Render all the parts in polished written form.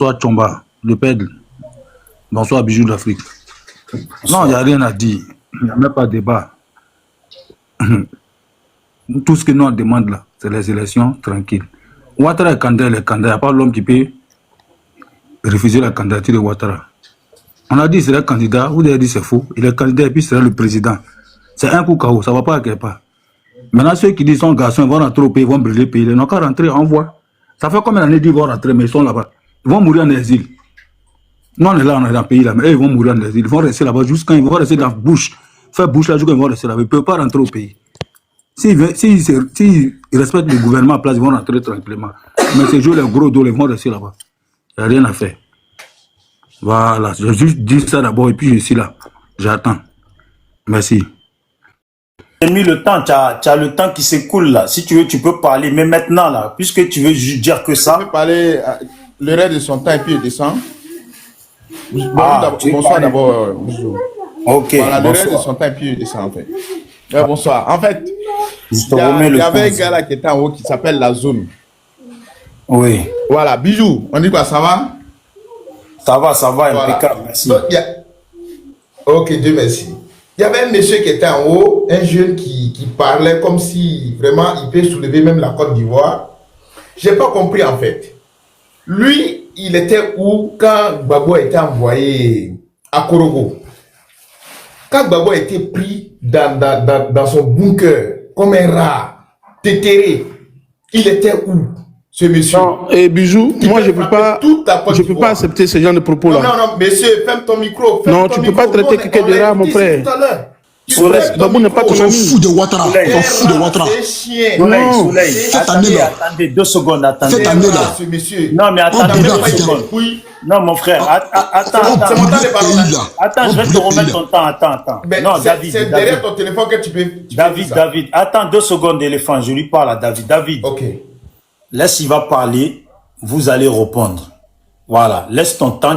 Bonsoir Chomba, le pègle. Bonsoir Bijou d'Afrique. Non, il n'y a rien à dire. Il n'y a même pas de débat. Tout ce que nous on demande là, c'est les élections tranquilles. Ouattara est candidat, il est candidat. Il n'y a pas l'homme qui peut refuser la candidature de Ouattara. On a dit qu'il serait candidat, vous avez dit c'est faux. Il est candidat et puis il sera le président. C'est un coup KO, ça ne va pas à quelque part. Maintenant, ceux qui disent son garçon, ils vont rentrer au pays, ils vont brûler le pays. Ils n'ont qu'à rentrer, on voit. Ça fait combien d'années qu'ils vont rentrer, mais ils sont là-bas. Ils vont mourir en exil. Nous, on est là, on est dans le pays là, mais eux, ils vont mourir en exil. Ils vont rester là-bas jusqu'à ils vont rester dans la bouche. Faire bouche là, jusqu'à ils vont rester là-bas. Ils ne peuvent pas rentrer au pays. S'ils respectent le gouvernement à place, ils vont rentrer tranquillement. Mais ces jours, les gros dos, ils vont rester là-bas. Il n'y a rien à faire. Voilà, j'ai juste dit ça d'abord et puis je suis là. J'attends. Merci. J'ai mis le temps, tu as le temps qui s'écoule là. Si tu veux, tu peux parler. Mais maintenant là, puisque tu veux juste dire que ça. Tu peux parler le reste de son temps et puis il descend. Bonsoir d'abord. Ok. Voilà, le reste de son temps et puis il descend en fait. Bonsoir. En fait, il y avait un gars là qui était en haut qui s'appelle La Zone. Oui. Voilà, Bijou, on dit quoi, ça va? Ça va, voilà. Impeccable, merci. Donc, ok, Dieu merci. Il y avait un monsieur qui était en haut, un jeune qui parlait comme si vraiment il peut soulever même la Côte d'Ivoire. Je n'ai pas compris en fait. Lui, il était où quand Gbagbo a été envoyé à Korogo? Quand Gbagbo a été pris dans son bunker comme un rat, déterré, il était où ce monsieur? Non, et Bijou, moi je ne peux pas accepter ce genre de propos là. Non, monsieur, ferme ton micro. Non, tu ne peux pas traiter quelqu'un de rat, mon frère. Gbagbo n'est pas ton ami. On s'en fout de Ouattara. On s'en fout de Ouattara. Soleil, attendez 2 secondes, attendez. Cette année-là. Non, mais attendez 2 secondes. Non, mon frère, attends, je vais te remettre ton temps, attends. Non, David. C'est derrière ton téléphone que tu peux. David, attends 2 secondes, éléphant, je lui parle à David. David, ok. Laisse, il va parler, vous allez répondre. Voilà, laisse ton temps,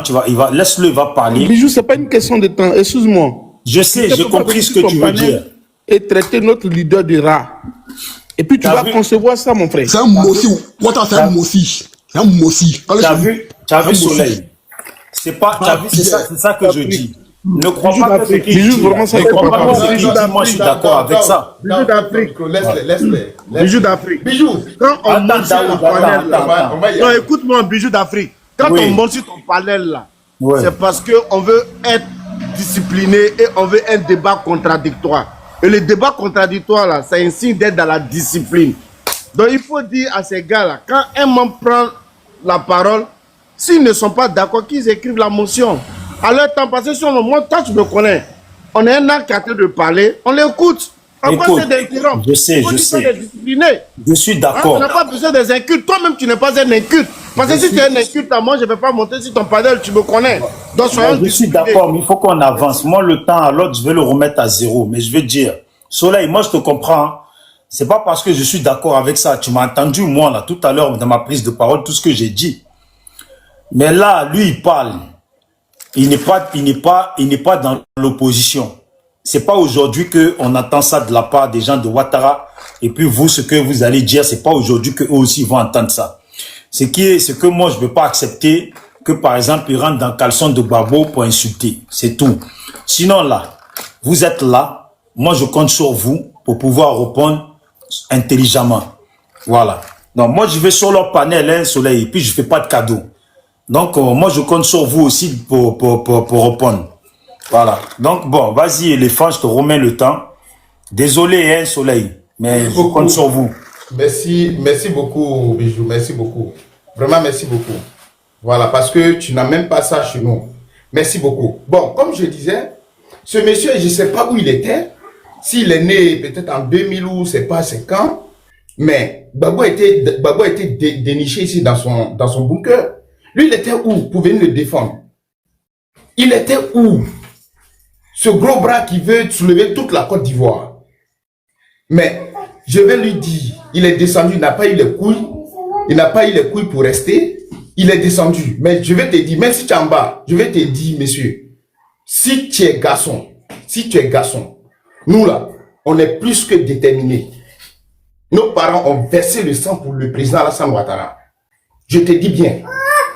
laisse-le, il va parler. Bijou, ce n'est pas une question de temps, excuse-moi. Je sais, j'ai compris ce que tu veux dire. Et traiter notre leader de rat. Et puis tu vas concevoir ça, mon frère. C'est un mossi. Ouattara, c'est un mossi. C'est un mossi. Tu as vu Soleil. C'est ça que je dis. Ne crois pas que Bijou, vraiment, ça ne croit pas. Moi, je suis d'accord avec ça. Bijou d'Afrique. Laisse-les. Bijou d'Afrique. Bijou. Quand on monte sur ton panel là. Non, écoute-moi, Bijou d'Afrique. Quand on monte sur ton panel là, c'est parce qu'on veut être discipliné et on veut un débat contradictoire. Et le débat contradictoire là, c'est un signe d'être dans la discipline. Donc il faut dire à ces gars là, quand un membre prend la parole, s'ils ne sont pas d'accord, qu'ils écrivent la motion. À leur temps, parce que moi, toi tu me connais, on est un an qui a de parler, on l'écoute. Après c'est d'interrompre. Je sais. Je suis d'accord. On n'a pas besoin des incultes. Toi-même, tu n'es pas un inculte. Parce que si tu es un inculte, moi, je ne vais pas monter sur ton panel, tu me connais. Donc, je suis d'accord, mais il faut qu'on avance. Moi, le temps à l'autre, je vais le remettre à 0. Mais je vais dire, Soleil, moi, je te comprends. C'est pas parce que je suis d'accord avec ça. Tu m'as entendu, moi, là, tout à l'heure, dans ma prise de parole, tout ce que j'ai dit. Mais là, lui, il parle. Il n'est pas dans l'opposition. C'est pas aujourd'hui qu'on attend ça de la part des gens de Ouattara. Et puis vous, ce que vous allez dire, c'est pas aujourd'hui qu'eux aussi vont entendre ça. Ce que moi, je ne peux pas accepter que, par exemple, ils rentrent dans le caleçon de Gbagbo pour insulter. C'est tout. Sinon, là, vous êtes là. Moi, je compte sur vous pour pouvoir répondre intelligemment. Voilà. Donc, moi, je vais sur leur panel, Soleil, et puis je ne fais pas de cadeau. Donc, moi, je compte sur vous aussi pour répondre. Voilà. Donc, bon, vas-y, éléphant, je te remets le temps. Désolé, Soleil, mais je compte sur vous. Merci beaucoup, Bijou, merci beaucoup. Vraiment, merci beaucoup. Voilà, parce que tu n'as même pas ça chez nous. Merci beaucoup. Bon, comme je disais, ce monsieur, je ne sais pas où il était. S'il est né peut-être en 2000 ou c'est pas 5 ans. Mais Gbagbo a été déniché ici dans son bunker. Lui, il était où pour venir le défendre? Il était où? Ce gros bras qui veut soulever toute la Côte d'Ivoire. Mais je vais lui dire, il est descendu, il n'a pas eu les couilles. Il n'a pas eu les couilles pour rester. Il est descendu. Mais je vais te dire, même si tu es en bas, je vais te dire, monsieur, si tu es garçon, nous là, on est plus que déterminés. Nos parents ont versé le sang pour le président Alassane Ouattara. Je te dis bien,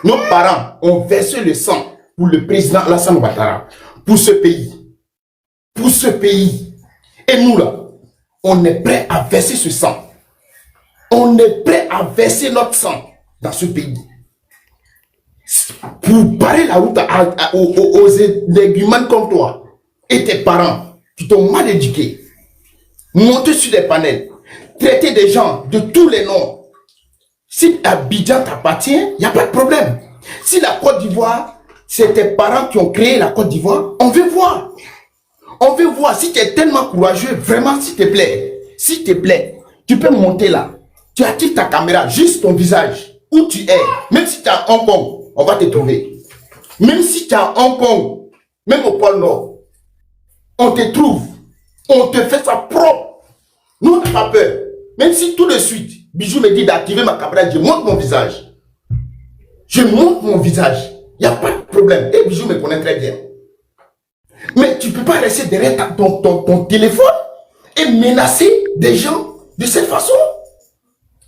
Nos parents ont versé le sang pour le président Alassane Ouattara, pour ce pays. Pour ce pays. Et nous là, on est prêt à verser ce sang. On est prêt à verser notre sang dans ce pays. Pour barrer la route aux légumens comme toi et tes parents qui t'ont mal éduqué. Monter sur des panels, traiter des gens de tous les noms. Si Abidjan t'appartient, il n'y a pas de problème. Si la Côte d'Ivoire, c'est tes parents qui ont créé la Côte d'Ivoire, on veut voir. On veut voir si tu es tellement courageux, vraiment, s'il te plaît, tu peux monter là. Tu actives ta caméra, juste ton visage, où tu es. Même si tu es à Hong Kong, on va te trouver. Même si tu es à Hong Kong, même au pôle Nord, on te trouve. On te fait ça propre. Nous, on n'a pas peur. Même si tout de suite, Bijou me dit d'activer ma caméra, je montre mon visage. Je montre mon visage. Il n'y a pas de problème. Et Bijou me connaît très bien. Mais tu ne peux pas rester derrière ton téléphone et menacer des gens de cette façon.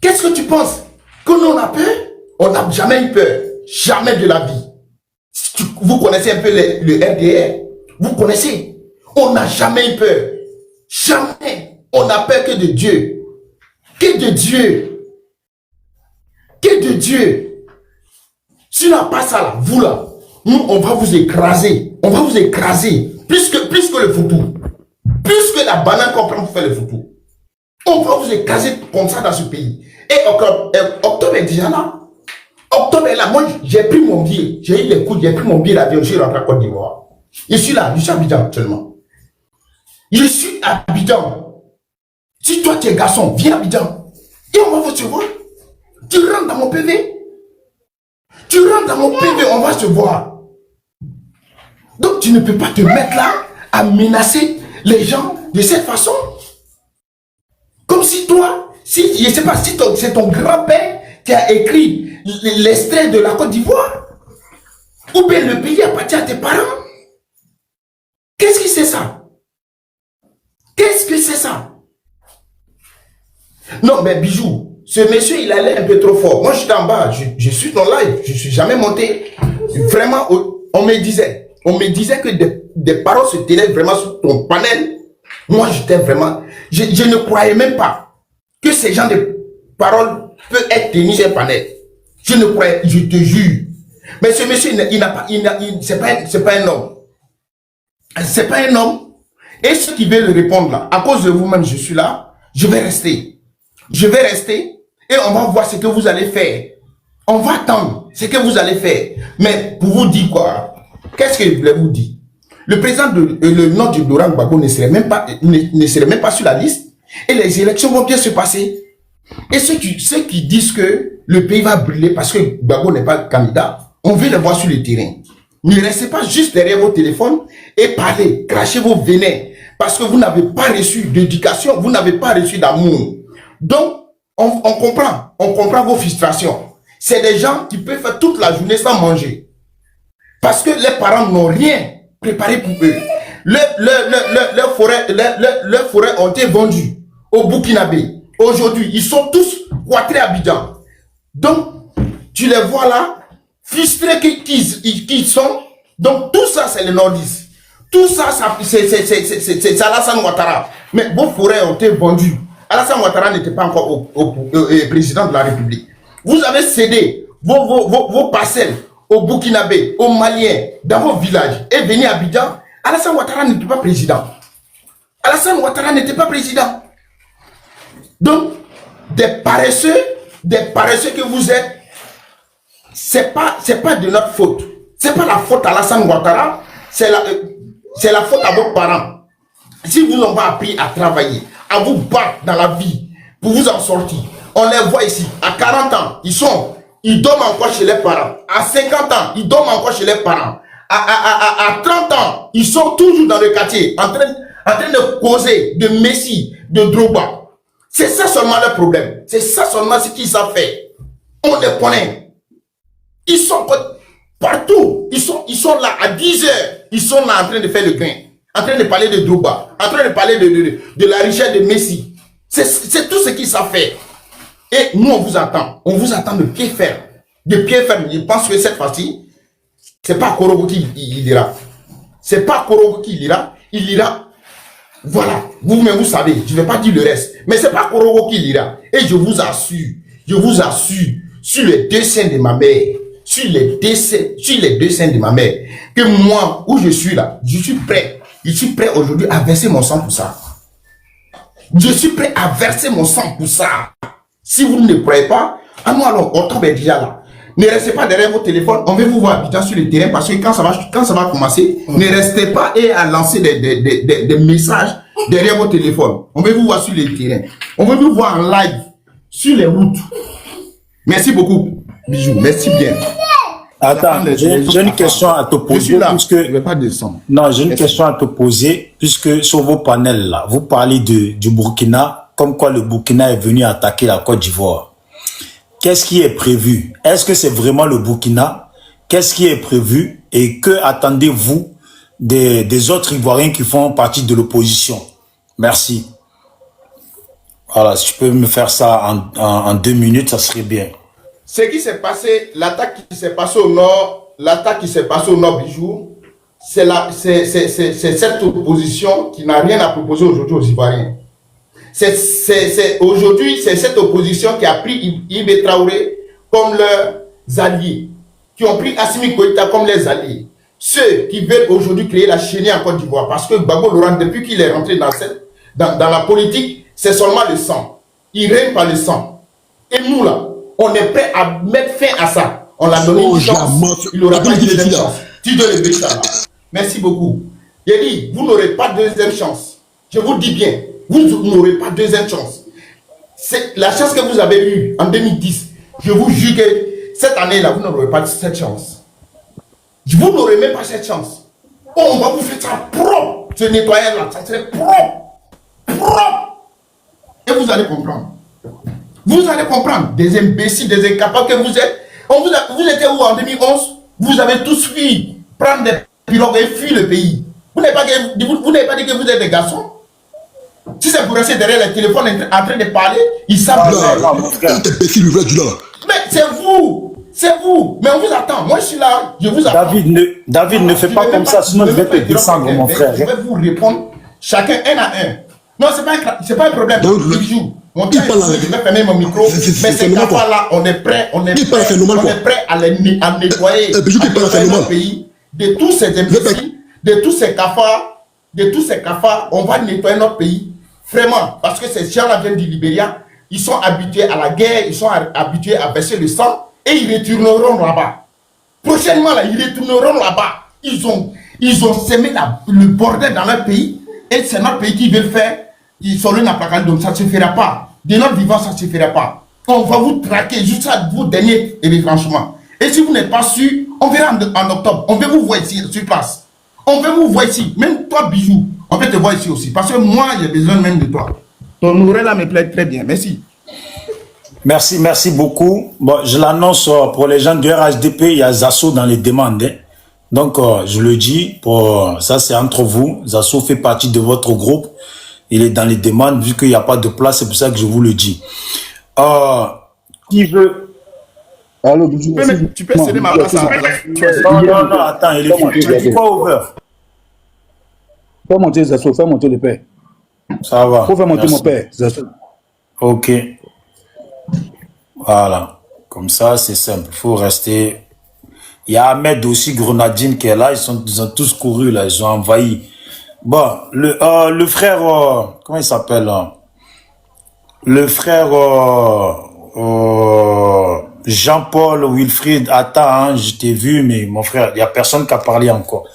Qu'est-ce que tu penses? Que nous on a peur? On n'a jamais eu peur. Jamais de la vie. Vous connaissez un peu le RDR. Vous connaissez. On n'a jamais eu peur. Jamais. On n'a peur que de Dieu. Que de Dieu. Que de Dieu. Si on n'a pas ça là, vous là, nous on va vous écraser. On va vous écraser. Plus que le foutou. Plus que la banane qu'on prend pour faire le foutou. On va vous écraser comme ça dans ce pays. Et octobre est déjà là. Octobre est là. Moi, j'ai pris mon billet. J'ai eu les coups, j'ai pris mon billet d'avion. Je suis rentré à Côte d'Ivoire. Je suis là. Je suis à Abidjan actuellement. Je suis à Abidjan. Si toi tu es garçon, viens à Abidjan. Et on va vous se voir. Tu rentres dans mon PV. Tu rentres dans mon PV, on va se voir. Donc tu ne peux pas te mettre là à menacer les gens de cette façon. Comme si toi, si, je ne sais pas, si c'est ton grand-père qui a écrit l'extrait de la Côte d'Ivoire, ou bien le pays appartient à tes parents. Qu'est-ce que c'est ça? Qu'est-ce que c'est ça? Non, mais Bijou, ce monsieur, il allait un peu trop fort. Moi, j'étais en bas, je suis dans live, je ne suis jamais monté. Vraiment, on me disait que des paroles se tenaient vraiment sur ton panel. Moi, j'étais vraiment... Je ne croyais même pas que ces gens de paroles peuvent être tenus sur un panel. Je ne croyais, je te jure. Mais ce monsieur, c'est pas un homme. C'est pas un homme. Et ceux qui veulent répondre là, à cause de vous-même, je suis là, je vais rester. Je vais rester et on va voir ce que vous allez faire. On va attendre ce que vous allez faire. Mais pour vous dire quoi? Qu'est-ce que je voulais vous dire? Le président le nom de Laurent Gbagbo ne serait même pas sur la liste et les élections vont bien se passer. Et ceux qui disent que le pays va brûler parce que Gbagbo n'est pas candidat, on veut les voir sur le terrain. Ne restez pas juste derrière vos téléphones et parlez, crachez vos venins parce que vous n'avez pas reçu d'éducation, vous n'avez pas reçu d'amour. Donc, on comprend vos frustrations. C'est des gens qui peuvent faire toute la journée sans manger. Parce que les parents n'ont rien préparé pour eux. Leurs forêts ont été vendues au Burkinabé. Aujourd'hui, ils sont tous cloîtrés à Abidjan. Donc, tu les vois là, frustrés qu'ils sont. Donc, tout ça, c'est les nordistes. Tout ça, c'est Alassane Ouattara. Mais vos forêts ont été vendues. Alassane Ouattara n'était pas encore président de la République. Vous avez cédé vos parcelles aux Burkinabé, aux Maliens, dans vos villages, et venez à Abidjan. Alassane Ouattara n'était pas président. Alassane Ouattara n'était pas président. Donc, des paresseux que vous êtes, c'est pas de notre faute. C'est pas la faute à Alassane Ouattara, c'est la faute à vos parents. Si vous n'avez pas appris à travailler, à vous battre dans la vie pour vous en sortir, on les voit ici, à 40 ans, ils dorment encore chez les parents. À 50 ans, ils dorment encore chez les parents. À 30 ans, ils sont toujours dans le quartier, en train de causer de Messi, de Drogba. C'est ça seulement le problème. C'est ça seulement ce qu'ils savent faire. On les connaît. Ils sont partout. Ils sont là à 10 heures. Ils sont là en train de faire le grain. En train de parler de Drogba. En train de parler de la richesse de Messi. C'est tout ce qu'ils savent faire. Et nous, on vous attend. On vous attend de pied ferme. de pied ferme. Je pense que cette fois-ci, c'est pas Korogo qui il ira. C'est pas Korogo qui ira. Il ira. Voilà. Vous-même, vous savez. Je ne vais pas dire le reste. Mais c'est pas Korogo qui ira. Et je vous assure, sur les deux seins de ma mère, sur les deux seins de ma mère, que moi, où je suis là, je suis prêt aujourd'hui à verser mon sang pour ça. Je suis prêt à verser mon sang pour ça. Si vous ne le croyez pas, alors, on tombe déjà là. Ne restez pas derrière vos téléphones. On veut vous voir habitant sur le terrain parce que quand ça va commencer, ne restez pas et à lancer des messages derrière vos téléphones. On veut vous voir sur le terrain. On veut vous voir en live sur les routes. Merci beaucoup, Bijou. Merci bien. Attends, j'ai une question à te poser. Je suis là. Puisque... Je ne vais pas descendre. Non, j'ai une question à te poser, puisque sur vos panels là, vous parlez du Burkina, comme quoi le Burkina est venu attaquer la Côte d'Ivoire. Qu'est-ce qui est prévu? Est-ce que c'est vraiment le Burkina? Qu'est-ce qui est prévu? Et que attendez-vous des autres Ivoiriens qui font partie de l'opposition? Merci. Voilà, si tu peux me faire ça en 2 minutes, ça serait bien. Ce qui s'est passé, l'attaque qui s'est passée au nord, Bijou, c'est cette opposition qui n'a rien à proposer aujourd'hui aux Ivoiriens. Aujourd'hui, c'est cette opposition qui a pris Ibé Traoré comme leurs alliés, qui ont pris Assimi Goïta comme leurs alliés. Ceux qui veulent aujourd'hui créer la chenille en Côte d'Ivoire, parce que Gbagbo Laurent, depuis qu'il est rentré dans la politique, c'est seulement le sang. Il règne par le sang. Et nous là, on est prêt à mettre fin à ça. On l'a donné une chance. Il n'aura pas une deuxième chance. Tu dois lever ça là. Merci beaucoup. J'ai dit, vous n'aurez pas de deuxième chance. Je vous dis bien, vous n'aurez pas de deuxième chance. C'est la chance que vous avez eue en 2010. Je vous jure que cette année-là, vous n'aurez pas cette chance. Vous n'aurez même pas cette chance. Oh, on va vous faire ça propre. Ce nettoyage-là, ça serait propre. Propre. Et vous allez comprendre. Vous allez comprendre. Des imbéciles, des incapables que vous êtes. Vous étiez où en 2011? Vous avez tous fui. Prendre des pirogues et fuir le pays. Vous n'avez pas dit que vous êtes des garçons? Si c'est pour rester derrière le téléphone en train de parler, ils savent. Mais c'est vous. C'est vous. Mais on vous attend. Moi, je suis là. Je vous attends. David, ne fais pas comme ça, sinon je vais te descendre, mon frère. Je vais vous répondre chacun un à un. Non, c'est pas un problème. Je vais fermer mon micro. Mais ces cafards-là, on est prêt à les nettoyer. Notre pays de tous ces imbéciles, de tous ces cafards, on va nettoyer notre pays. Vraiment. Parce que ces gens-là viennent du Libéria. Ils sont habitués à la guerre. Ils sont habitués à verser le sang. Et ils retourneront là-bas. Prochainement, là, ils retourneront là-bas. Ils ont semé le bordel dans leur pays. Et c'est notre pays qui veut le faire. Ils sont là, donc ça ne se fera pas. De notre vivant, ça ne se fera pas. On va vous traquer jusqu'à vos derniers retranchements. Et si vous n'êtes pas sûr, on verra en octobre. On veut vous voir ici, sur place. On veut vous voir ici. Même toi, Bijou, on veut te voir ici aussi. Parce que moi, j'ai besoin même de toi. Ton nourriture là me plaît très bien. Merci. Merci beaucoup. Bon, je l'annonce pour les gens du RHDP, il y a Zasso dans les demandes. Hein. Donc, je le dis, ça c'est entre vous. Zasso fait partie de votre groupe. Il est dans les demandes, vu qu'il n'y a pas de place, c'est pour ça que je vous le dis. Qui veut... Allô, tu peux céder ma place à... Non, attends, il est fou. Tu dis pas over. Fais monter Zasso, fais monter le père. Ça va. Faut faire monter mon père, Zasso. Ok. Voilà. Comme ça, c'est simple. Il faut rester... Il y a Ahmed aussi, Grenadine, qui est là. Ils ont tous couru, là. Ils ont envahi. Bon, le frère... comment il s'appelle? Le frère... Jean-Paul Wilfried, attends, hein, je t'ai vu, mais mon frère, il n'y a personne qui a parlé encore.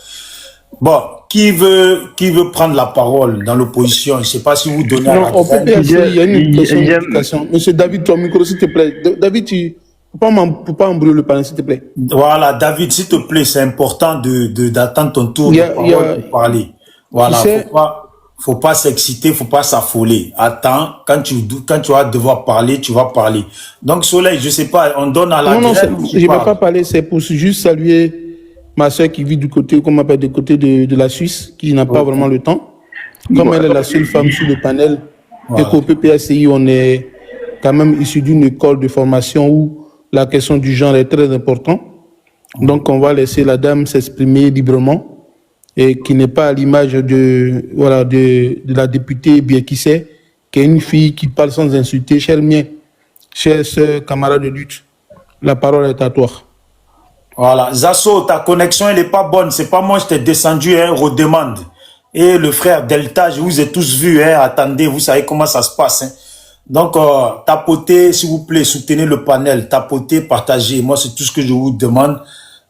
Bon, qui veut prendre la parole dans l'opposition? Je ne sais pas si vous donnez à la il y a une question. Monsieur David, ton micro, s'il te plaît. David, tu ne peux pas embrouiller le panel, s'il te plaît. Voilà, David, s'il te plaît, c'est important d'attendre ton tour de parole pour parler. Voilà, faut pas s'exciter, faut pas s'affoler. Attends, quand tu vas devoir parler, tu vas parler. Donc, Soleil, je sais pas, on donne à la... Non, je ne vais pas parler, c'est pour juste saluer ma soeur qui vit du côté de la Suisse, qui n'a pas vraiment le temps. Comme elle est la seule femme sur le panel, et qu'au PPSI, on est quand même issu d'une école de formation où la question du genre est très importante. Donc, on va laisser la dame s'exprimer librement et qui n'est pas à l'image de la députée Biekissé, qui est une fille qui parle sans insulter. Cher mien, cher camarade de lutte, la parole est à toi. Voilà. Zasso, ta connexion, elle n'est pas bonne. C'est pas moi, je t'ai descendu, hein, redemande. Et le frère Delta, je vous ai tous vus, hein, attendez, vous savez comment ça se passe. Hein. Donc, tapotez, s'il vous plaît, soutenez le panel, tapotez, partagez. Moi, c'est tout ce que je vous demande.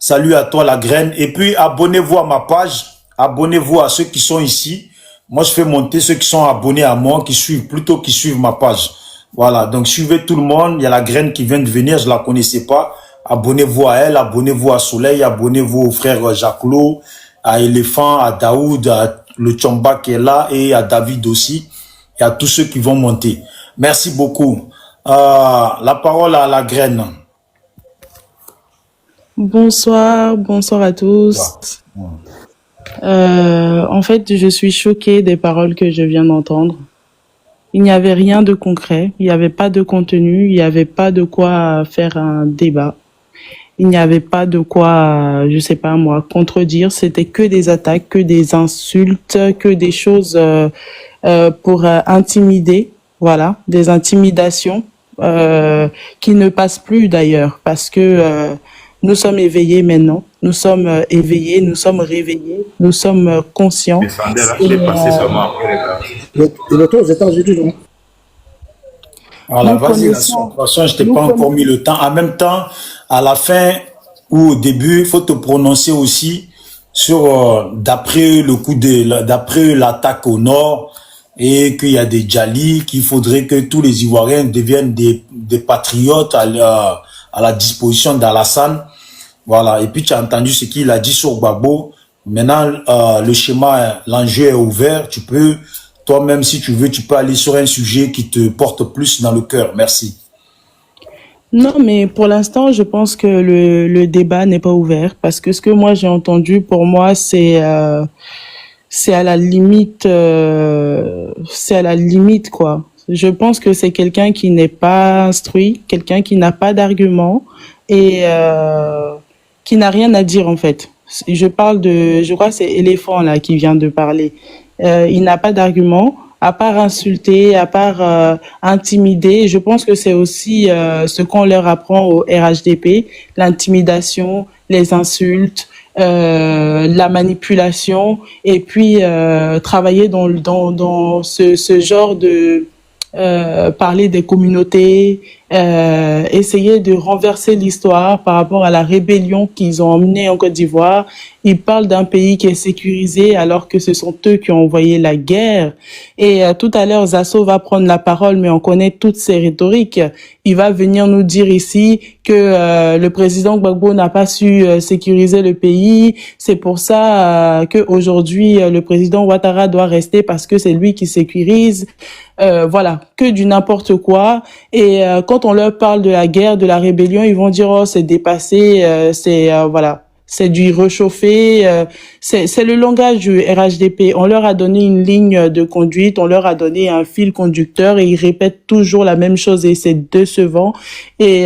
Salut à toi, la graine. Et puis, abonnez-vous à ma page. Abonnez-vous à ceux qui sont ici. Moi, je fais monter ceux qui sont abonnés à moi, qui suivent ma page. Voilà. Donc, suivez tout le monde. Il y a la graine qui vient de venir. Je la connaissais pas. Abonnez-vous à elle. Abonnez-vous à Soleil. Abonnez-vous au frère Jacquelot, à Éléphant, à Daoud, à le Tchamba qui est là et à David aussi. Et à tous ceux qui vont monter. Merci beaucoup. La parole à la graine. Bonsoir à tous. En fait, je suis choquée des paroles que je viens d'entendre. Il n'y avait rien de concret, il n'y avait pas de contenu, il n'y avait pas de quoi faire un débat. Il n'y avait pas de quoi, je sais pas moi, contredire. C'était que des attaques, que des insultes, que des choses pour intimider. Voilà, des intimidations qui ne passent plus d'ailleurs parce que nous sommes éveillés maintenant. Nous sommes éveillés, nous sommes réveillés, nous sommes conscients. Et le tour aux États-Unis, non? Voilà, vas-y, de toute façon, je t'ai pas encore mis le temps. En même temps, à la fin ou au début, il faut te prononcer aussi sur d'après l'attaque au nord et qu'il y a des djalis, qu'il faudrait que tous les Ivoiriens deviennent des patriotes à la disposition d'Alassane. Voilà. Et puis tu as entendu ce qu'il a dit sur Gbagbo. Maintenant, le schéma, l'enjeu est ouvert. Tu peux, toi-même, si tu veux, tu peux aller sur un sujet qui te porte plus dans le cœur. Merci. Non, mais pour l'instant, je pense que le débat n'est pas ouvert parce que ce que moi j'ai entendu, pour moi, c'est à la limite, quoi. Je pense que c'est quelqu'un qui n'est pas instruit, quelqu'un qui n'a pas d'argument et qui n'a rien à dire en fait. Je crois que c'est Éléphant là qui vient de parler. Il n'a pas d'argument, à part insulter, à part intimider. Je pense que c'est aussi ce qu'on leur apprend au RHDP, l'intimidation, les insultes, la manipulation, et puis travailler dans ce genre de parler des communautés, essayer de renverser l'histoire par rapport à la rébellion qu'ils ont emmenée en Côte d'Ivoire. Ils parlent d'un pays qui est sécurisé alors que ce sont eux qui ont envoyé la guerre. Et tout à l'heure, Zasso va prendre la parole, mais on connaît toutes ces rhétoriques. Il va venir nous dire ici que le président Gbagbo n'a pas su sécuriser le pays. C'est pour ça que aujourd'hui le président Ouattara doit rester parce que c'est lui qui sécurise. Voilà, que du n'importe quoi. Et quand on leur parle de la guerre, de la rébellion, ils vont dire oh c'est dépassé, voilà. C'est du réchauffé, c'est le langage du RHDP. On leur a donné une ligne de conduite, on leur a donné un fil conducteur et ils répètent toujours la même chose et c'est décevant. Et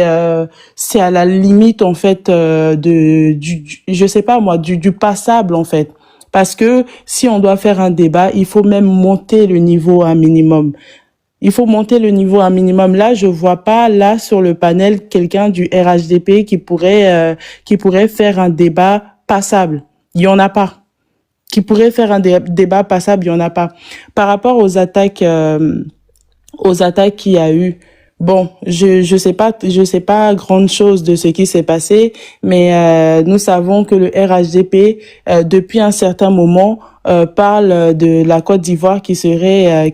c'est à la limite en fait je sais pas moi, du passable en fait. Parce que si on doit faire un débat, il faut même monter le niveau un minimum. Il faut monter le niveau un minimum. Là, je vois pas, là, sur le panel, quelqu'un du RHDP qui pourrait faire un débat passable. Il y en a pas. Qui pourrait faire un débat passable, il y en a pas. Par rapport aux attaques qu'il y a eu, bon, je sais pas grande chose de ce qui s'est passé, mais nous savons que le RHDP, depuis un certain moment, parle de la Côte d'Ivoire qui serait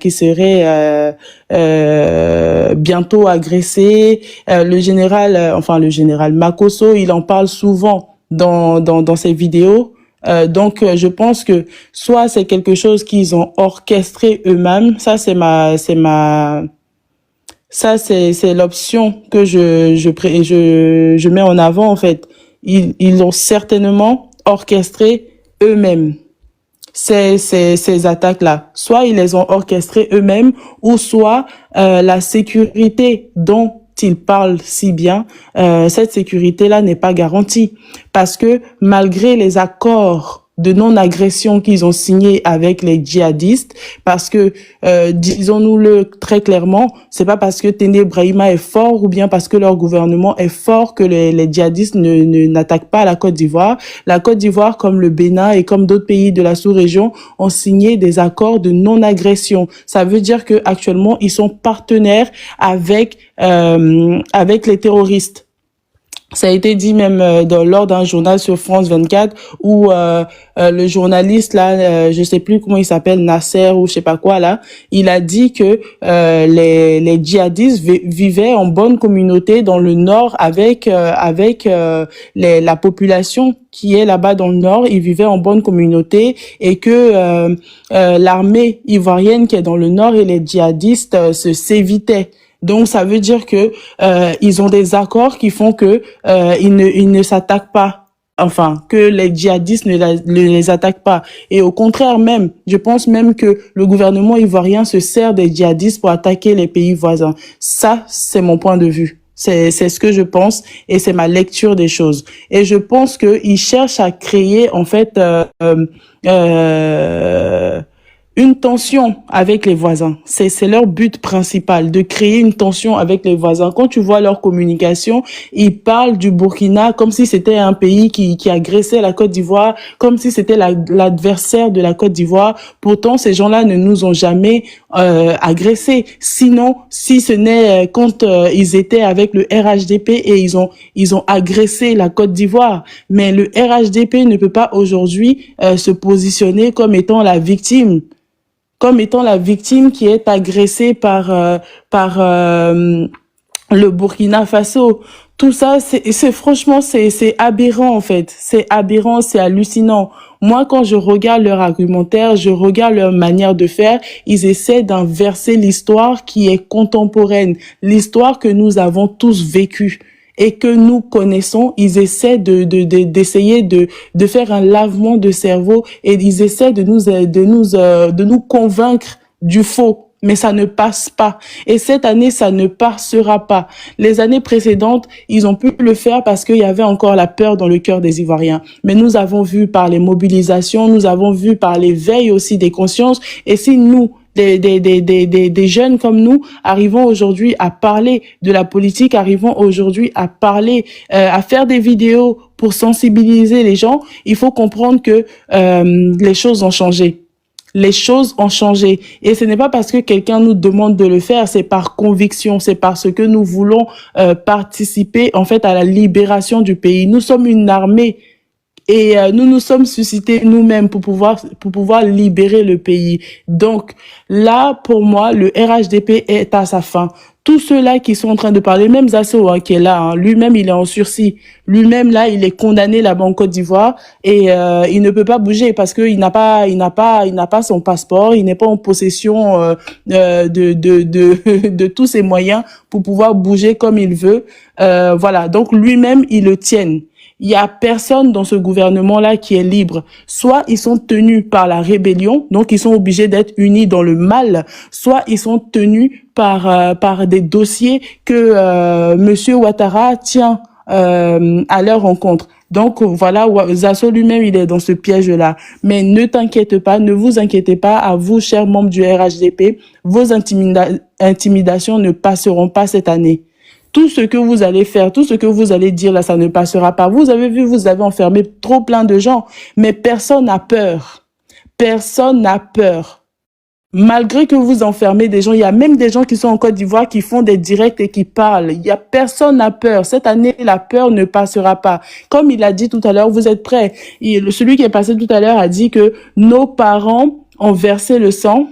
bientôt agressée. Le général Makosso, il en parle souvent dans ses vidéos. Donc je pense que soit c'est quelque chose qu'ils ont orchestré eux-mêmes, ça c'est l'option que je mets en avant en fait. Ils l'ont certainement orchestré eux-mêmes. Ces attaques-là. Soit ils les ont orchestrées eux-mêmes, ou soit la sécurité dont il parle si bien, cette sécurité-là n'est pas garantie. Parce que malgré les accords de non-agression qu'ils ont signé avec les djihadistes, parce que, disons-nous-le très clairement, c'est pas parce que Téné Brahima est fort ou bien parce que leur gouvernement est fort que les djihadistes n'attaquent pas la Côte d'Ivoire. La Côte d'Ivoire, comme le Bénin et comme d'autres pays de la sous-région, ont signé des accords de non-agression. Ça veut dire que actuellement ils sont partenaires avec les terroristes. Ça a été dit même lors d'un journal sur France 24 où le journaliste là, je sais plus comment il s'appelle, Nasser ou je sais pas quoi là, il a dit que les djihadistes vivaient en bonne communauté dans le nord avec la population qui est là-bas dans le nord, ils vivaient en bonne communauté et que l'armée ivoirienne qui est dans le nord et les djihadistes s'évitaient. Donc ça veut dire que ils ont des accords qui font que ils ne s'attaquent pas, enfin que les djihadistes ne les attaquent pas. Et au contraire même, je pense même que le gouvernement ivoirien se sert des djihadistes pour attaquer les pays voisins. Ça, c'est mon point de vue. C'est ce que je pense et c'est ma lecture des choses. Et je pense que ils cherchent à créer en fait une tension avec les voisins. C'est leur but principal, de créer une tension avec les voisins. Quand tu vois leur communication, ils parlent du Burkina comme si c'était un pays qui agressait la Côte d'Ivoire, comme si c'était l'adversaire de la Côte d'Ivoire. Pourtant, ces gens-là ne nous ont jamais agressés. Sinon, si ce n'est quand ils étaient avec le RHDP et ils ont agressé la Côte d'Ivoire. Mais le RHDP ne peut pas aujourd'hui se positionner comme étant la victime. Comme étant la victime qui est agressée par le Burkina Faso. Tout ça, c'est franchement, c'est aberrant en fait. C'est aberrant, c'est hallucinant. Moi, quand je regarde leur argumentaire, je regarde leur manière de faire, ils essaient d'inverser l'histoire qui est contemporaine, l'histoire que nous avons tous vécue et que nous connaissons. Ils essaient d'essayer de faire un lavement de cerveau et ils essaient de nous convaincre du faux. Mais ça ne passe pas. Et cette année, ça ne passera pas. Les années précédentes, ils ont pu le faire parce qu'il y avait encore la peur dans le cœur des Ivoiriens. Mais nous avons vu par les mobilisations, nous avons vu par l'éveil aussi des consciences. Et si nous, des jeunes comme nous, arrivons aujourd'hui à parler de la politique, arrivons aujourd'hui à parler, à faire des vidéos pour sensibiliser les gens, il faut comprendre que les choses ont changé. Les choses ont changé. Et ce n'est pas parce que quelqu'un nous demande de le faire, c'est par conviction, c'est parce que nous voulons participer en fait à la libération du pays. Nous sommes une armée et nous nous sommes suscités nous-mêmes pour pouvoir libérer le pays. Donc là, pour moi, le RHDP est à sa fin. Tous ceux-là qui sont en train de parler, même Zasso qui est là, lui-même il est en sursis. Lui-même là, il est condamné là-bas en Côte d'Ivoire et il ne peut pas bouger parce que il n'a pas son passeport, il n'est pas en possession de tous ses moyens pour pouvoir bouger comme il veut. Voilà, donc lui-même il le tient. Il y a personne dans ce gouvernement-là qui est libre. Soit ils sont tenus par la rébellion, donc ils sont obligés d'être unis dans le mal, soit ils sont tenus par des dossiers que Monsieur Ouattara tient à leur rencontre. Donc voilà, Zasso lui-même il est dans ce piège-là. Mais ne t'inquiète pas, ne vous inquiétez pas, à vous chers membres du RHDP, vos intimidations ne passeront pas cette année. Tout ce que vous allez faire, tout ce que vous allez dire là, ça ne passera pas. Vous avez vu, vous avez enfermé trop plein de gens, mais personne n'a peur. Personne n'a peur. Malgré que vous enfermez des gens, il y a même des gens qui sont en Côte d'Ivoire qui font des directs et qui parlent. Il y a personne n'a peur. Cette année, la peur ne passera pas. Comme il a dit tout à l'heure, vous êtes prêts. Celui qui est passé tout à l'heure a dit que nos parents ont versé le sang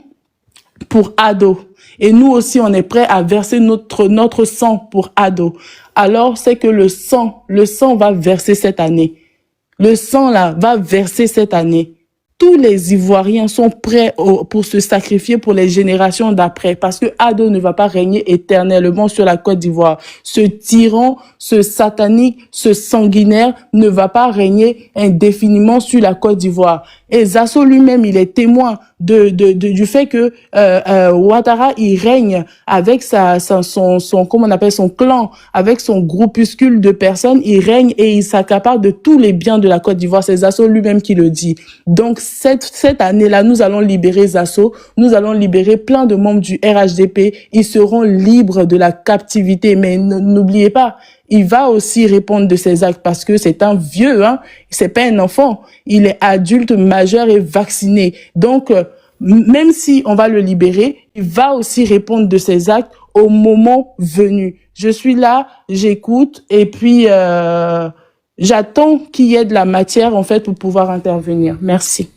pour Ado. Et nous aussi, on est prêt à verser notre sang pour Ado. Alors, c'est que le sang va verser cette année. Le sang, là, va verser cette année. tous les Ivoiriens sont prêts pour se sacrifier pour les générations d'après, parce que Ado ne va pas régner éternellement sur la Côte d'Ivoire. Ce tyran, ce satanique, ce sanguinaire ne va pas régner indéfiniment sur la Côte d'Ivoire. Et Zasso lui-même, il est témoin du fait que Ouattara, il règne avec son comment on appelle, son clan, avec son groupuscule de personnes, il règne et il s'accapare de tous les biens de la Côte d'Ivoire. C'est Zasso lui-même qui le dit. Donc cette année-là, nous allons libérer Zasso, nous allons libérer plein de membres du RHDP, ils seront libres de la captivité. Mais n'oubliez pas, il va aussi répondre de ses actes parce que c'est un vieux, hein, c'est pas un enfant, il est adulte, majeur et vacciné. Donc même si on va le libérer, il va aussi répondre de ses actes au moment venu. Je suis là, j'écoute et puis j'attends qu'il y ait de la matière en fait pour pouvoir intervenir. Merci.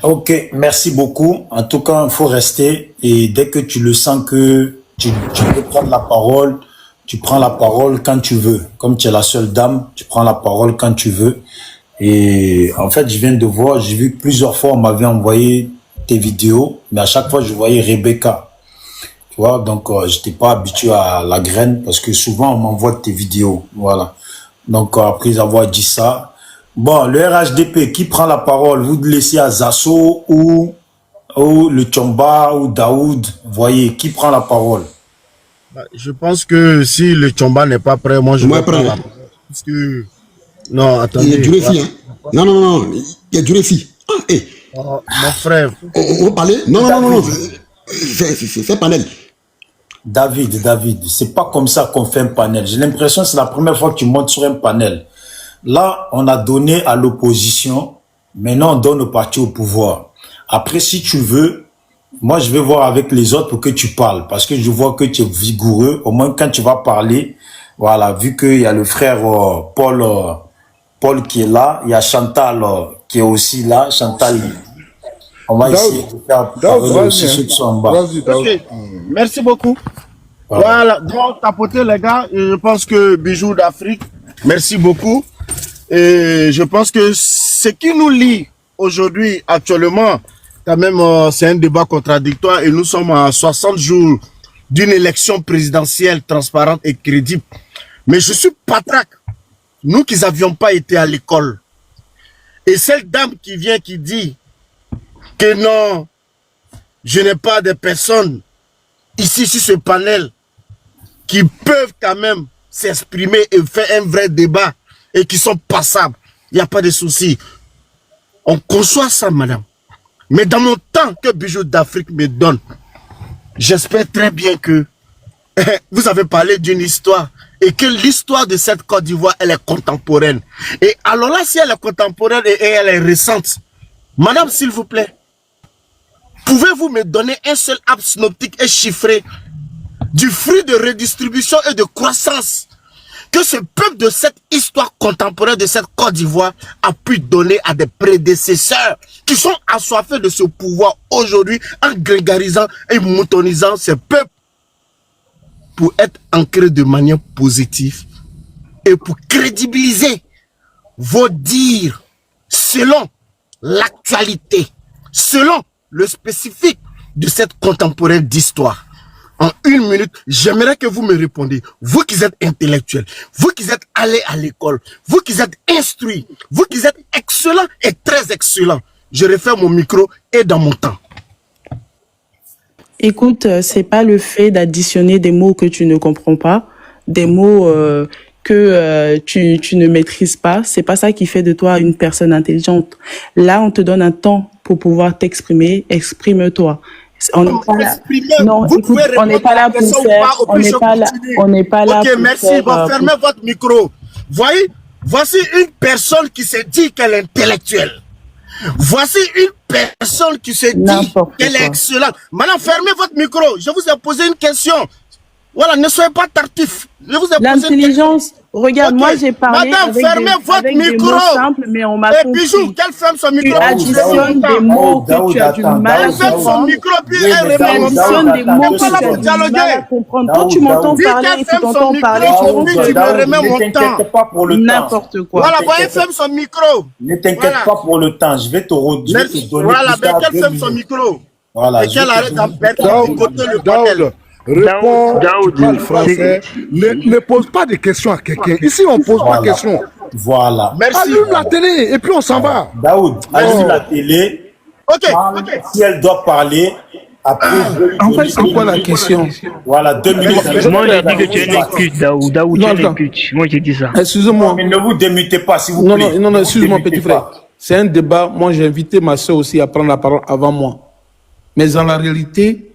Ok, merci beaucoup. En tout cas, il faut rester et dès que tu le sens que tu peux prendre la parole, tu prends la parole quand tu veux. Comme tu es la seule dame, tu prends la parole quand tu veux. Et en fait, je viens de voir, j'ai vu plusieurs fois, on m'avait envoyé tes vidéos, mais à chaque fois, je voyais Rebecca. Tu vois, donc je n'étais pas habitué à la graine parce que souvent, on m'envoie tes vidéos. Voilà. Donc, après avoir dit ça, bon, le RHDP, qui prend la parole? Vous laissez à Zasso ou le Tchomba ou Daoud? Voyez, qui prend la parole? Je pense que si le Tchomba n'est pas prêt, moi je vais prendre la parole. Parce que... Non, attendez. Il y a du réfi, hein. Non. Il y a du réfi. Ah, hey. Mon frère. On va parler? Non. Fais panel. David, c'est pas comme ça qu'on fait un panel. J'ai l'impression que c'est la première fois que tu montes sur un panel. Là, on a donné à l'opposition. Maintenant, on donne au parti au pouvoir. Après, si tu veux, moi, je vais voir avec les autres pour que tu parles. Parce que je vois que tu es vigoureux. Au moins, quand tu vas parler, voilà, vu qu'il y a le frère Paul qui est là, il y a Chantal qui est aussi là. Chantal, on va essayer de faire parler aussi ceux qui sont en bas. Okay. Merci beaucoup. Voilà, donc tapoter les gars, et je pense que Bijou d'Afrique, merci beaucoup. Et je pense que ce qui nous lie aujourd'hui, actuellement, quand même, c'est un débat contradictoire et nous sommes à 60 jours d'une élection présidentielle transparente et crédible. Mais je suis patraque. Nous qui n'avions pas été à l'école. Et cette dame qui vient qui dit que non, je n'ai pas de personnes ici sur ce panel qui peuvent quand même s'exprimer et faire un vrai débat et qui sont passables. Il n'y a pas de souci. On conçoit ça, madame. Mais dans mon temps que Bijou d'Afrique me donne, j'espère très bien que vous avez parlé d'une histoire et que l'histoire de cette Côte d'Ivoire, elle est contemporaine. Et alors là, si elle est contemporaine et elle est récente, madame, s'il vous plaît, pouvez-vous me donner un seul arbre synoptique et chiffré du fruit de redistribution et de croissance que ce peuple de cette histoire contemporaine de cette Côte d'Ivoire a pu donner à des prédécesseurs qui sont assoiffés de ce pouvoir aujourd'hui en grégarisant et moutonisant ce peuple pour être ancré de manière positive et pour crédibiliser vos dires selon l'actualité, selon le spécifique de cette contemporaine d'histoire. En une minute, j'aimerais que vous me répondiez, vous qui êtes intellectuel, vous qui êtes allé à l'école, vous qui êtes instruit, vous qui êtes excellent et très excellent. Je referme mon micro et dans mon temps. Écoute, c'est pas le fait d'additionner des mots que tu ne comprends pas, des mots que tu ne maîtrises pas. C'est pas ça qui fait de toi une personne intelligente. Là, on te donne un temps pour pouvoir t'exprimer. Exprime-toi. On n'est pas là. Non, écoute, on n'est pas là pour faire. On n'est pas là. On n'est pas là. Ok, merci. Bon, fermez votre micro. Voyez, voici une personne qui se dit qu'elle est intellectuelle. Voici une personne qui se dit qu'elle est excellente. Maintenant, fermez votre micro. Je vous ai posé une question. Voilà, ne soyez pas tartif. Je vous ai posé l'intelligence. Regarde, Ok. moi j'ai parlé Madame, avec fermez votre avec des micro. mots simples, mais on m'a Et compris. Bijou, qu'elle ferme son micro. Tu additionnes des mots que tu as du mal à Elle ferme son comprendre. micro, puis Oui, elle mais Tu répond comme ça. additionnes des mots On que est pas tu là as pour du mal à dialoguer. comprendre. Quand tu Daoud, m'entends Daoud. Dis parler qu'elle et tu ferme son t'entends micro, parler, tu puis penses tu que me remets ne mon temps. t'inquiète pas pour le temps. n'importe quoi. Voilà, bon, elle t'inquiète ferme son micro. Ne t'inquiète Voilà. pas pour le temps. Je vais te Merci. donner Voilà, plus ben tard qu'elle 2 ferme son minutes. micro. Voilà, Et je vais qu'elle te arrête donner d'embêter plus tard de 2 côté minutes. le bordel. Daoud, réponds, tu parles français. Ne pose pas de questions à quelqu'un. Ici, on pose pas de questions. Voilà. Merci. Allume la télé et puis on s'en va. Daoud, allume la télé. Ok, Parle. ok. Si elle doit parler, après je vais lui En donner fait, c'est 2 quoi la minutes. question? Voilà, 2 minutes. Moi, j'ai dit que tu es un pute, Daoud. Daoud, tu Non, es un attends. pute. Moi, j'ai dit ça. Excusez-moi. Mais ne vous démutez pas, s'il vous Non, plaît. non, Ne vous excuse-moi, démutez petit frère. pas. C'est un débat. Moi, j'ai invité ma soeur aussi à prendre la parole avant moi. Mais en la réalité,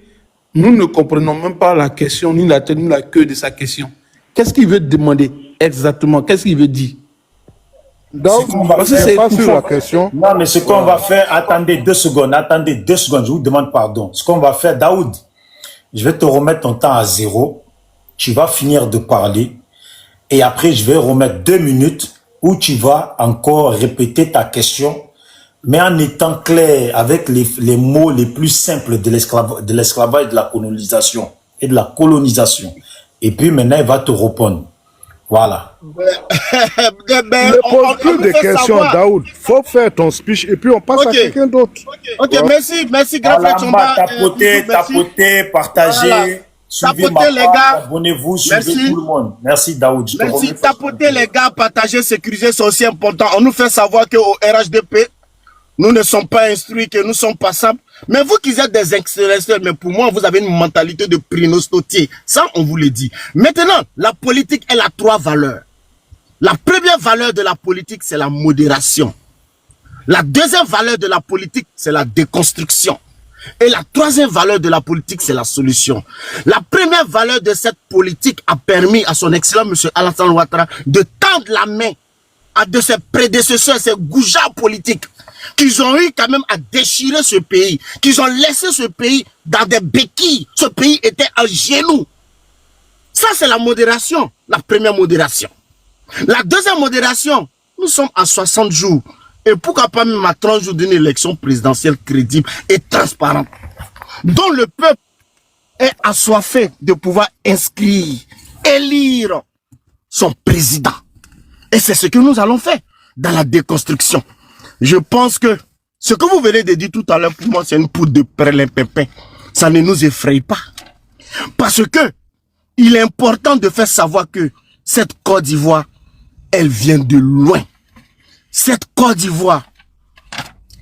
nous ne comprenons même pas la question, ni la tête, ni la queue de sa question. Qu'est-ce qu'il veut demander exactement? Qu'est-ce qu'il veut dire? Donc, Parce que c'est c'est pas sur étouffant. la question. Non, mais ce qu'on va faire, attendez 2 secondes, je vous demande pardon. Ce qu'on va faire, Daoud, je vais te remettre ton temps à 0. Tu vas finir de parler. Et après, je vais remettre 2 minutes où tu vas encore répéter ta question, mais en étant clair avec les mots les plus simples de l'esclavage, de la colonisation et de la colonisation. Et puis maintenant, il va te répondre. Voilà. Ne pose plus de questions, Daoud. Faut faire ton speech et puis on passe à quelqu'un d'autre. Ok, merci, grand frère Chomba. Tapotez, partagez. Voilà. Suivez Tapotez, ma les page, gars. abonnez-vous, suivez Merci. tout le monde. Merci Daoud. Je te Merci. remets. Tapoter les gars, partager, sécuriser, c'est aussi important. On nous fait savoir qu'au RHDP, nous ne sommes pas instruits, que nous sommes passables. Mais vous qui êtes des excellents, mais pour moi, vous avez une mentalité de prinostotier. Ça, on vous le dit. Maintenant, la politique, elle a 3 valeurs. La première valeur de la politique, c'est la modération. La deuxième valeur de la politique, c'est la déconstruction. Et la troisième valeur de la politique, c'est la solution. La première valeur de cette politique a permis à son excellent M. Alassane Ouattara de tendre la main à de ses prédécesseurs, ses goujats politiques, qu'ils ont eu quand même à déchirer ce pays, qu'ils ont laissé ce pays dans des béquilles. Ce pays était à genoux. Ça, c'est la modération, la première modération. La deuxième modération, nous sommes à 60 jours. Et pourquoi pas même à 30 jours d'une élection présidentielle crédible et transparente, dont le peuple est assoiffé de pouvoir inscrire, élire son président. Et c'est ce que nous allons faire dans la déconstruction. Je pense que ce que vous venez de dire tout à l'heure, pour moi, c'est une poudre de perlimpinpin. Ça ne nous effraie pas. Parce que il est important de faire savoir que cette Côte d'Ivoire, elle vient de loin. Cette Côte d'Ivoire,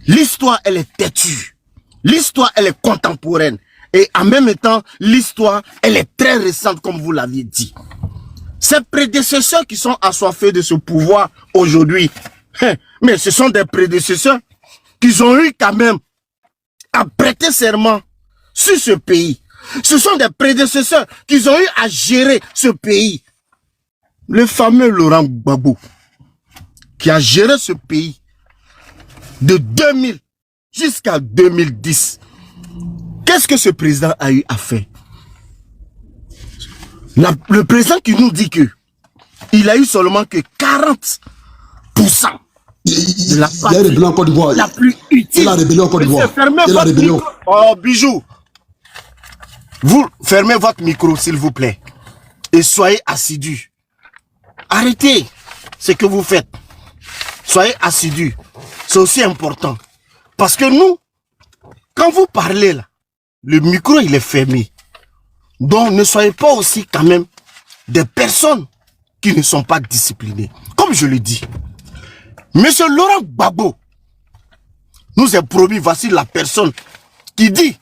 l'histoire, elle est têtue. L'histoire, elle est contemporaine. Et en même temps, l'histoire, elle est très récente, comme vous l'aviez dit. Ces prédécesseurs qui sont assoiffés de ce pouvoir aujourd'hui, mais ce sont des prédécesseurs qui ont eu quand même à prêter serment sur ce pays. Ce sont des prédécesseurs qui ont eu à gérer ce pays. Le fameux Laurent Gbagbo, qui a géré ce pays de 2000 jusqu'à 2010. Qu'est-ce que ce président a eu à faire? Le président qui nous dit que il a eu seulement que 40% de la partie la plus utile. La rébellion en Côte d'Ivoire. Oh, Bijou. Vous fermez votre micro, s'il vous plaît. Et soyez assidus. Arrêtez ce que vous faites. Soyez assidus. C'est aussi important. Parce que nous, quand vous parlez là, le micro il est fermé. Donc ne soyez pas aussi quand même des personnes qui ne sont pas disciplinées. Comme je le dis, Monsieur Laurent Gbagbo nous a promis, voici la personne qui dit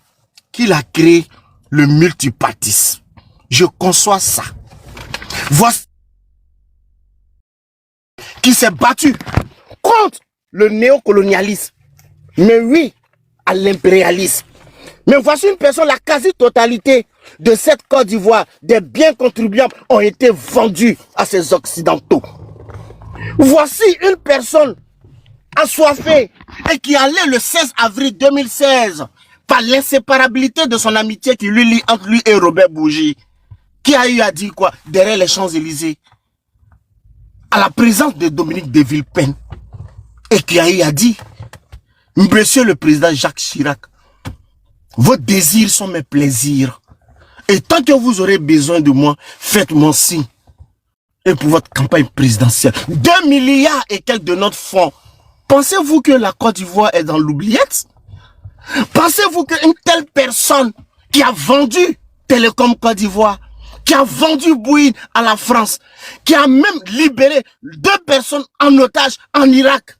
qu'il a créé le multipartisme. Je conçois ça. Voici qui s'est battu contre le néocolonialisme, mais oui, à l'impérialisme. Mais voici une personne, la quasi-totalité de cette Côte d'Ivoire, des biens contribuables ont été vendus à ces Occidentaux. Voici une personne assoiffée et qui allait le 16 avril 2016 par l'inséparabilité de son amitié qui lui lie entre lui et Robert Bourgi, qui a eu à dire quoi derrière les Champs-Élysées. à la présence de Dominique de Villepin et qui a dit, Monsieur le président Jacques Chirac, vos désirs sont mes plaisirs. Et tant que vous aurez besoin de moi, faites-moi signe. Et pour votre campagne présidentielle, 2 milliards et quelques de notre fonds. Pensez-vous que la Côte d'Ivoire est dans l'oubliette? Pensez-vous qu'une telle personne qui a vendu Télécom Côte d'Ivoire, qui a vendu Bouygues à la France, qui a même libéré 2 personnes en otage en Irak,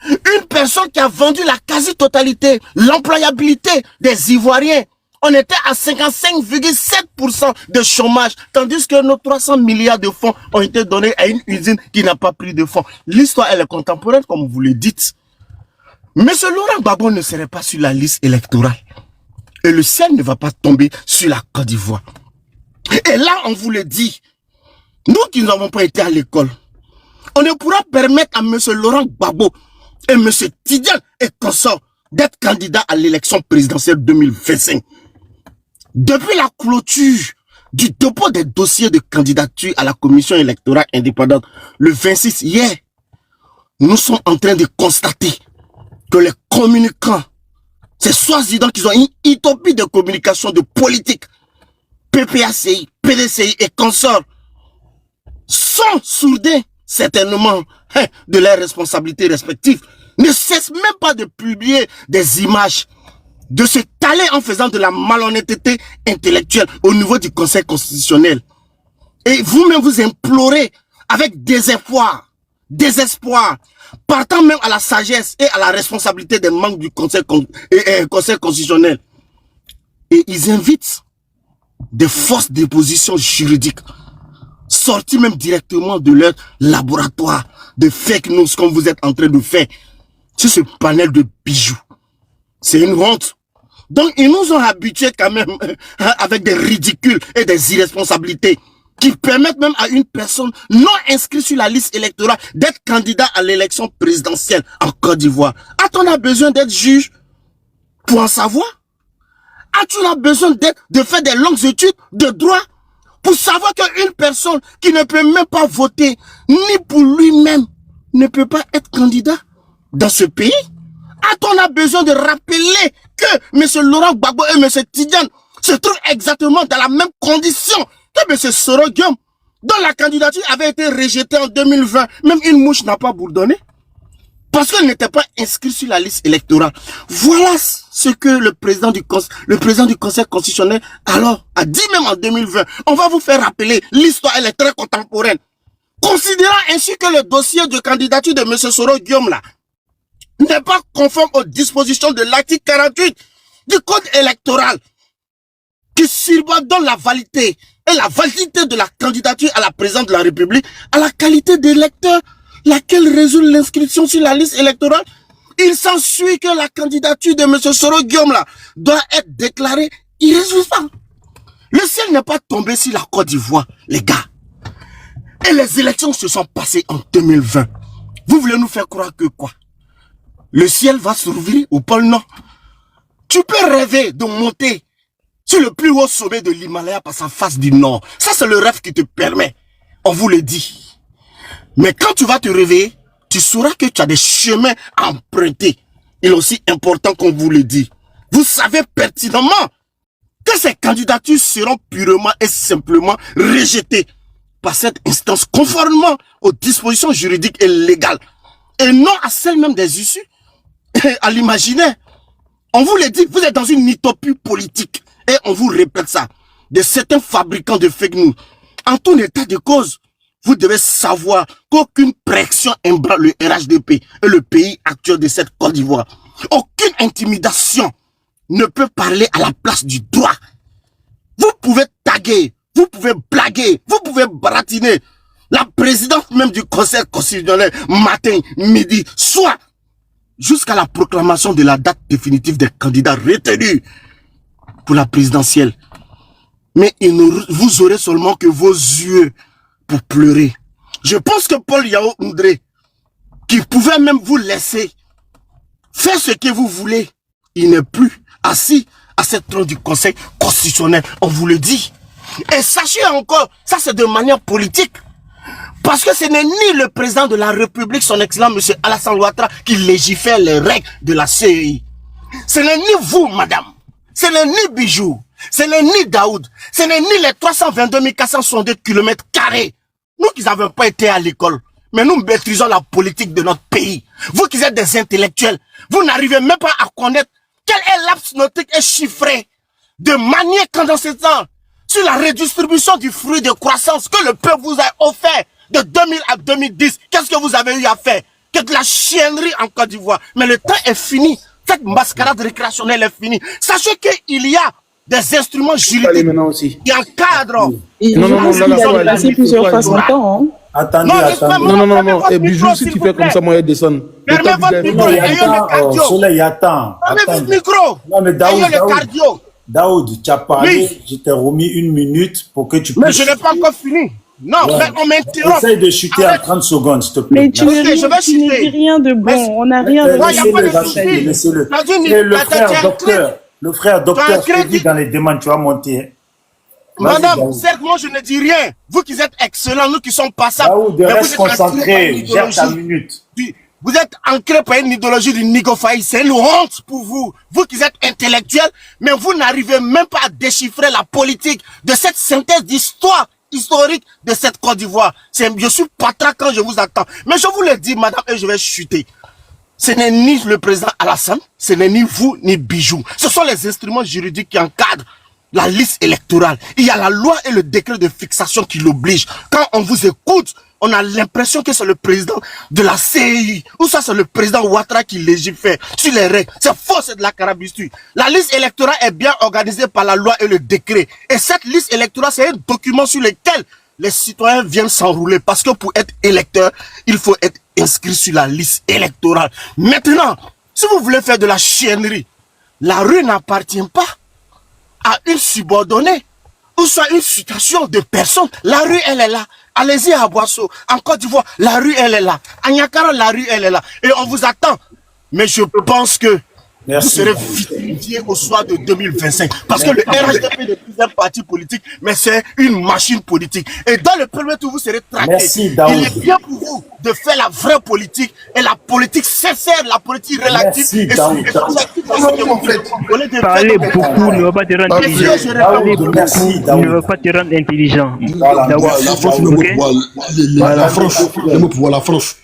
une personne qui a vendu la quasi-totalité, l'employabilité des Ivoiriens, on était à 55,7% de chômage, tandis que nos 300 milliards de fonds ont été donnés à une usine qui n'a pas pris de fonds. L'histoire, elle est contemporaine, comme vous le dites. Monsieur Laurent Gbagbo ne serait pas sur la liste électorale. Et le ciel ne va pas tomber sur la Côte d'Ivoire. Et là, on vous le dit, nous qui n'avons pas été à l'école, on ne pourra permettre à monsieur Laurent Gbagbo et monsieur Tidiane et consorts d'être candidats à l'élection présidentielle 2025. Depuis la clôture du dépôt des dossiers de candidature à la commission électorale indépendante, le 26 hier, nous sommes en train de constater que les communicants, ces soi-disant qu'ils ont une utopie de communication, de politique, PPACI, PDCI et consorts, sont sourdins, certainement, de leurs responsabilités respectives, ne cessent même pas de publier des images, de se taler en faisant de la malhonnêteté intellectuelle au niveau du Conseil constitutionnel. Et vous-même vous implorez avec désespoir, partant même à la sagesse et à la responsabilité des membres du Conseil constitutionnel. Et ils invitent des fausses dépositions juridiques, sorties même directement de leur laboratoire de fake news comme vous êtes en train de faire sur ce panel de bijoux. C'est une honte. Donc ils nous ont habitués quand même avec des ridicules et des irresponsabilités qui permettent même à une personne non inscrite sur la liste électorale d'être candidat à l'élection présidentielle en Côte d'Ivoire. A-t-on a besoin d'être juge pour en savoir? As-tu besoin de faire des longues études de droit pour savoir qu'une personne qui ne peut même pas voter ni pour lui-même ne peut pas être candidat dans ce pays? A-t-on a besoin de rappeler que M. Laurent Gbagbo et M. Tidiane se trouvent exactement dans la même condition que M. Soro Guillaume, dont la candidature avait été rejetée en 2020. Même une mouche n'a pas bourdonné parce qu'elle n'était pas inscrite sur la liste électorale. Voilà ce que le président du Conseil constitutionnel alors a dit même en 2020. On va vous faire rappeler, l'histoire elle est très contemporaine. Considérant ainsi que le dossier de candidature de M. Soro Guillaume là n'est pas conforme aux dispositions de l'article 48 du code électoral qui subordonne la validité et la validité de la candidature à la présidence de la République à la qualité d'électeur, laquelle résulte l'inscription sur la liste électorale. Il s'ensuit que la candidature de M. Soro Guillaume là doit être déclarée irrésultante. Le ciel n'est pas tombé sur la Côte d'Ivoire, les gars. Et les élections se sont passées en 2020. Vous voulez nous faire croire que quoi? Le ciel va s'ouvrir au pôle Nord. Tu peux rêver de monter sur le plus haut sommet de l'Himalaya par sa face du Nord. Ça, c'est le rêve qui te permet. On vous le dit. Mais quand tu vas te réveiller, tu sauras que tu as des chemins à emprunter. Il est aussi important qu'on vous le dit. Vous savez pertinemment que ces candidatures seront purement et simplement rejetées par cette instance conformément aux dispositions juridiques et légales. Et non à celles même des issues à l'imaginaire. On vous le dit, vous êtes dans une utopie politique. Et on vous répète ça. De certains fabricants de fake news. En tout état de cause, vous devez savoir qu'aucune pression ébranle le RHDP et le pays actuel de cette Côte d'Ivoire. Aucune intimidation ne peut parler à la place du droit. Vous pouvez taguer, vous pouvez blaguer, vous pouvez baratiner la présidente même du Conseil constitutionnel matin, midi, soit jusqu'à la proclamation de la date définitive des candidats retenus pour la présidentielle. Mais vous aurez seulement que vos yeux pour pleurer. Je pense que Paul Yao Ndré, qui pouvait même vous laisser faire ce que vous voulez, il n'est plus assis à cette trône du Conseil constitutionnel. On vous le dit. Et sachez encore, ça c'est de manière politique. Parce que ce n'est ni le président de la République, son excellent M. Alassane Ouattara, qui légifère les règles de la CEI. Ce n'est ni vous, madame. Ce n'est ni Bijou. Ce n'est ni Daoud. Ce n'est ni les 322 462 km². Nous qui n'avons pas été à l'école. Mais nous maîtrisons la politique de notre pays. Vous qui êtes des intellectuels, vous n'arrivez même pas à connaître quel est l'axe nautique et chiffré de manière dans ce temps sur la redistribution du fruit de croissance que le peuple vous a offert de 2000 à 2010. Qu'est-ce que vous avez eu à faire? Que de la chiennerie en Côte d'Ivoire. Mais le temps est fini. Cette mascarade récréationnelle est finie. Sachez qu'il y a des instruments juridiques qui encadrent. Non, il a passé plusieurs fois son temps. Hein. Attendez, non. Et Bijou, si tu fais comme ça, moi, je descends. Fermez votre micro, ayez le cardio. Soleil, attends. Fermez votre micro. Non, mais ayez le cardio. Daoud, tu as parlé, oui. Je t'ai remis 1 minute pour que tu puisses... Mais je n'ai pas encore fini. Non, ouais. Mais on m'interrompt. Essaye de chuter en 30 secondes, s'il te plaît. Mais tu ne dis rien de bon. On n'a rien de bon. Laissez-le. Le frère docteur dit dans les demandes, tu vas monter. Madame, certes, moi je ne dis rien. Vous qui êtes excellents, nous qui sommes passables. Daoud, reste concentré, gère ta minute. Vous êtes ancré par une idéologie du Nigofaï. C'est une honte pour vous. Vous qui êtes intellectuels, mais vous n'arrivez même pas à déchiffrer la politique de cette synthèse d'histoire historique de cette Côte d'Ivoire. Je suis patrat quand je vous attends. Mais je vous le dis, madame, et je vais chuter. Ce n'est ni le président Alassane, ce n'est ni vous, ni Bijou. Ce sont les instruments juridiques qui encadrent la liste électorale. Il y a la loi et le décret de fixation qui l'obligent. Quand on vous écoute, on a l'impression que c'est le président de la CEI. Ou ça, c'est le président Ouattara qui légifère sur les règles. C'est faux, c'est de la carabistue. La liste électorale est bien organisée par la loi et le décret. Et cette liste électorale, c'est un document sur lequel les citoyens viennent s'enrouler. Parce que pour être électeur, il faut être inscrit sur la liste électorale. Maintenant, si vous voulez faire de la chiennerie, la rue n'appartient pas à une subordonnée ou soit une situation de personne. La rue, elle est là. Allez-y à Boisseau, en Côte d'Ivoire, la rue, elle est là. À Niakara, la rue, elle est là. Et on vous attend. Mais je pense que vous serez vicié au soir de 2025. Parce que le RHDP n'est plus un parti politique, mais c'est une machine politique. Et dans le premier tour, vous serez traqué. Merci, Daoud. Il est bien pour vous de faire la vraie politique et la politique sincère, la politique relative. Merci, Daoud. Parler beaucoup ne va pas te rendre intelligent. Parler beaucoup ne va pas te rendre intelligent. La France, le mot pour la France.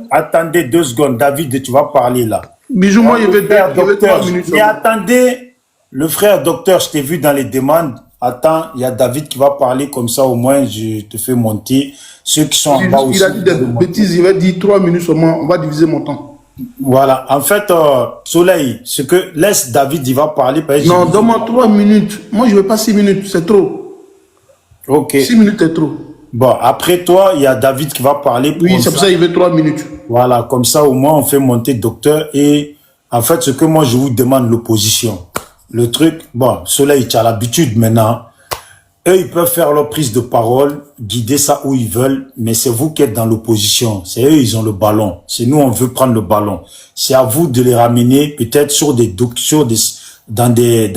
Attendez 2 secondes, David, tu vas parler là. Bijou, moi, il veut 3 minutes. Mais attendez, le frère docteur, je t'ai vu dans les demandes. Attends, il y a David qui va parler comme ça, au moins je te fais monter. Ceux qui sont en bas aussi. Il a dit des bêtises, il va dire 3 minutes seulement, on va diviser mon temps. Voilà, en fait, Soleil, ce que laisse David, il va parler. Non, donne-moi 3 minutes. Moi, je ne veux pas 6 minutes, c'est trop. Ok. 6 minutes, c'est trop. Bon, après toi, il y a David qui va parler. Oui, c'est pour ça qu'il veut 3 minutes. Voilà, comme ça, au moins, on fait monter docteur. Et en fait, ce que moi, je vous demande, l'opposition. Le truc, bon, Soleil, tu as l'habitude maintenant. Eux, ils peuvent faire leur prise de parole, guider ça où ils veulent, mais c'est vous qui êtes dans l'opposition. C'est eux, ils ont le ballon. C'est nous, on veut prendre le ballon. C'est à vous de les ramener peut-être dans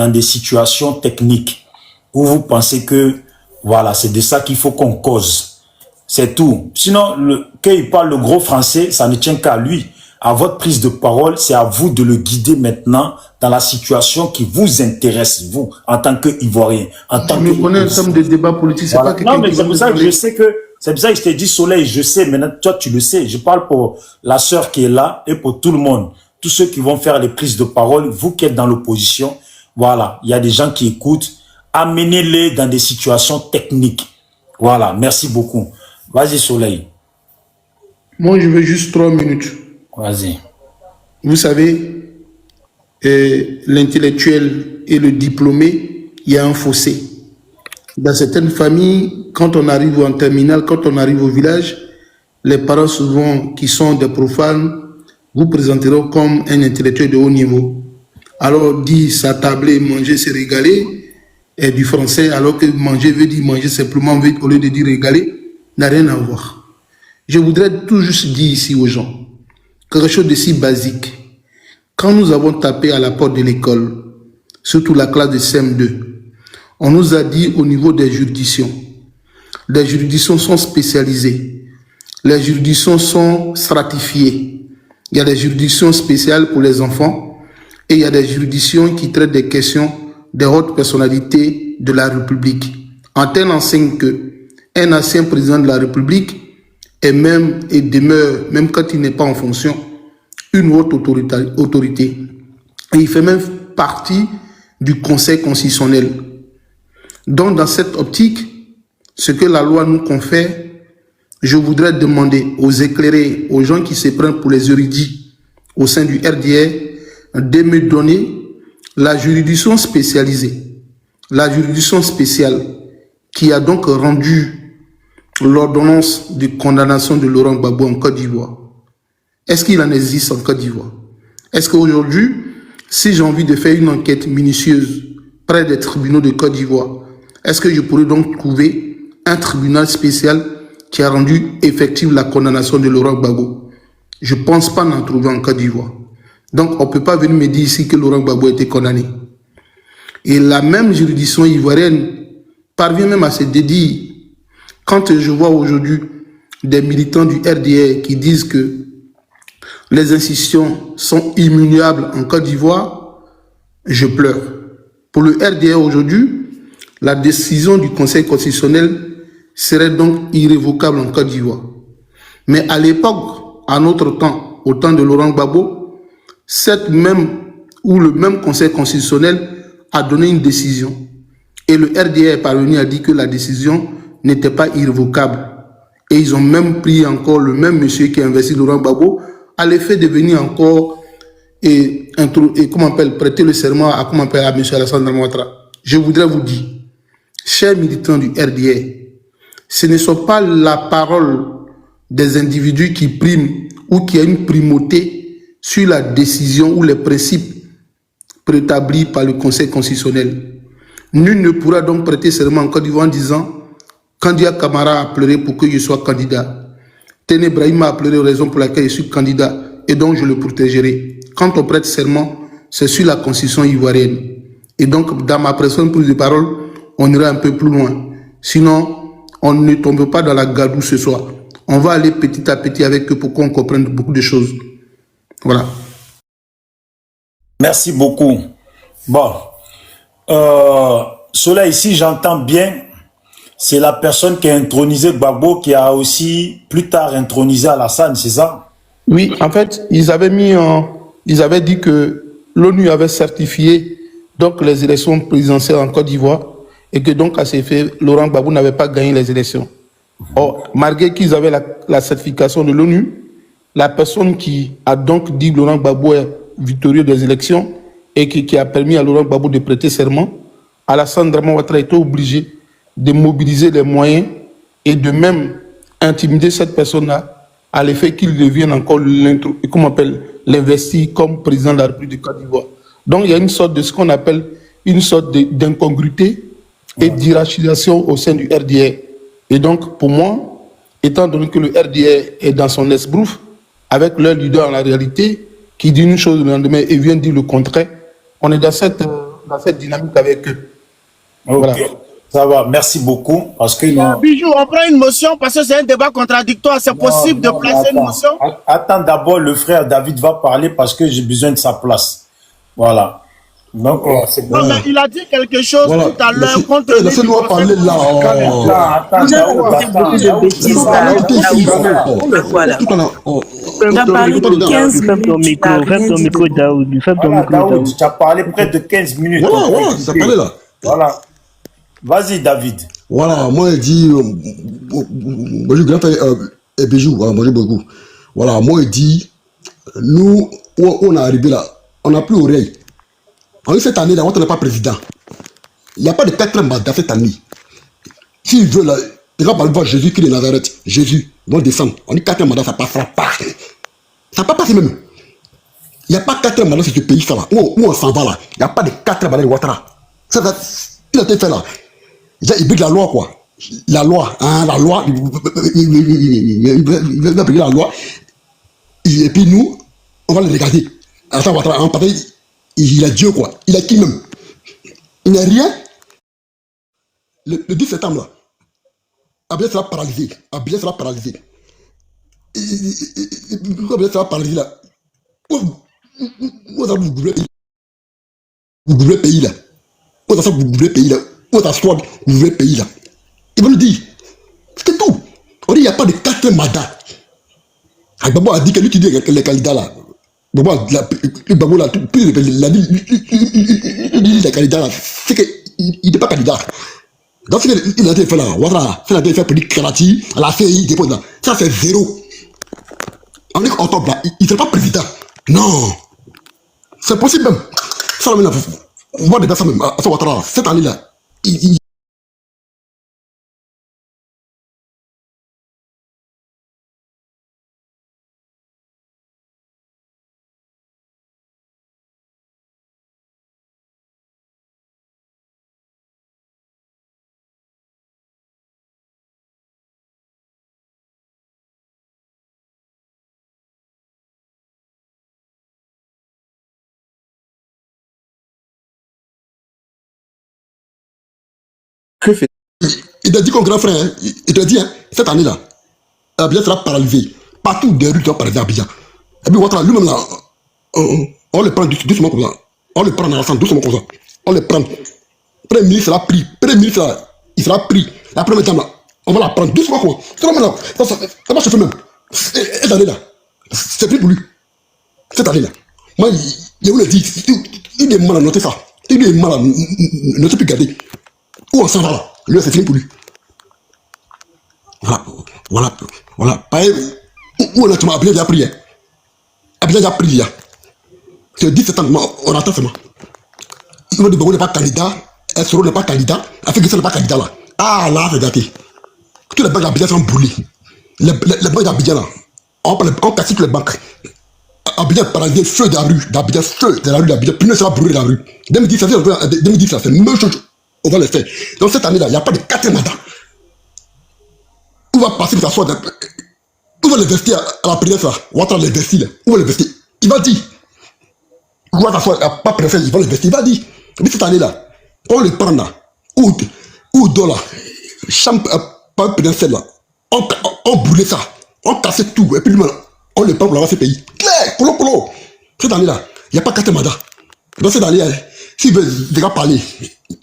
des situations techniques où vous pensez que voilà, c'est de ça qu'il faut qu'on cause. C'est tout. Sinon, quand il parle le gros français, ça ne tient qu'à lui. À votre prise de parole, c'est à vous de le guider maintenant dans la situation qui vous intéresse, vous, en tant qu'Ivoirien. Je me connais en termes de débat politique, c'est voilà. pas quelqu'un qui... Non, mais c'est pour ça que je sais que... C'est pour ça que je t'ai dit, Soleil, je sais, maintenant, toi, tu le sais. Je parle pour la sœur qui est là et pour tout le monde. Tous ceux qui vont faire les prises de parole, vous qui êtes dans l'opposition, voilà, il y a des gens qui écoutent. Amenez-les dans des situations techniques. Voilà, merci beaucoup. Vas-y, Soleil. Moi, je veux juste 3 minutes. Vas-y. Vous savez, l'intellectuel et le diplômé, il y a un fossé. Dans certaines familles, quand on arrive en terminale, quand on arrive au village, les parents souvent, qui sont des profanes, vous présenteront comme un intellectuel de haut niveau. Alors, dire s'attabler, manger, se régaler, et du français, alors que manger veut dire manger simplement, au lieu de dire régaler, n'a rien à voir. Je voudrais tout juste dire ici aux gens, quelque chose de si basique. Quand nous avons tapé à la porte de l'école, surtout la classe de CM2, on nous a dit au niveau des juridictions, Les juridictions sont spécialisées. Les juridictions sont stratifiées. Il y a des juridictions spéciales pour les enfants et il y a des juridictions qui traitent des questions des hautes personnalités de la République. En tel enseigne que un ancien président de la République est même et demeure, même quand il n'est pas en fonction, une haute autorité. Et il fait même partie du Conseil constitutionnel. Donc, dans cette optique, ce que la loi nous confère, je voudrais demander aux éclairés, aux gens qui se prennent pour les érudits au sein du RDR, de me donner la juridiction spécialisée, la juridiction spéciale qui a donc rendu l'ordonnance de condamnation de Laurent Gbagbo en Côte d'Ivoire. Est-ce qu'il en existe en Côte d'Ivoire? Est-ce qu'aujourd'hui, si j'ai envie de faire une enquête minutieuse près des tribunaux de Côte d'Ivoire, est-ce que je pourrais donc trouver un tribunal spécial qui a rendu effective la condamnation de Laurent Gbagbo? Je ne pense pas en trouver en Côte d'Ivoire. Donc, on ne peut pas venir me dire ici que Laurent Gbagbo a été condamné. Et la même juridiction ivoirienne parvient même à se dédire. Quand je vois aujourd'hui des militants du RDR qui disent que les institutions sont immuables en Côte d'Ivoire, je pleure. Pour le RDR aujourd'hui, la décision du Conseil constitutionnel serait donc irrévocable en Côte d'Ivoire. Mais à l'époque, à notre temps, au temps de Laurent Gbagbo, le même Conseil constitutionnel a donné une décision. Et le RDR est parvenu à dire que la décision n'était pas irrévocable. Et ils ont même pris encore le même monsieur qui a investi Laurent Gbagbo à l'effet de venir encore prêter le serment à M. Alassane Dramane Ouattara. Je voudrais vous dire, chers militants du RDR, ce ne sont pas la parole des individus qui priment ou qui a une primauté sur la décision ou les principes préétablis par le Conseil constitutionnel. Nul ne pourra donc prêter serment en Côte d'Ivoire en disant « Kandia Camara a pleuré pour que je sois candidat. Téné Brahima a pleuré raison pour laquelle je suis candidat et donc je le protégerai. » Quand on prête serment, c'est sur la constitution ivoirienne. Et donc, dans ma personne prise de parole, on ira un peu plus loin. Sinon, on ne tombe pas dans la gadoue ce soir. On va aller petit à petit avec eux pour qu'on comprenne beaucoup de choses. Voilà. Merci beaucoup. Bon. Cela ici, j'entends bien, c'est la personne qui a intronisé Gbagbo qui a aussi plus tard intronisé Alassane, c'est ça? Oui, en fait, ils avaient dit que l'ONU avait certifié donc les élections présidentielles en Côte d'Ivoire et que donc à ces faits, Laurent Gbagbo n'avait pas gagné les élections. Or, malgré qu'ils avaient la certification de l'ONU, la personne qui a donc dit que Laurent Gbagbo est victorieux des élections et qui a permis à Laurent Gbagbo de prêter serment, Alassane Dramane Ouattara était obligé de mobiliser les moyens et de même intimider cette personne-là à l'effet qu'il devienne encore l'investi comme président de la République de Côte d'Ivoire. Donc il y a une sorte de ce qu'on appelle une sorte d'incongruité et d'hiérarchisation au sein du RDR. Et donc pour moi, étant donné que le RDR est dans son esbrouf, avec leur leader en la réalité, qui dit une chose le lendemain et vient dire le contraire, on est dans cette dynamique avec eux. Ok, voilà. Ça va, merci beaucoup. Parce que Bijou, on prend une motion parce que c'est un débat contradictoire. C'est possible de placer une motion? Attends, d'abord, le frère David va parler parce que j'ai besoin de sa place. Voilà. Donc, c'est bon. Il a dit quelque chose tout à l'heure contre lui. Laissez-nous parler là. Ferme ton micro, Daoud. Tu as parlé près de 15 minutes. Voilà, ça parlait là. Voilà. Vas-y, David. Voilà, moi, je dis, moi, je grand frère Bijou, voilà, moi, j'ai beaucoup. Voilà, moi, je dis, nous, on est arrivé là, on n'a plus oreille. En cette année, là, on n'est pas président. Il n'y a pas de 4 mandats cette année. S'il veut, là, il va parler de Jésus qui est de Nazareth. Jésus, ils vont descendre. On dit 4 mandats, ça ne passera pas. Ça ne va pas passer même. Il n'y a pas 4 mandats sur ce pays, ça là. Où on s'en va là. Il n'y a pas de 4 mandats de Ouattara. Ça, il a été fait là. Il brigue la loi, quoi. La loi, hein, la loi. Il va briguer la loi. Et puis nous, on va le regarder. Alassane Ouattara, en partie, il a Dieu, quoi. Il a qui même? Il n'a rien. Le 10 septembre, là. Abidjan sera paralysé. Abidjan sera paralysé. Abidjan sera paralysé là. Vous allez vous gouvernez le pays là. Vous allez vous gouvernez le pays là. Vous allez vous gouvernez le pays là. Ils vont nous dire, c'est tout. On dit, il n'y a pas de quatrième mandat. Gbagbo a dit que lui qui dit les candidats là. Gbagbo là, plus les candidats là, c'est qu'il n'est pas candidat. Donc, ce qu'il a été fait là, Ouattara, ce qu'il a été fait pour dire Karati, à la CI, il dépose là. Ça, c'est zéro. On dit qu'en top là, il ne serait pas président. Non. C'est possible même. Ça, là, on voit déjà ça même. À Ouattara, cette année là, il a dit comme grand frère, hein, il te dit, hein, cette année là, Abidjan sera paralysé. Partout des rues seront paralysées à Abidjan. Et puis Ouattara, lui-même là, on le prend doucement comme ça. On le prend dans la sang doucement comme ça. On le prend. Premier ministre sera pris. Premier ministre là, il sera pris. La première dame là, on va la prendre doucement comme ça. Ça va se faire même. Cette année là, c'est plus pour lui. Cette année là. Moi, je vous le dis, il est mal à noter ça. Il est mal à ne plus garder. Où on s'en va là? Lui, c'est fini pour lui. Voilà. Où on a tout Abidjan déjà pris. Abidjan déjà pris. C'est 10 septembre, on attend seulement. Ils vont dire que n'est pas candidat, Soro n'est pas candidat, Afrique n'est pas candidat là. Ah là, c'est gâté. Tous les banques d'Abidjan sont brûlés. Les banques d'Abidjan là, on casse toutes les banques. Abidjan paralysé, feu de la rue d'Abidjan, feu de la rue d'Abidjan, puis ne sera brûlé de la rue. 2010, c'est la même chose. On va le faire. Donc cette année-là, il n'y a pas de quatrième mandat. Où va passer de s'asseoir, où va l'investir à la présidence là? Ouattara l'investir là. Où va l'investir? Il va dire. Où va s'asseoir, pas préfet, il va l'investir. Il va dire. Mais cette année-là, on le prend là. Ou dollar. Champ, pas présidentiel là. On brûlait ça. On cassait tout. Et puis lui, on le prend pour avoir ce pays. Claire, polo. Cette année-là, il n'y a pas quatrième mandat. Dans cette année-là, s'ils veulent déjà parler,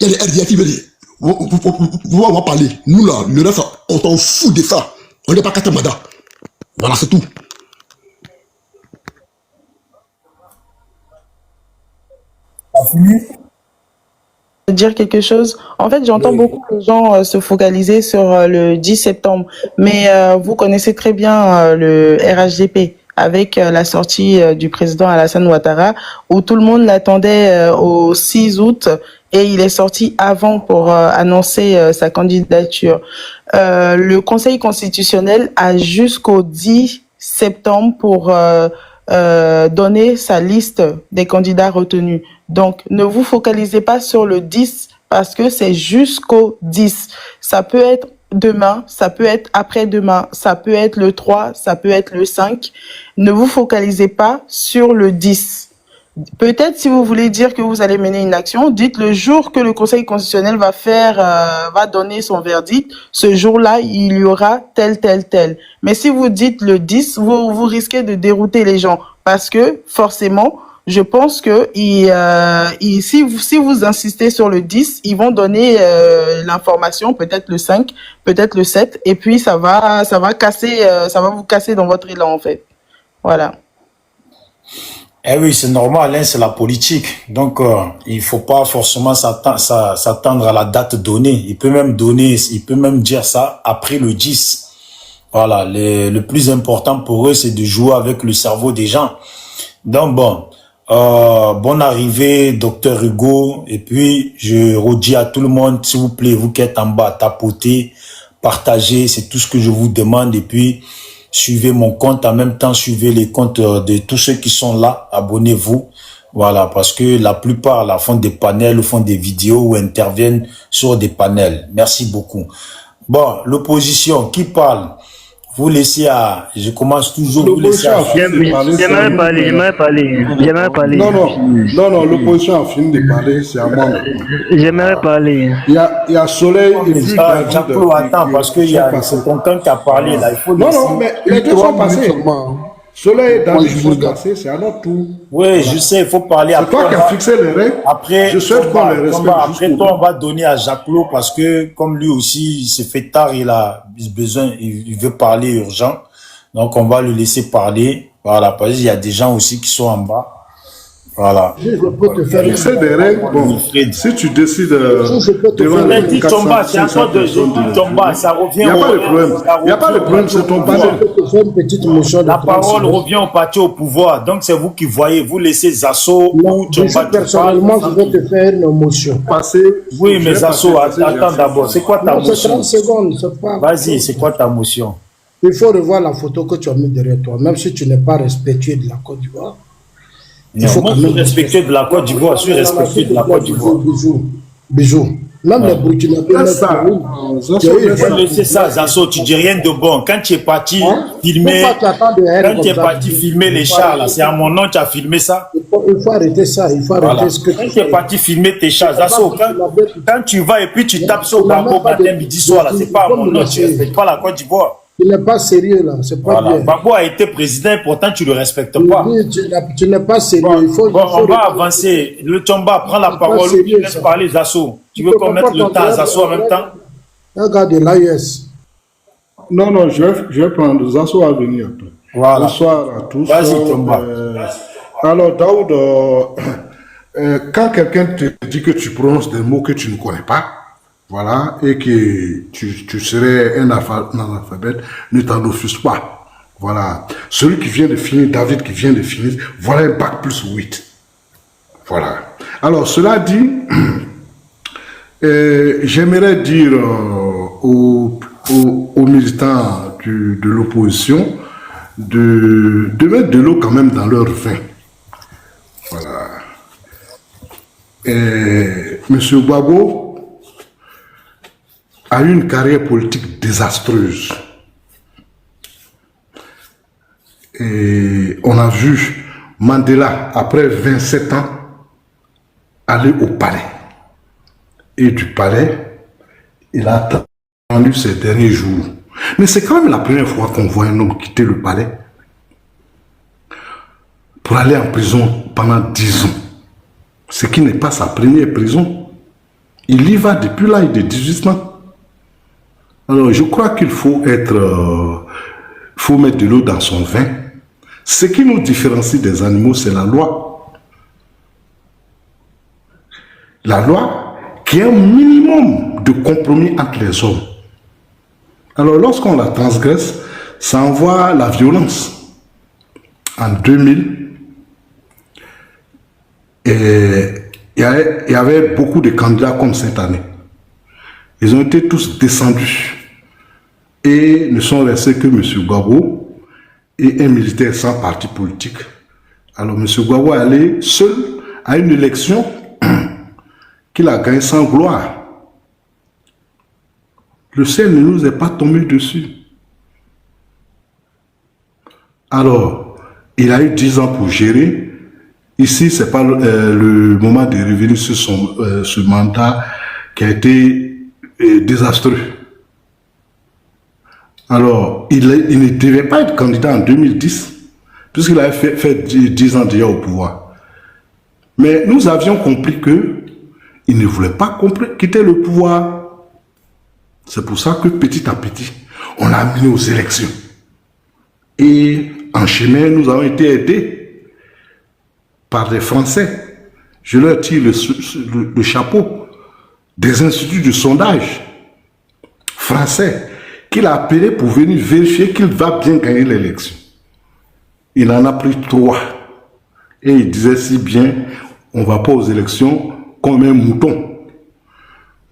il y a les RDF qui veulent. On va parler. Nous là, le reste, on s'en fout de ça. On n'est pas quatrième mandat. Voilà, c'est tout. Dire quelque chose. En fait, j'entends beaucoup de gens se focaliser sur le 10 septembre, mais vous connaissez très bien le RHDP avec la sortie du président Alassane Ouattara, où tout le monde l'attendait au 6 août et il est sorti avant pour annoncer sa candidature. Le Conseil constitutionnel a jusqu'au 10 septembre pour donner sa liste des candidats retenus. Donc, ne vous focalisez pas sur le 10 parce que c'est jusqu'au 10. Ça peut être demain, ça peut être après-demain, ça peut être le 3, ça peut être le 5. Ne vous focalisez pas sur le 10. Peut-être si vous voulez dire que vous allez mener une action, dites le jour que le Conseil constitutionnel va donner son verdict, ce jour-là, il y aura tel. Mais si vous dites le 10, vous risquez de dérouter les gens parce que forcément, je pense que si vous insistez sur le 10, ils vont donner l'information, peut-être le 5, peut-être le 7, et puis ça va vous casser dans votre élan en fait. Voilà. Eh oui, c'est normal, hein, c'est la politique. Donc, il faut pas forcément s'attendre à la date donnée. Il peut même dire ça après le 10. Voilà, le plus important pour eux, c'est de jouer avec le cerveau des gens. Donc bon, bonne arrivée, docteur Hugo. Et puis, je redis à tout le monde, s'il vous plaît, vous qui êtes en bas, tapotez, partagez, c'est tout ce que je vous demande. Et puis, suivez mon compte, en même temps, suivez les comptes de tous ceux qui sont là, abonnez-vous. Voilà, parce que la plupart là, font des panels, font des vidéos ou interviennent sur des panels. Merci beaucoup. Bon, l'opposition, qui parle? Vous laissez à... Je commence toujours, vous laissez à... J'aimerais parler. Non, l'opposition a fini de parler, c'est à moi. J'aimerais parler. Il y a Soleil et puis Jacques-Claude, attends, parce que c'est quelqu'un qui a parlé là. Il faut non, mais les deux sont passés. Soleil et David sont passés, c'est à notre tour. Oui, je sais, il faut parler après. C'est toi qui as fixé les règles. Après, je souhaite qu'on les respecte. Après, toi, on va donner à Jacques-Claude parce que, comme lui aussi, il s'est fait tard, il a besoin, il veut parler urgent. Donc, on va le laisser parler. Voilà, parce qu'il y a des gens aussi qui sont en bas. Voilà. Je peux te faire fixer des règles. Bon, si tu décides devant les 400, c'est encore de Tomba, ça revient. Il n'y a pas de problème. Il n'y a pas de problème, c'est ton panel. La parole revient au parti au pouvoir. Donc, c'est vous qui voyez. Vous laissez Zasso ou Tomba. Personnellement, je vais te faire une motion. Oui, mais Zasso, attends d'abord. C'est quoi ta motion? 30 secondes, c'est pas. Vas-y, c'est quoi ta motion? Il faut revoir la photo que tu as mise derrière toi, même si tu n'es pas respectueux de la Côte d'Ivoire. Il faut quand même respecter de la Côte d'Ivoire. Je suis respecté de la Côte d'Ivoire. Bisous. Même les Burkinabés. C'est ça, Zasso, tu dis rien de bon. Quand tu es parti filmer, les chars, là, c'est à mon nom, tu as filmé ça. Il faut arrêter ça. Il faut arrêter ce que quand tu es parti filmer tes chars, Zasso, quand tu vas et puis tu tapes sur Babo matin, midi, soir, là, c'est pas à mon nom, tu ne respectes pas la Côte d'Ivoire. Il n'est pas sérieux là, c'est pas bien. Babo a été président, pourtant tu ne le respectes pas. Tu n'es pas sérieux. On va avancer. Le Tomba prend la parole, tu laisses parler Zasso. Tu veux qu'on mette le temps à Zasso en même temps? Regarde l'AES. Non, je vais prendre. Zasso à venir après. Voilà. Bonsoir à tous. Vas-y, Tomba. Alors, Daoud, quand quelqu'un te dit que tu prononces des mots que tu ne connais pas, voilà, et que tu serais un analphabète, ne t'en offuse pas. Voilà. Celui qui vient de finir, David qui vient de finir, voilà un bac plus 8. Voilà. Alors, cela dit, j'aimerais dire aux militants de l'opposition de mettre de l'eau quand même dans leur vin. Voilà. Monsieur Gbagbo a eu une carrière politique désastreuse. Et on a vu Mandela, après 27 ans, aller au palais. Et du palais, il a attendu ces derniers jours. Mais c'est quand même la première fois qu'on voit un homme quitter le palais pour aller en prison pendant 10 ans. Ce qui n'est pas sa première prison. Il y va depuis l'âge de 18 ans. Alors, je crois qu'il faut mettre de l'eau dans son vin. Ce qui nous différencie des animaux, c'est la loi. La loi qui est un minimum de compromis entre les hommes. Alors, lorsqu'on la transgresse, ça envoie la violence. En 2000, il y avait beaucoup de candidats comme cette année. Ils ont été tous descendus et ne sont restés que M. Gbagbo et un militaire sans parti politique. Alors M. Gbagbo est allé seul à une élection qu'il a gagnée sans gloire. Le ciel ne nous est pas tombé dessus. Alors, il a eu 10 ans pour gérer. Ici, ce n'est pas le moment de revenir sur ce mandat qui a été désastreux. Alors, il ne devait pas être candidat en 2010, puisqu'il avait fait 10 ans déjà au pouvoir. Mais nous avions compris qu'il ne voulait pas quitter le pouvoir. C'est pour ça que petit à petit, on l'a amené aux élections. Et en chemin, nous avons été aidés par des Français. Je leur tire le chapeau. Des instituts de sondage français qu'il a appelé pour venir vérifier qu'il va bien gagner l'élection. Il en a pris 3. Et il disait si bien, on ne va pas aux élections comme un mouton.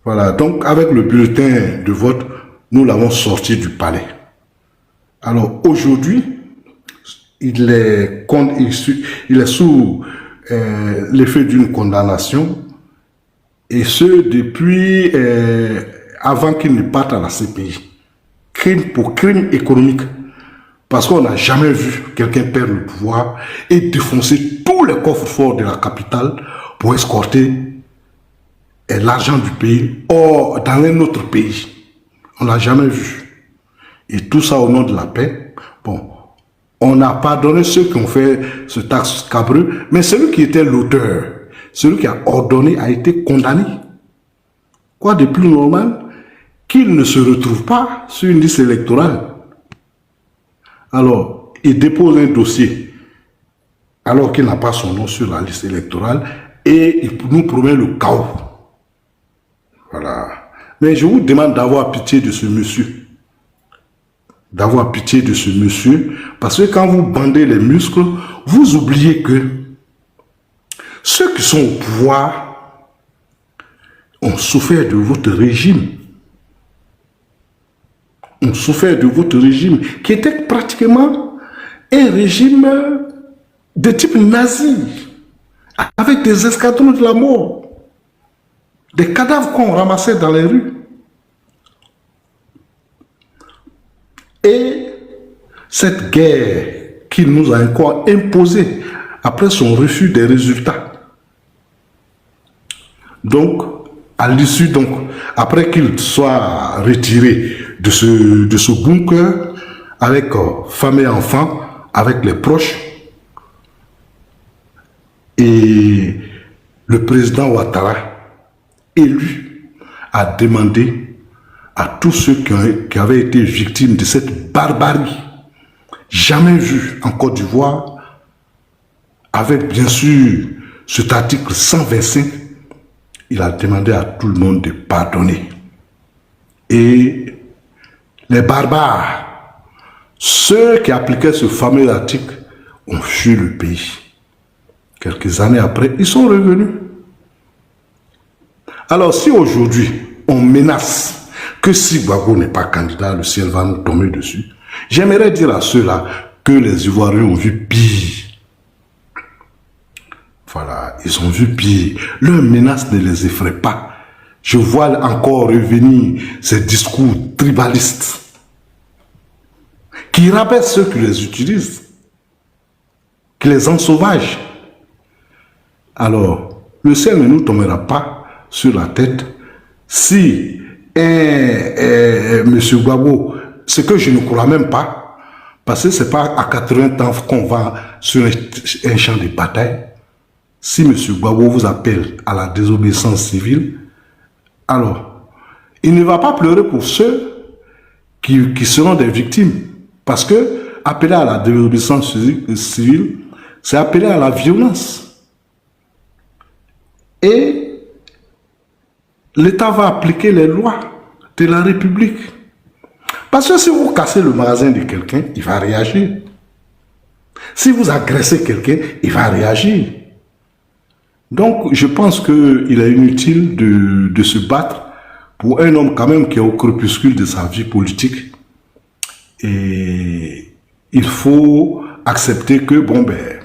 Voilà, donc avec le bulletin de vote, nous l'avons sorti du palais. Alors aujourd'hui, il est sous l'effet d'une condamnation. Et ce, depuis avant qu'il ne parte à la CPI. crime économique. Parce qu'on n'a jamais vu quelqu'un perdre le pouvoir et défoncer tous les coffres forts de la capitale pour escorter l'argent du pays dans un autre pays. On l'a jamais vu. Et tout ça au nom de la paix. Bon, on n'a pardonné ceux qui ont fait ce taxe scabreux, mais celui qui était l'auteur, celui qui a ordonné, a été condamné. Quoi de plus normal qu'il ne se retrouve pas sur une liste électorale? Alors, il dépose un dossier alors qu'il n'a pas son nom sur la liste électorale et il nous promet le chaos. Voilà. Mais je vous demande d'avoir pitié de ce monsieur. D'avoir pitié de ce monsieur, parce que quand vous bandez les muscles, vous oubliez que ceux qui sont au pouvoir ont souffert de votre régime. Ont souffert de votre régime, qui était pratiquement un régime de type nazi, avec des escadrons de la mort, des cadavres qu'on ramassait dans les rues. Et cette guerre qu'il nous a encore imposée après son refus des résultats. Donc, à l'issue, donc, après qu'il soit retiré de ce bunker, avec femme et enfants, avec les proches, et le président Ouattara, élu, a demandé à tous ceux qui avaient été victimes de cette barbarie, jamais vue en Côte d'Ivoire, avec bien sûr cet article 125, il a demandé à tout le monde de pardonner. Et les barbares, ceux qui appliquaient ce fameux article, ont fui le pays. Quelques années après, ils sont revenus. Alors si aujourd'hui, on menace que si Gbagbo n'est pas candidat, le ciel va nous tomber dessus, j'aimerais dire à ceux-là que les Ivoiriens ont vu pire. Voilà, ils ont vu pire. Leur menace ne les effraie pas. Je vois encore revenir ces discours tribalistes qui rabaissent ceux qui les utilisent, qui les ensauvagent. Alors, le ciel ne nous tombera pas sur la tête si M. Gbagbo, ce que je ne crois même pas, parce que ce n'est pas à 80 ans qu'on va sur un champ de bataille. Si M. Gbagbo vous appelle à la désobéissance civile, alors, il ne va pas pleurer pour ceux qui seront des victimes. Parce que appeler à la désobéissance civile, c'est appeler à la violence. Et l'État va appliquer les lois de la République. Parce que si vous cassez le magasin de quelqu'un, il va réagir. Si vous agressez quelqu'un, il va réagir. Donc, je pense qu'il est inutile de se battre pour un homme quand même qui est au crépuscule de sa vie politique. Et il faut accepter que, bon, ben,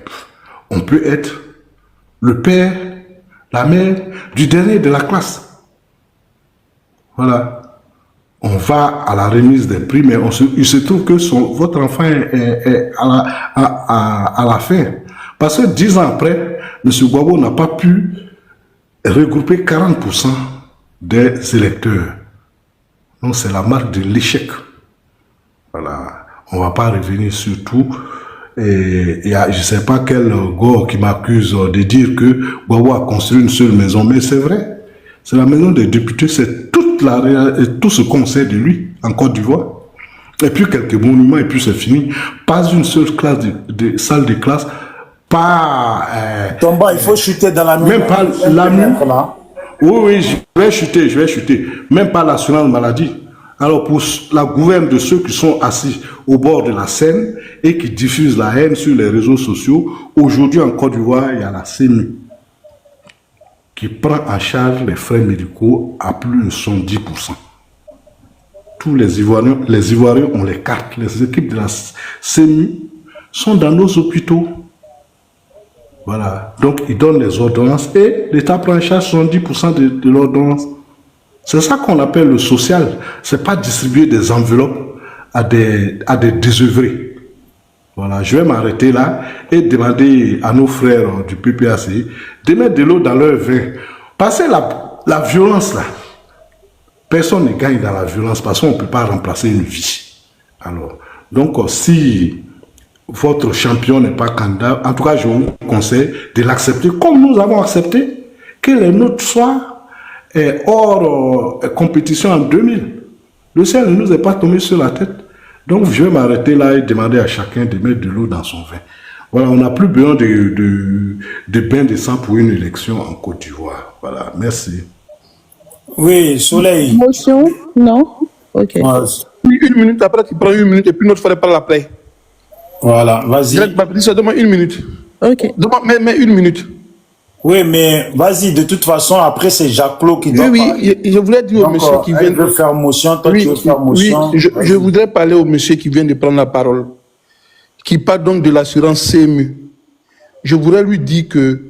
on peut être le père, la mère du dernier de la classe. Voilà. On va à la remise des prix, mais il se trouve que votre enfant est à la fin. Parce que 10 ans après, M. Gbagbo n'a pas pu regrouper 40% des électeurs. Donc c'est la marque de l'échec. Voilà. On ne va pas revenir sur tout. Et je ne sais pas quel gore qui m'accuse de dire que Gbagbo a construit une seule maison. Mais c'est vrai. C'est la maison des députés. C'est tout ce qu'on sait de lui en Côte d'Ivoire. Et puis quelques monuments et puis c'est fini. Pas une seule classe salle de classe. Pas... Tomba, il faut chuter dans la nuit. Même pas la nuit. Oui, je vais chuter. Même pas l'assurance maladie. Alors pour la gouverne de ceux qui sont assis au bord de la Seine et qui diffusent la haine sur les réseaux sociaux, aujourd'hui en Côte d'Ivoire, il y a la CENI qui prend en charge les frais médicaux à plus de 110%. Tous les Ivoiriens ont les cartes. Les équipes de la CENI sont dans nos hôpitaux. Voilà. Donc, ils donnent les ordonnances et l'État prend en charge 70% de l'ordonnance. C'est ça qu'on appelle le social. Ce n'est pas distribuer des enveloppes à des désœuvrés. Voilà, je vais m'arrêter là et demander à nos frères du PPAC de mettre de l'eau dans leur vin. Parce que la violence là, personne ne gagne dans la violence parce qu'on ne peut pas remplacer une vie. Alors, donc si votre champion n'est pas candidat, en tout cas je vous conseille de l'accepter comme nous avons accepté que les nôtres soient hors compétition en 2000. Le ciel ne nous est pas tombé sur la tête. Donc je vais m'arrêter là et demander à chacun de mettre de l'eau dans son vin. Voilà, on n'a plus besoin de bain de sang pour une élection en Côte d'Ivoire. Voilà, merci. Oui, Soleil. Motion? Non? Ok. Une minute, après tu prends une minute et puis notre frère parle après. Voilà, vas-y. Donne-moi une minute. Ok. Mais une minute. Oui, mais vas-y, de toute façon, après c'est Jacques-Claude qui doit parler. Oui, je voulais dire au monsieur qui vient de faire motion, toi tu veux faire motion. Oui, je voudrais parler au monsieur qui vient de prendre la parole, qui parle donc de l'assurance CMU. Je voudrais lui dire que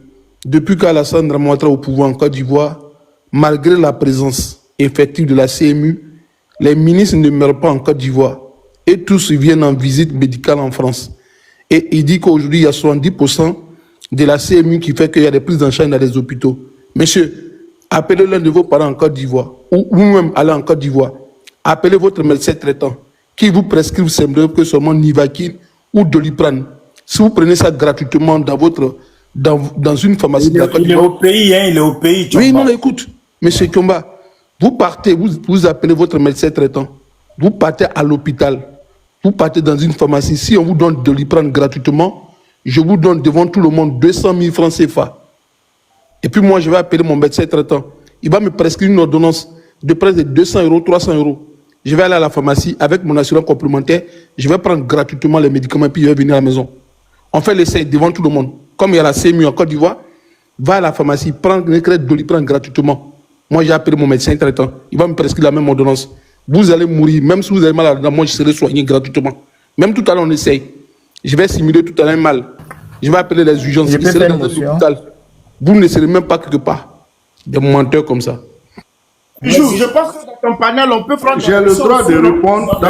depuis qu'Alassane Dramane Ouattara au pouvoir en Côte d'Ivoire, malgré la présence effective de la CMU, les ministres ne meurent pas en Côte d'Ivoire et tous viennent en visite médicale en France. Et il dit qu'aujourd'hui, il y a 70% de la CMU qui fait qu'il y a des prises en charge dans les hôpitaux. Monsieur, appelez l'un de vos parents en Côte d'Ivoire ou même allez en Côte d'Ivoire. Appelez votre médecin traitant qui vous prescrive simplement que seulement Nivaquine ou Doliprane. Si vous prenez ça gratuitement dans une pharmacie de la Côte d'Ivoire. Il est au pays, hein, il est au pays. Oui, non, écoute, monsieur Kiomba, vous partez, vous appelez votre médecin traitant. Vous partez à l'hôpital. Vous partez dans une pharmacie. Si on vous donne Doliprane gratuitement, je vous donne devant tout le monde 200 000 francs CFA. Et puis moi, je vais appeler mon médecin traitant. Il va me prescrire une ordonnance de près de 200 euros, 300 euros. Je vais aller à la pharmacie avec mon assurance complémentaire. Je vais prendre gratuitement les médicaments et puis je vais venir à la maison. On fait l'essai devant tout le monde. Comme il y a la CMU en Côte d'Ivoire, va à la pharmacie, prends une crête Doliprane gratuitement. Moi, j'ai appelé mon médecin traitant. Il va me prescrire la même ordonnance. Vous allez mourir. Même si vous avez mal à la dent, moi, je serai soigné gratuitement. Même tout à l'heure, on essaye. Je vais simuler tout à l'heure mal. Je vais appeler les urgences. Ils seront dans l'hôpital. Vous ne serez même pas quelque part. Des menteurs comme ça. Je pense que dans ton panel, on peut prendre... J'ai le droit de répondre.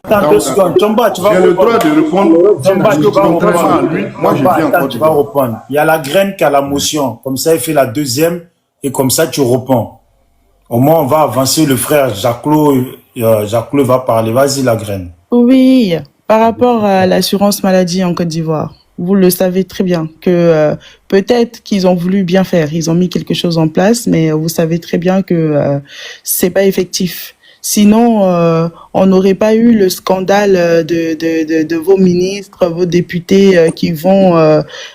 Attends 2 secondes. Chomba, tu vas J'ai le droit de répondre. Chomba, tu vas Contrairement à lui, moi je viens encore. tu vas répondre. Il y a la graine qui a la motion. Comme ça, il fait la deuxième et comme ça, tu réponds. Au moins, on va avancer. Le frère Jacques-Claude va parler. Vas-y, la graine. Oui, par rapport à l'assurance maladie en Côte d'Ivoire, vous le savez très bien que peut-être qu'ils ont voulu bien faire, ils ont mis quelque chose en place, mais vous savez très bien que c'est pas effectif. Sinon, on n'aurait pas eu le scandale de vos ministres, vos députés qui vont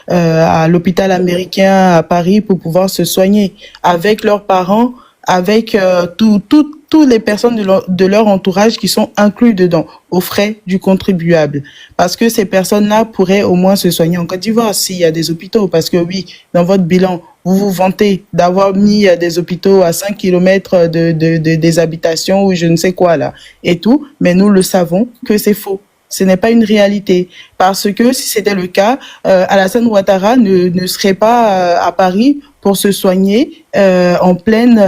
à l'hôpital américain à Paris pour pouvoir se soigner avec leurs parents, avec toutes les personnes de leur entourage qui sont inclus dedans, aux frais du contribuable. Parce que ces personnes-là pourraient au moins se soigner en Côte d'Ivoire s'il y a des hôpitaux. Parce que oui, dans votre bilan, vous vous vantez d'avoir mis des hôpitaux à 5 kilomètres des habitations ou je ne sais quoi là et tout, mais nous le savons que c'est faux. Ce n'est pas une réalité. Parce que si c'était le cas, Alassane Ouattara ne serait pas à Paris pour se soigner en pleine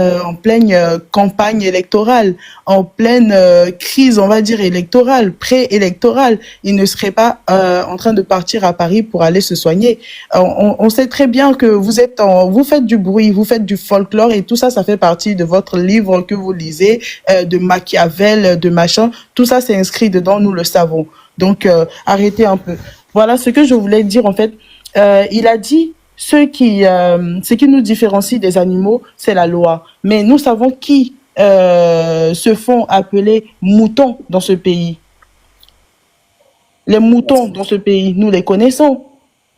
campagne électorale, en pleine crise, on va dire, électorale, pré-électorale. Il ne serait pas en train de partir à Paris pour aller se soigner. On sait très bien que vous faites du bruit, vous faites du folklore et tout ça, ça fait partie de votre livre que vous lisez, de Machiavel, de machin. Tout ça, c'est inscrit dedans, nous le savons. Donc, arrêtez un peu. Voilà ce que je voulais dire, en fait. Il a dit, ce qui nous différencie des animaux, c'est la loi. Mais nous savons qui se font appeler moutons dans ce pays. Les moutons dans ce pays, nous les connaissons.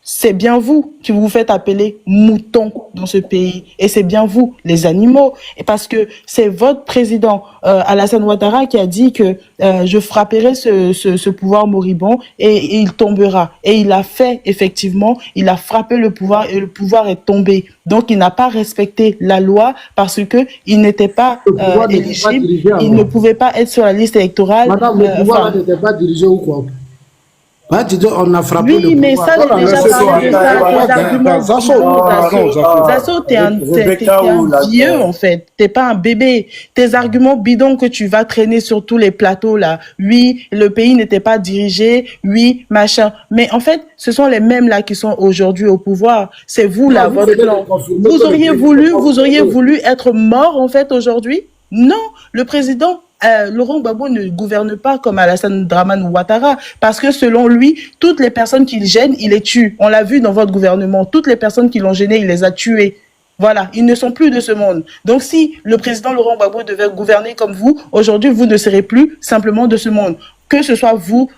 C'est bien vous qui vous faites appeler moutons dans ce pays. Et c'est bien vous, les animaux. Et parce que c'est votre président, Alassane Ouattara, qui a dit que je frapperai ce pouvoir moribond et il tombera. Et il a fait, effectivement, il a frappé le pouvoir et le pouvoir est tombé. Donc, il n'a pas respecté la loi parce que il n'était pas éligible. Il ne pouvait pas être sur la liste électorale. Madame, le pouvoir n'était pas dirigé ou quoi? Bah, tu dis, on a frappé oui, mais ça, on a déjà parlé de ça, des arguments. Zasso, t'es un vieux, en fait. T'es pas un bébé. Tes arguments bidons que tu vas traîner sur tous les plateaux, là. Oui, le pays n'était pas dirigé. Oui, machin. Mais en fait, ce sont les mêmes, là, qui sont aujourd'hui au pouvoir. C'est vous, là, votre plan. Vous auriez voulu être mort, en fait, aujourd'hui? Non. Le président, Laurent Gbagbo ne gouverne pas comme Alassane Dramane Ouattara, parce que selon lui, toutes les personnes qu'il gêne, il les tue. On l'a vu dans votre gouvernement, toutes les personnes qui l'ont gêné, il les a tuées. Voilà, ils ne sont plus de ce monde. Donc si le président Laurent Gbagbo devait gouverner comme vous, aujourd'hui, vous ne serez plus simplement de ce monde. Que ce soit vous,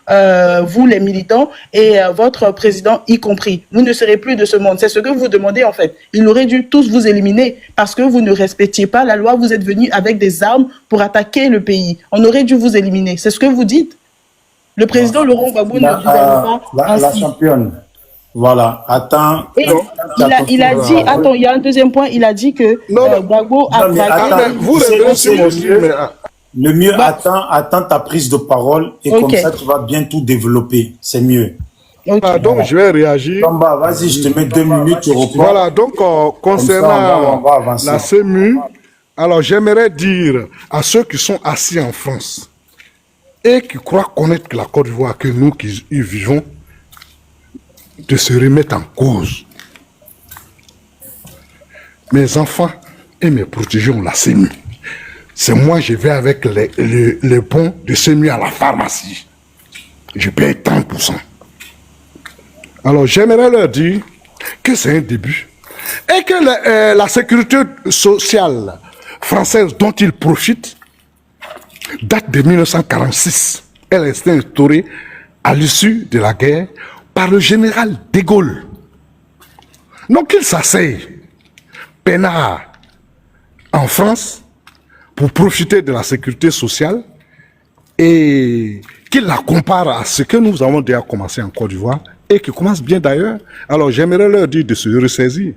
vous les militants et votre président y compris. Vous ne serez plus de ce monde. C'est ce que vous demandez en fait. Il aurait dû tous vous éliminer parce que vous ne respectiez pas la loi. Vous êtes venus avec des armes pour attaquer le pays. On aurait dû vous éliminer. C'est ce que vous dites. Le président Laurent Gbagbo ne gouverne pas ainsi. La championne. Voilà. Attends. Et il a dit, attends, il y a un deuxième point. Il a dit que Gbagbo a traqué. Vous répondez sur mon sujet, mais... Le mieux, attends ta prise de parole et comme ça, tu vas bien tout développer. C'est mieux. Donc, je vais réagir. Tomba, vas-y, je te mets 2 minutes, tu reprends. Voilà, donc, concernant la CEMU, alors j'aimerais dire à ceux qui sont assis en France et qui croient connaître la Côte d'Ivoire, que nous qui y vivons, de se remettre en cause. Mes enfants et mes protégés ont la CEMU. C'est moi, je vais avec les bons de CEMU à la pharmacie. Je paye 30%. Alors, j'aimerais leur dire que c'est un début. Et que la sécurité sociale française dont ils profitent date de 1946. Elle a été instaurée à l'issue de la guerre par le général de Gaulle. Donc, ils s'asseyent, peinards, en France, pour profiter de la sécurité sociale et qu'il la compare à ce que nous avons déjà commencé en Côte d'Ivoire et qui commence bien d'ailleurs. Alors j'aimerais leur dire de se ressaisir.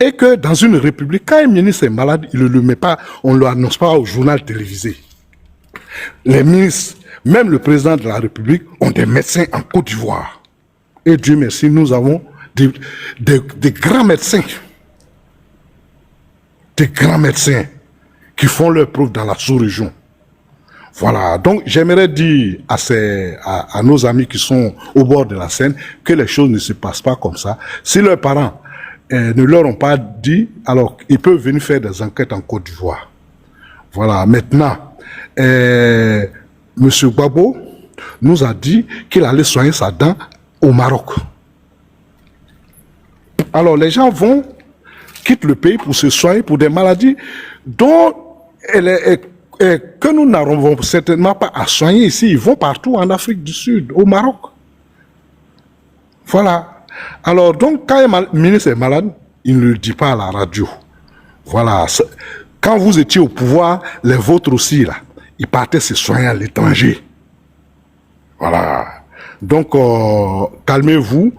Et que dans une république, quand un ministre est malade, il ne le met pas, on ne l'annonce pas au journal télévisé. Les ministres, même le président de la République, ont des médecins en Côte d'Ivoire. Et Dieu merci, nous avons des grands médecins. Des grands médecins qui font leur preuve dans la sous-région. Voilà, donc j'aimerais dire à nos amis qui sont au bord de la Seine que les choses ne se passent pas comme ça. Si leurs parents ne leur ont pas dit, alors ils peuvent venir faire des enquêtes en Côte d'Ivoire. Voilà, maintenant, Monsieur Gbagbo nous a dit qu'il allait soigner sa dent au Maroc. Alors les gens quittent le pays pour se soigner pour des maladies dont que nous n'arrivons certainement pas à soigner ici. Ils vont partout en Afrique du Sud, au Maroc. Voilà. Alors, donc, quand un ministre est malade, il ne le dit pas à la radio. Voilà. Quand vous étiez au pouvoir, les vôtres aussi, là, ils partaient se soigner à l'étranger. Voilà. Donc, calmez-vous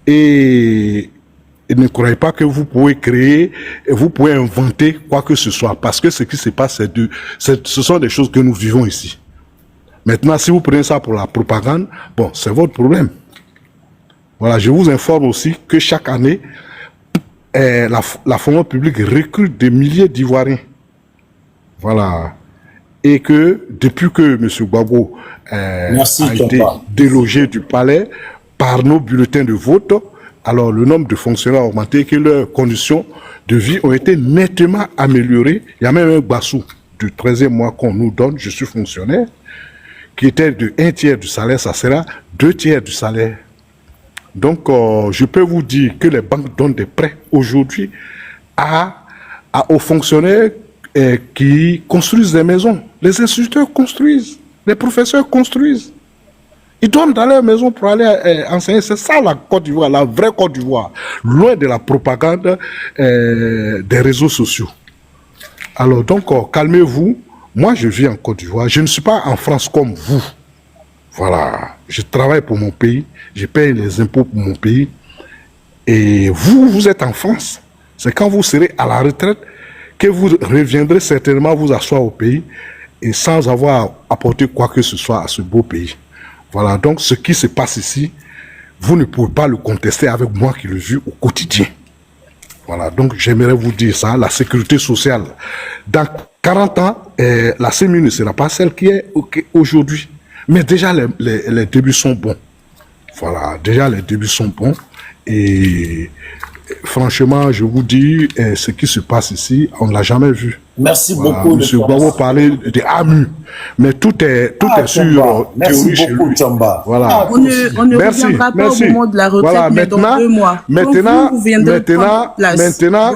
et ne croyez pas que vous pouvez créer, vous pouvez inventer quoi que ce soit, parce que ce qui se passe, ce sont des choses que nous vivons ici. Maintenant, si vous prenez ça pour la propagande, bon, c'est votre problème. Voilà, je vous informe aussi que chaque année, la fonction publique recrute des milliers d'Ivoiriens. Voilà. Et que depuis que M. Gbagbo a été délogé du palais par nos bulletins de vote, alors le nombre de fonctionnaires a augmenté et que leurs conditions de vie ont été nettement améliorées. Il y a même un Bassou du 13e mois qu'on nous donne, je suis fonctionnaire, qui était de 1/3 du salaire, ça sera 2/3 du salaire. Donc, je peux vous dire que les banques donnent des prêts aujourd'hui aux fonctionnaires qui construisent des maisons. Les instituteurs construisent, les professeurs construisent. Ils dorment dans leur maison pour aller enseigner. C'est ça la Côte d'Ivoire, la vraie Côte d'Ivoire. Loin de la propagande des réseaux sociaux. Alors donc, calmez-vous. Moi, je vis en Côte d'Ivoire. Je ne suis pas en France comme vous. Voilà. Je travaille pour mon pays. Je paye les impôts pour mon pays. Et vous, vous êtes en France. C'est quand vous serez à la retraite que vous reviendrez certainement vous asseoir au pays et sans avoir apporté quoi que ce soit à ce beau pays. Voilà, donc ce qui se passe ici, vous ne pouvez pas le contester avec moi qui le vis au quotidien. Voilà, donc j'aimerais vous dire ça, la sécurité sociale. Dans 40 ans, la CEMU ne sera pas celle qui est aujourd'hui. Mais déjà, les débuts sont bons. Voilà, déjà les débuts sont bons. Et franchement, je vous dis, ce qui se passe ici, on ne l'a jamais vu. Merci voilà, beaucoup. Monsieur Bobo parlait de AMU, mais tout est sur théorie chez lui. Chamba. Voilà. On ne reviendra pas au moment de la retraite, voilà, mais dans 2 mois. Maintenant,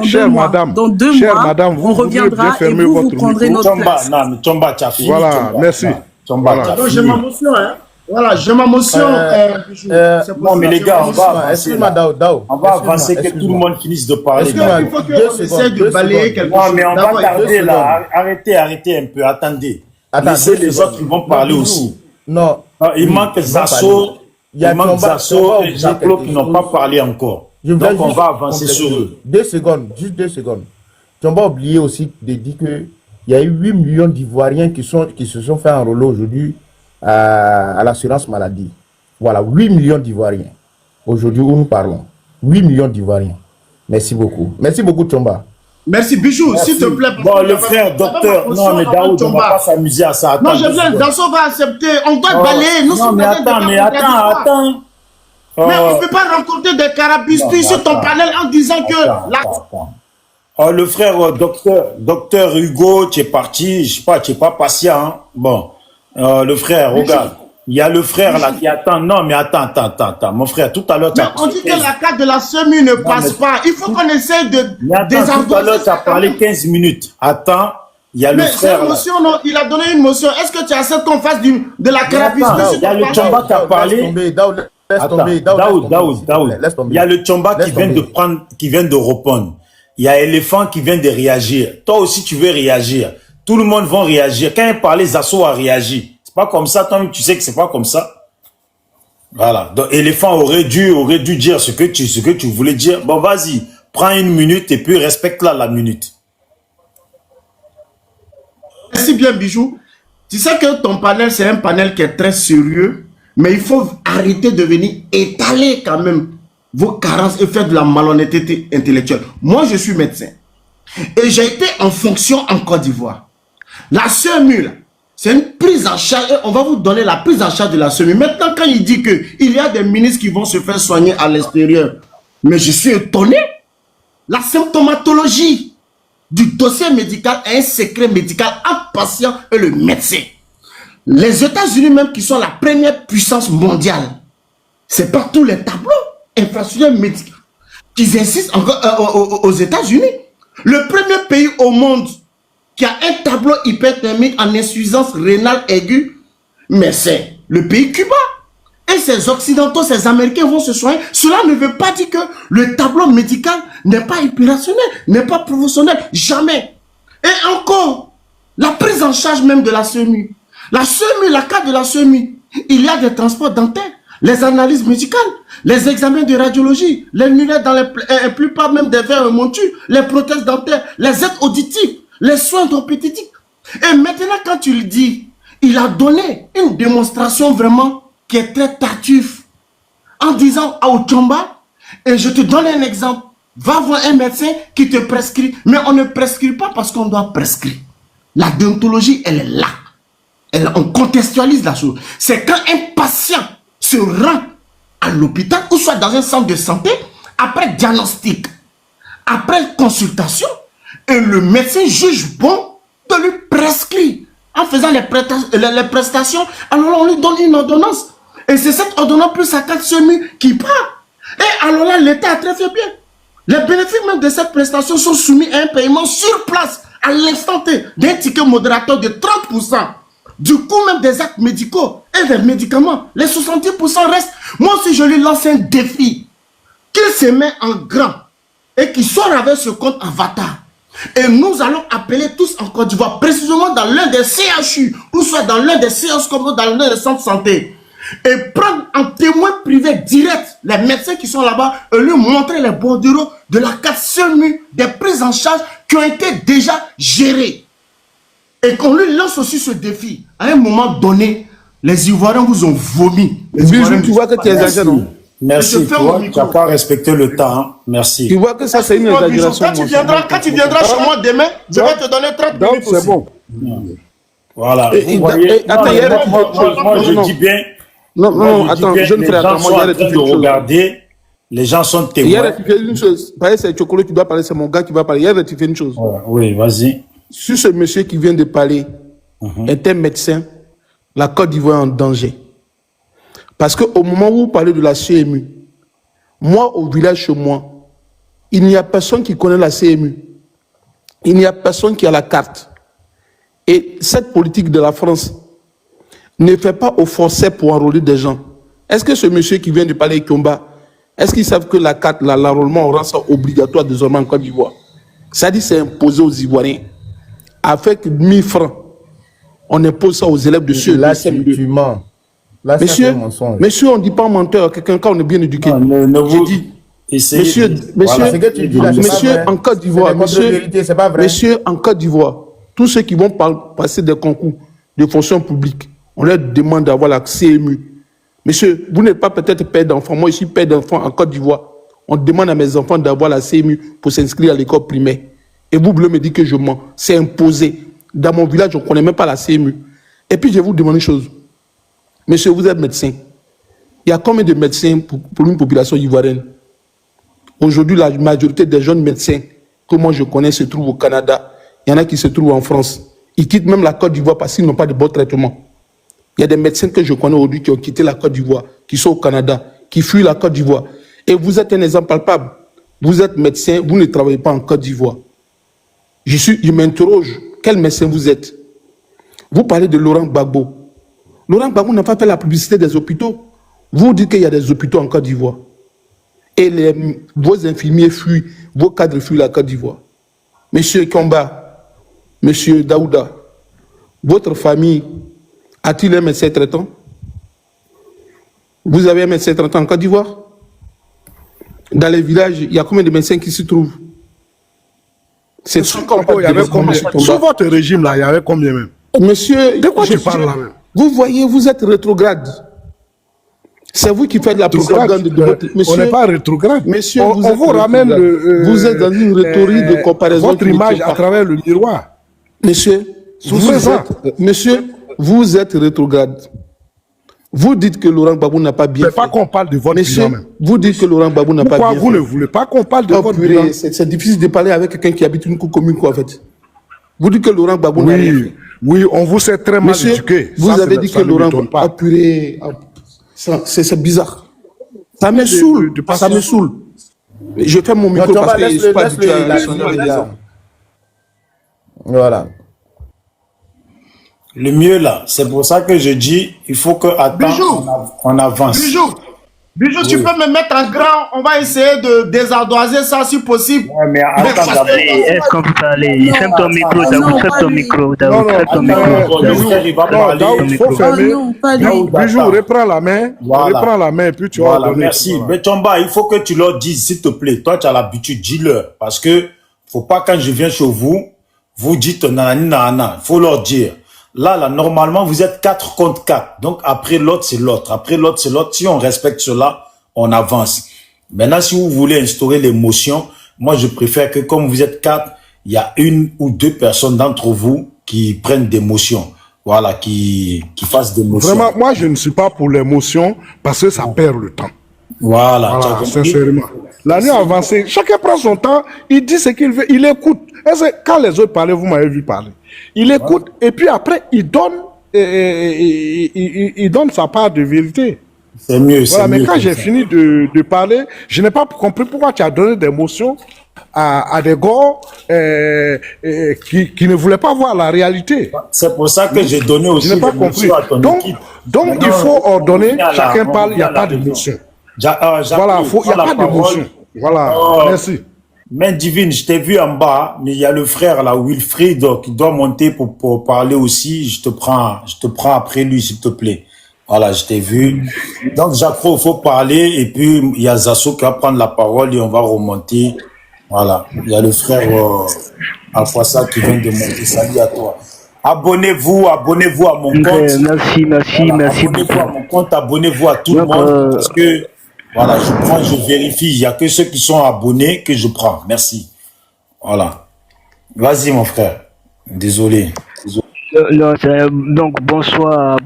chère madame, dans 2 mois, madame, on reviendra et vous prendrez notre place. Non, mais Chamba, tu as fini. Voilà, merci. Chamba, je m'émotionne, hein. Voilà, je m'émotionne. Non, mais les gars, on va avancer. On va avancer, que tout le monde finisse de parler. Il faut qu'on essaie de balayer quelque chose. Non, mais on va tarder là. Arrêtez un peu. Attendez. Laissez les autres, ils vont parler aussi. Non. Il manque Zasso. Il manque Zasso et Jean-Claude qui n'ont pas parlé encore. Donc, on va avancer sur eux. 2 secondes, juste 2 secondes. Tu n'as pas oublié aussi de dire qu'il y a eu 8 millions d'Ivoiriens qui se sont fait enrôler aujourd'hui à l'assurance maladie. Voilà, 8 millions d'Ivoiriens. Aujourd'hui où nous parlons. 8 millions d'Ivoiriens. Merci beaucoup. Merci beaucoup, Chomba. Merci, Bijou, s'il te plaît. Bon, le frère, docteur. Non, mais Daoud, on ne va pas s'amuser à ça. Non, je viens, Danso va accepter. On doit balayer. Nous non, mais attends. Mais on ne peut pas rencontrer des carabistouilles sur ton panel en disant que... le frère, docteur Hugo, tu es parti. Je sais pas, tu n'es pas patient. Hein? Bon. Le frère, regarde, il y a le frère là qui attend. Non, mais attends. Mon frère, tout à l'heure... on dit que la carte de la SEMU ne passe pas. Il faut qu'on essaye de... Tout à l'heure, tu as parlé 15 minutes. Attends, il y a le frère là. Non, il a donné une motion. Est-ce que tu acceptes qu'on fasse de la carabistouille? Il y a le Chamba qui a parlé. Daoud. Il y a le Chamba qui vient de répondre. Il y a Éléphant qui vient de réagir. Toi aussi, tu veux réagir. Tout le monde va réagir. Quand il parlait, Zasso a réagi. C'est pas comme ça, toi, tu sais que c'est pas comme ça. Voilà. Donc, Éléphant aurait dû dire ce que tu voulais dire. Bon, vas-y, prends 1 minute et puis respecte-la la minute. Merci bien, Bijou. Tu sais que ton panel, c'est un panel qui est très sérieux, mais il faut arrêter de venir étaler quand même vos carences et faire de la malhonnêteté intellectuelle. Moi, je suis médecin et j'ai été en fonction en Côte d'Ivoire. La SEMU, c'est une prise en charge et on va vous donner la prise en charge de la SEMU. Maintenant, quand il dit qu'il y a des ministres qui vont se faire soigner à l'extérieur, mais je suis étonné. La symptomatologie du dossier médical est un secret médical entre patient et le médecin. Les États-Unis même qui sont la première puissance mondiale, c'est pas tous les tableaux infrastructures médicales qu'ils insistent encore aux États-Unis. Le premier pays au monde qui a un tableau hyperthermique en insuffisance rénale aiguë, mais c'est le pays Cuba. Et ces Occidentaux, ces Américains vont se soigner. Cela ne veut pas dire que le tableau médical n'est pas opérationnel, n'est pas professionnel. Jamais. Et encore, la prise en charge même de la SEMU. La SEMU, la carte de la SEMU, il y a des transports dentaires, les analyses médicales, les examens de radiologie, les lunettes dans la plupart même des verres montus, les prothèses dentaires, les aides auditives, les soins orthopédiques. Et maintenant, quand tu le dis, il a donné une démonstration vraiment qui est très tardive en disant à Ochamba, et je te donne un exemple, va voir un médecin qui te prescrit, mais on ne prescrit pas parce qu'on doit prescrire. La déontologie, elle est là. On contextualise la chose. C'est quand un patient se rend à l'hôpital ou soit dans un centre de santé, après diagnostic, après consultation, et le médecin juge bon de lui prescrire. En faisant les prestations, alors on lui donne une ordonnance. Et c'est cette ordonnance plus sa carte SEMU qui part. Et alors là, l'État a très fait bien. Les bénéfices même de cette prestation sont soumis à un paiement sur place, à l'instant T, d'un ticket modérateur de 30%. Du coût même des actes médicaux et des médicaments. Les 70% restent. Moi aussi, je lui lance un défi. Qu'il se met en grand et qu'il sort avec ce compte avatar. Et nous allons appeler tous en Côte d'Ivoire, précisément dans l'un des CHU, ou soit dans l'un des séances comme dans l'un des centres de santé. Et prendre en témoin privé direct les médecins qui sont là-bas et lui montrer les bordereaux de la carte SEMU, des prises en charge qui ont été déjà gérées. Et qu'on lui lance aussi ce défi. À un moment donné, Les Ivoiriens vous ont vomi. Bijou, tu vois que tu exagères, non? Merci, tu n'as pas respecté le temps. Hein. Merci. Tu vois que ça, c'est une exagération. Quand tu viendras chez moi demain, je vais te donner 30 minutes aussi. C'est bon. Voilà. Vous voyez, moi, je dis bien. Non, attends, jeune frère, attends, moi, il y a de regarder. Les gens sont témoins. Il y a rectifié une chose. C'est Chokolo qui doit parler, c'est mon gars qui va parler. Il y a rectifié une chose. Oui, vas-y. Si ce monsieur qui vient de parler était médecin, la Côte d'Ivoire est en danger. Parce qu'au moment où vous parlez de la CMU, moi, au village chez moi, il n'y a personne qui connaît la CMU. Il n'y a personne qui a la carte. Et cette politique de la France ne fait pas au forceps pour enrôler des gens. Est-ce que ce monsieur qui vient de parler Kiomba, est-ce qu'ils savent que la carte, l'enrôlement, on rend ça obligatoire désormais en Côte d'Ivoire? Ça dit c'est imposé aux Ivoiriens. Avec 1000 francs, on impose ça aux élèves de ceux là, tu mens. Là, monsieur, on ne dit pas menteur, quelqu'un quand on est bien éduqué. Monsieur, en Côte d'Ivoire, monsieur, en Côte d'Ivoire, tous ceux qui vont passer des concours de fonction publique, on leur demande d'avoir la CMU. Monsieur, vous n'êtes pas peut-être père d'enfant. Moi, je suis père d'enfant en Côte d'Ivoire. On demande à mes enfants d'avoir la CMU pour s'inscrire à l'école primaire. Et vous voulez me dire que je mens. C'est imposé. Dans mon village, on ne connaît même pas la CMU. Et puis, je vais vous demander une chose. Monsieur, vous êtes médecin. Il y a combien de médecins pour une population ivoirienne? Aujourd'hui, la majorité des jeunes médecins que moi je connais se trouvent au Canada. Il y en a qui se trouvent en France. Ils quittent même la Côte d'Ivoire parce qu'ils n'ont pas de bon traitement. Il y a des médecins que je connais aujourd'hui qui ont quitté la Côte d'Ivoire, qui sont au Canada, qui fuient la Côte d'Ivoire. Et vous êtes un exemple palpable. Vous êtes médecin, vous ne travaillez pas en Côte d'Ivoire. Je m'interroge, quel médecin vous êtes? Vous parlez de Laurent Gbagbo. Laurent Gbagbo n'a pas fait la publicité des hôpitaux. Vous dites qu'il y a des hôpitaux en Côte d'Ivoire. Et vos infirmiers fuient, vos cadres fuient la Côte d'Ivoire. Monsieur Kiomba, monsieur Daouda, votre famille a-t-il un médecin traitant? Vous avez un médecin traitant en Côte d'Ivoire? Dans les villages, il y a combien de médecins qui s'y trouvent? C'est sous votre régime là, il y avait combien même? Monsieur, de quoi tu parles là même? Vous voyez, vous êtes rétrograde. C'est vous qui faites la propagande de votre... Monsieur, on n'est pas rétrograde. Monsieur, on vous ramène vous êtes dans une rhétorique de comparaison. Votre image à travers le miroir. Monsieur, vous êtes rétrograde. Vous dites que Laurent Gbagbo n'a pas bien fait. C'est pas qu'on parle de votre bilan même. Vous dites que Laurent Gbagbo n'a pas bien fait. Pourquoi vous ne voulez pas qu'on parle de votre bilan? C'est difficile de parler avec quelqu'un qui habite une commune, quoi, en fait. Vous dites que Laurent Gbagbo n'a rien fait. Oui, on vous sait très mal éduqué. Vous avez dit que Laurent Gbagbo a puré... C'est bizarre. Ça me saoule. Ça me saoule. Je fais mon micro parce que je ne suis pas du tout. Voilà. Le mieux là, c'est pour ça que je dis, il faut que on avance. Bijou, tu peux me mettre en grand, on va essayer de désardoiser ça si possible. Ouais, mais attends, est-ce qu'on peut parler? Ferme ton micro, Daoud, ferme ton micro. Daoud, ferme ton micro. Il faut fermer. Bijou, reprends la main. Reprends la main et puis tu vas donner. Merci. Betomba, il faut que tu leur dises, s'il te plaît. Toi, tu as l'habitude, dis-leur. Parce que, faut pas quand je viens chez vous, vous dites nanana. Il faut leur dire. Là, normalement, vous êtes 4 contre 4. Donc, après l'autre, c'est l'autre. Après l'autre, c'est l'autre. Si on respecte cela, on avance. Maintenant, si vous voulez instaurer l'émotion, moi, je préfère que comme vous êtes 4, il y a 1 ou 2 personnes d'entre vous qui prennent d'émotion. Voilà, qui fassent d'émotion. Vraiment, moi, je ne suis pas pour l'émotion parce que ça perd le temps. Voilà sincèrement. L'année avancée, chacun prend son temps, il dit ce qu'il veut, il écoute. Quand les autres parlaient, vous m'avez vu parler. Il écoute et puis après, il donne sa part de vérité. C'est mieux, voilà, mais quand j'ai fini de parler, je n'ai pas compris pourquoi tu as donné des motions à des gars qui ne voulaient pas voir la réalité. C'est pour ça que j'ai donné aussi des motions à ton équipe. Donc il faut ordonner, chacun parle, il n'y a pas de motion. Voilà, il n'y a pas de motion. Voilà, merci. Main divine, je t'ai vu en bas, mais il y a le frère là, Wilfried, qui doit monter pour parler aussi. Je te prends après lui, s'il te plaît. Voilà, je t'ai vu. Donc, j'approuve, il faut parler, et puis il y a Zasso qui va prendre la parole et on va remonter. Voilà, il y a le frère Alphassa qui vient de monter. Salut à toi. Abonnez-vous à mon compte. Merci, Voilà, merci abonnez-vous beaucoup. à mon compte, abonnez-vous à tout le monde. Parce que, voilà, je prends, je vérifie. Il n'y a que ceux qui sont abonnés que je prends. Merci. Voilà. Vas-y, mon frère. Désolé. Donc, bonsoir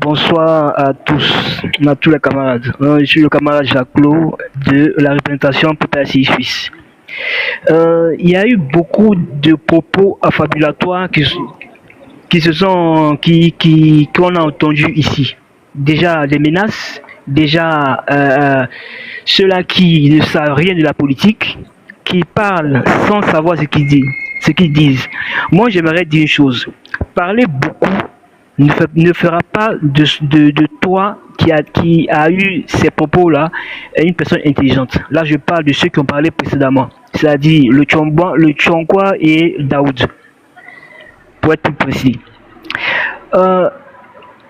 à tous les camarades. Je suis le camarade Jacques-Claude de la représentation PPACI Suisse. Il y a eu beaucoup de propos affabulatoires qu'on a entendus ici. Déjà des menaces, déjà ceux-là qui ne savent rien de la politique, qui parlent sans savoir ce qu'ils disent. Moi, j'aimerais dire une chose. Parler beaucoup ne fera pas de toi qui a eu ces propos-là une personne intelligente. Là, je parle de ceux qui ont parlé précédemment, c'est-à-dire le Tchonkwa et Daoud, pour être plus précis.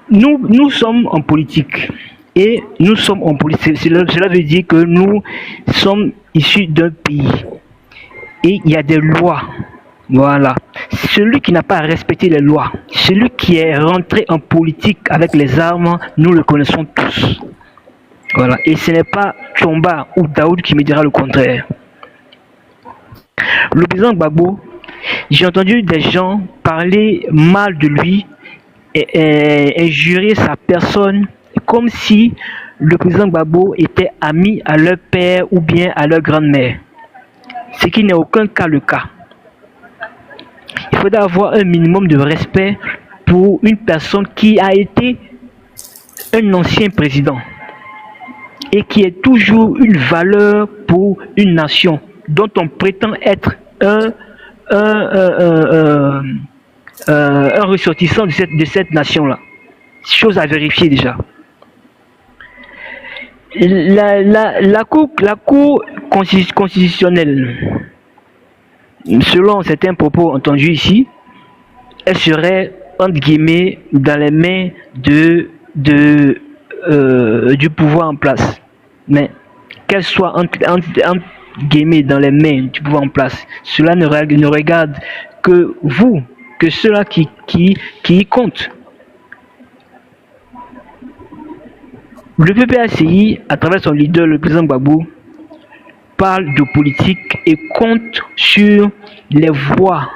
Nous sommes en politique. Et nous sommes en politique. Cela veut dire que nous sommes issus d'un pays. Et il y a des lois. Voilà. Celui qui n'a pas respecté les lois, celui qui est rentré en politique avec les armes, nous le connaissons tous. Voilà. Et ce n'est pas Tchomba ou Daoud qui me dira le contraire. Le président Gbagbo, j'ai entendu des gens parler mal de lui et injurer sa personne comme si le président Gbagbo était ami à leur père ou bien à leur grand-mère. Ce qui n'est aucun cas le cas. Il faudrait avoir un minimum de respect pour une personne qui a été un ancien président et qui est toujours une valeur pour une nation dont on prétend être un ressortissant de cette nation-là. Chose à vérifier déjà. La Cour constitutionnelle, selon certains propos entendus ici, elle serait, entre guillemets, dans les mains du pouvoir en place. Mais qu'elle soit, entre guillemets, dans les mains du pouvoir en place, cela ne regarde que vous, que ceux-là qui y comptent. Le PPACI, à travers son leader, le président Gbagbo, parle de politique et compte sur les voies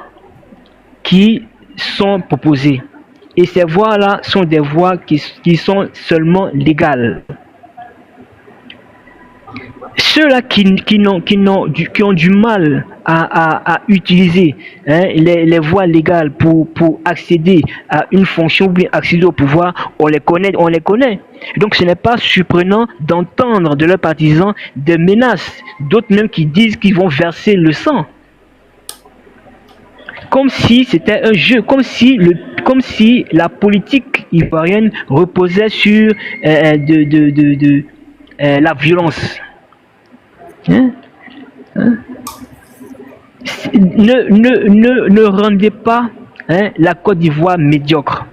qui sont proposées. Et ces voies-là sont des voies qui sont seulement légales. Ceux-là qui ont du mal à utiliser les voies légales pour accéder à une fonction ou bien accéder au pouvoir, on les connaît. Donc ce n'est pas surprenant d'entendre de leurs partisans des menaces, d'autres même qui disent qu'ils vont verser le sang. Comme si c'était un jeu, comme si la politique ivoirienne reposait sur la violence. Ne rendez pas la Côte d'Ivoire médiocre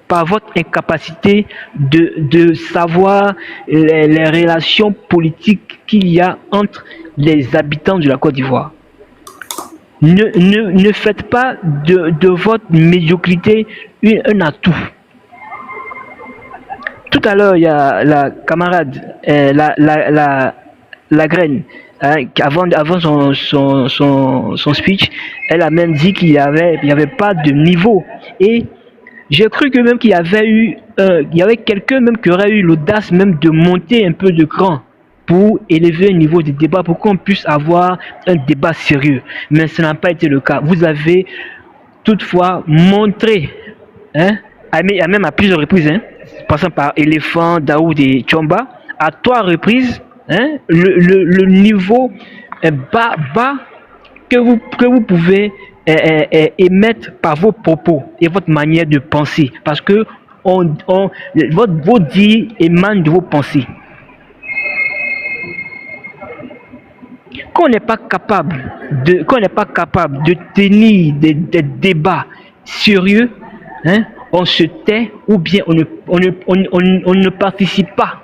par votre incapacité de savoir les relations politiques qu'il y a entre les habitants de la Côte d'Ivoire. Ne faites pas de votre médiocrité un atout. Tout à l'heure, il y a la camarade, la graine, avant son speech, elle a même dit qu'il n'y avait pas de niveau. Et j'ai cru que même qu'il y avait quelqu'un même qui aurait eu l'audace même de monter un peu de cran pour élever le niveau du débat, pour qu'on puisse avoir un débat sérieux. Mais ce n'a pas été le cas. Vous avez toutefois montré, même à plusieurs reprises, passant par Éléphant, Daoud et Tchomba, à 3 reprises, le niveau bas que vous pouvez émettre par vos propos et votre manière de penser, parce que vos dires émanent de vos pensées. Qu'on n'est pas capable de tenir des débats sérieux, on se tait ou bien on ne participe pas.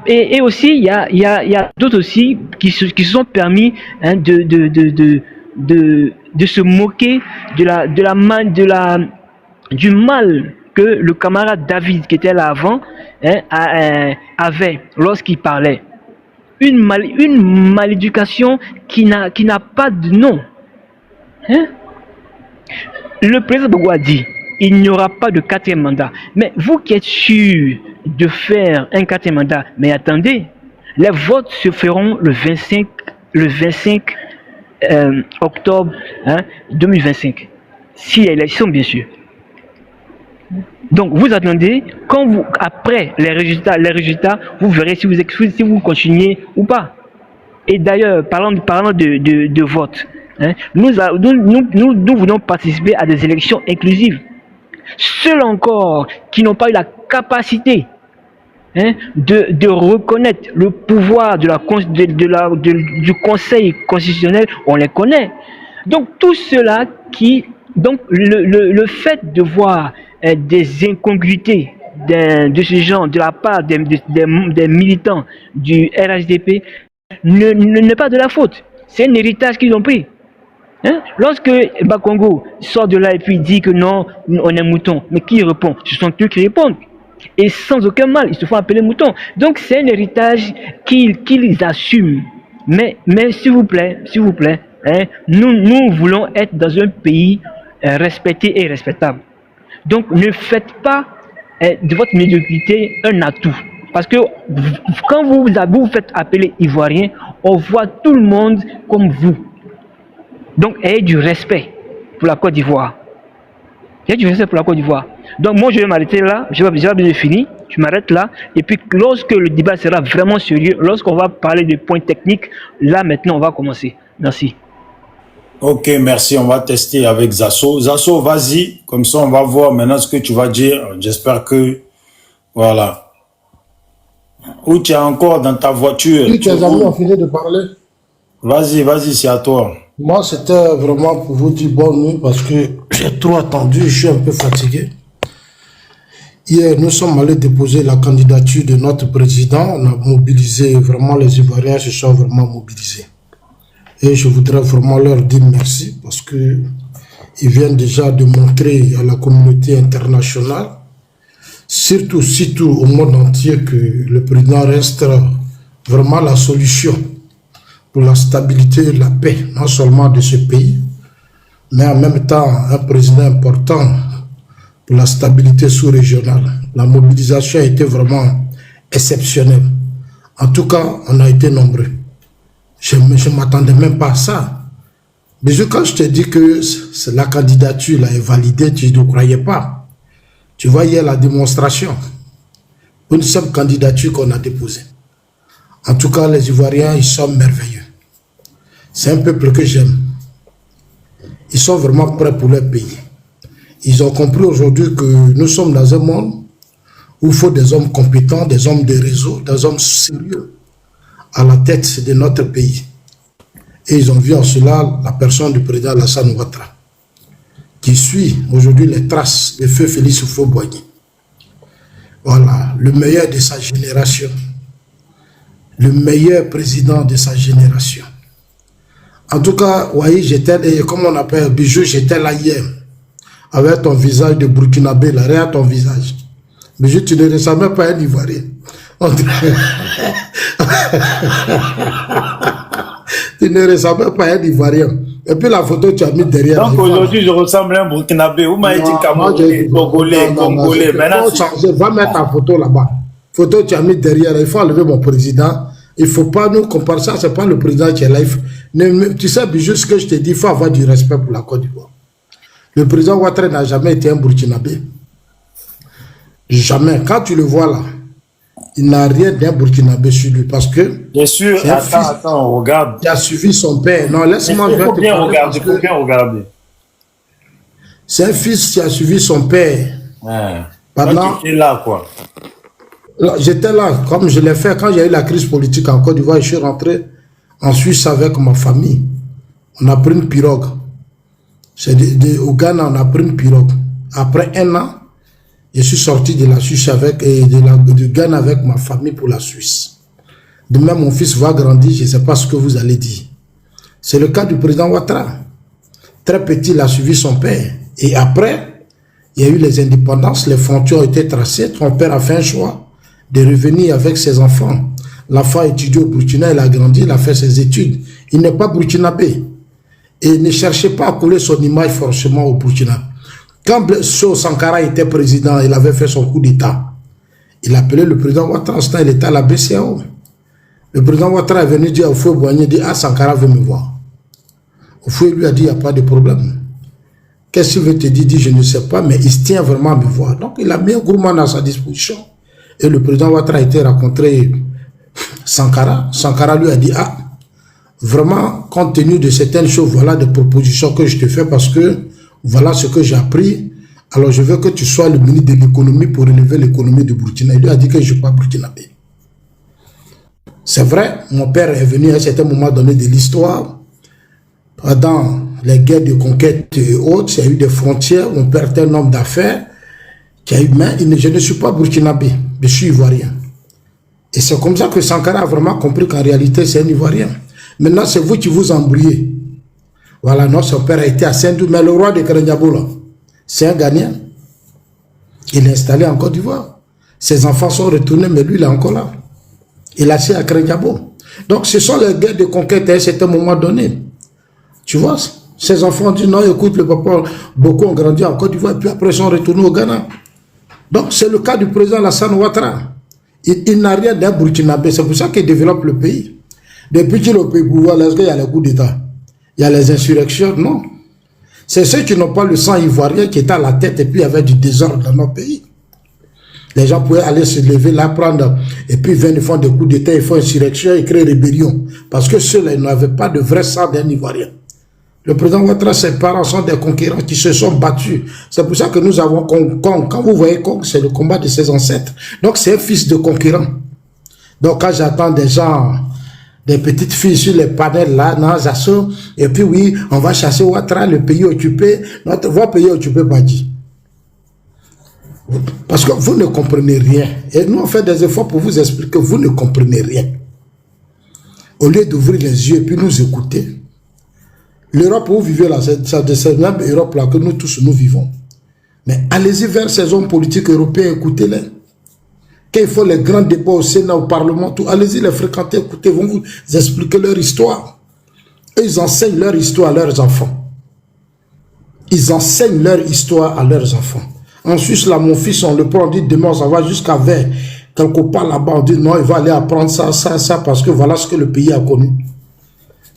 Et aussi, il y a d'autres aussi qui se sont permis de se moquer du mal que le camarade David, qui était là avant, avait lorsqu'il parlait. Une malédiction qui n'a pas de nom. Hein? Le président Gbagbo a dit, il n'y aura pas de 4e mandat. Mais vous qui êtes sûr de faire un 4e mandat, mais attendez, les votes se feront le 25 octobre 2025. Si élection, bien sûr. Donc vous attendez, après les résultats, vous verrez si vous continuez ou pas. Et d'ailleurs, parlant de vote, nous voulons participer à des élections inclusives. Ceux encore qui n'ont pas eu la capacité de reconnaître le pouvoir du Conseil constitutionnel, on les connaît. Donc tout cela donc le fait de voir des incongruités de ce genre de la part des militants du RHDP n'est pas de la faute. C'est un héritage qu'ils ont pris. Lorsque Bakongo sort de là et puis dit que non, on est mouton, mais qui répond? Ce sont eux qui répondent. Et sans aucun mal, ils se font appeler moutons. Donc c'est un héritage qu'ils assument. Mais s'il vous plaît, nous voulons être dans un pays respecté et respectable. Donc ne faites pas de votre médiocrité un atout. Parce que quand vous vous faites appeler Ivoirien, on voit tout le monde comme vous. Donc ayez du respect pour la Côte d'Ivoire. Ayez du respect pour la Côte d'Ivoire. Donc moi je vais m'arrêter là, je vais bien fini, je m'arrête là. Et puis lorsque le débat sera vraiment sérieux, lorsqu'on va parler de points techniques, là maintenant on va commencer. Merci. Ok, merci. On va tester avec Zasso. Zasso, vas-y. Comme ça, on va voir maintenant ce que tu vas dire. J'espère que... Voilà. Ou tu es encore dans ta voiture? Oui, tes amis ont fini de parler. Vas-y, c'est à toi. Moi, c'était vraiment pour vous dire bonne nuit parce que j'ai trop attendu. Je suis un peu fatigué. Hier, nous sommes allés déposer la candidature de notre président. On a mobilisé vraiment, les Ivoiriens se sont vraiment mobilisés. Et je voudrais vraiment leur dire merci parce que ils viennent déjà de montrer à la communauté internationale, surtout au monde entier, que le président reste vraiment la solution pour la stabilité et la paix, non seulement de ce pays, mais en même temps un président important pour la stabilité sous-régionale. La mobilisation a été vraiment exceptionnelle. En tout cas, on a été nombreux. Je ne m'attendais même pas à ça. Mais quand je te dis que la candidature là, est validée, tu ne croyais pas. Tu vois, hier la démonstration. Une simple candidature qu'on a déposée. En tout cas, les Ivoiriens, ils sont merveilleux. C'est un peuple que j'aime. Ils sont vraiment prêts pour leur pays. Ils ont compris aujourd'hui que nous sommes dans un monde où il faut des hommes compétents, des hommes de réseau, des hommes sérieux à la tête de notre pays. Et ils ont vu en cela la personne du président Alassane Ouattara, qui suit aujourd'hui les traces de feu Félix Houphouët-Boigny. Voilà, le meilleur de sa génération, le meilleur président de sa génération. En tout cas, voyez, j'étais, comme on appelle, Bijou, j'étais là hier, avec ton visage de Burkinabé, là, regarde ton visage. Bijou, tu ne ressembles pas à un Ivoirien. Tu ne ressembles pas à un Ivoirien. Et puis la photo tu as mis derrière. Donc aujourd'hui je ressemble à un Burkinabé. Vous m'avez dit Camerounais, Congolais. Maintenant changer. Va mettre ta photo là-bas. Photo tu as mis derrière. Il faut enlever mon président. Il ne faut pas nous comparer ça. Ce n'est pas le président qui est là. Tu sais, juste ce que je te dis, il faut avoir du respect pour la Côte d'Ivoire. Le président Ouattara n'a jamais été un Burkinabé. Jamais. Quand tu le vois là, il n'a rien d'un Burkinabé sur lui parce que... Bien sûr, attends, regarde. Il a suivi son père. Non, laisse-moi... Il faut bien regarder, C'est un fils qui a suivi son père. Ouais. Pendant... Tu étais là, quoi. J'étais là, comme je l'ai fait quand il y a eu la crise politique en Côte d'Ivoire. Je suis rentré en Suisse avec ma famille. On a pris une pirogue. Au Ghana, on a pris une pirogue. Après un an, je suis sorti de la Suisse du Ghana avec ma famille pour la Suisse. Demain, mon fils va grandir, je ne sais pas ce que vous allez dire. C'est le cas du président Ouattara. Très petit, il a suivi son père. Et après, il y a eu les indépendances, les frontières ont été tracées. Son père a fait un choix de revenir avec ses enfants. L'enfant a étudié au Burkina, il a grandi, il a fait ses études. Il n'est pas burkinabé. Et ne cherchez pas à coller son image forcément au Burkina. Quand Sankara était président, il avait fait son coup d'État. Il appelait le président Ouattara, il était à la BCAO. Le président Ouattara est venu dire au Foué Boigny, dit, ah, Sankara veut me voir. Au Foué lui a dit, il n'y a pas de problème. Qu'est-ce qu'il veut te dire? Il dit, je ne sais pas, mais il se tient vraiment à me voir. Donc, il a mis un groupement à sa disposition. Et le président Ouattara a été rencontré Sankara. Sankara lui a dit, ah, vraiment, compte tenu de certaines choses, voilà des propositions que je te fais parce que voilà ce que j'ai appris. Alors, je veux que tu sois le ministre de l'économie pour relever l'économie du Burkina. Il lui a dit que je ne suis pas burkinabé. C'est vrai, mon père est venu à un certain moment donné de l'histoire. Pendant les guerres de conquête et autres, il y a eu des frontières, mon père était un homme d'affaires qui a eu main. Je ne suis pas burkinabé, je suis ivoirien. Et c'est comme ça que Sankara a vraiment compris qu'en réalité, c'est un ivoirien. Maintenant, c'est vous qui vous embrouillez. Voilà, non, son père a été à Saint-Dou, mais le roi de Krenjabo, là, c'est un Ghanéen. Il est installé en Côte d'Ivoire. Ses enfants sont retournés, mais lui, il est encore là. Il a assis à Krenjabo. Donc, ce sont les guerres de conquête à un certain moment donné. Tu vois, ses enfants disent non, écoute, le papa, beaucoup ont grandi en Côte d'Ivoire, et puis après, ils sont retournés au Ghana. Donc, c'est le cas du président Alassane Ouattara. Il n'a rien d'un burkinabé, c'est pour ça qu'il développe le pays. Depuis qu'il est au pays pouvoir, est-ce qu'il y a les coups d'État? Il y a les insurrections? Non. C'est ceux qui n'ont pas le sang ivoirien qui étaient à la tête et puis il y avait du désordre dans nos pays. Les gens pouvaient aller se lever là, prendre, et puis ils font des coups d'État, ils font insurrection, ils créent rébellion. Parce que ceux-là, ils n'avaient pas de vrai sang d'un Ivoirien. Le président Ouattara, ses parents sont des conquérants qui se sont battus. C'est pour ça que nous avons Kong. Quand vous voyez Kong, c'est le combat de ses ancêtres. Donc c'est un fils de conquérant. Donc quand j'attends des gens, des petites filles sur les panels là, dans les assauts, et puis oui, on va chasser Ouattara, le pays occupé, votre pays occupé Badi. Parce que vous ne comprenez rien. Et nous on fait des efforts pour vous expliquer que vous ne comprenez rien. Au lieu d'ouvrir les yeux et puis nous écouter, l'Europe où vous vivez là, c'est de cette même Europe là que nous tous nous vivons. Mais allez-y vers ces hommes politiques européens, écoutez-les. Quand il faut les grands débats au Sénat, au Parlement, tout, allez-y les fréquenter, écoutez, ils vont vous expliquer leur histoire. Et ils enseignent leur histoire à leurs enfants. Ils enseignent leur histoire à leurs enfants. En Suisse, là, mon fils, on le prend, on dit demain, ça va jusqu'à vers quelque part là-bas, on dit non, il va aller apprendre ça, ça, ça, parce que voilà ce que le pays a connu.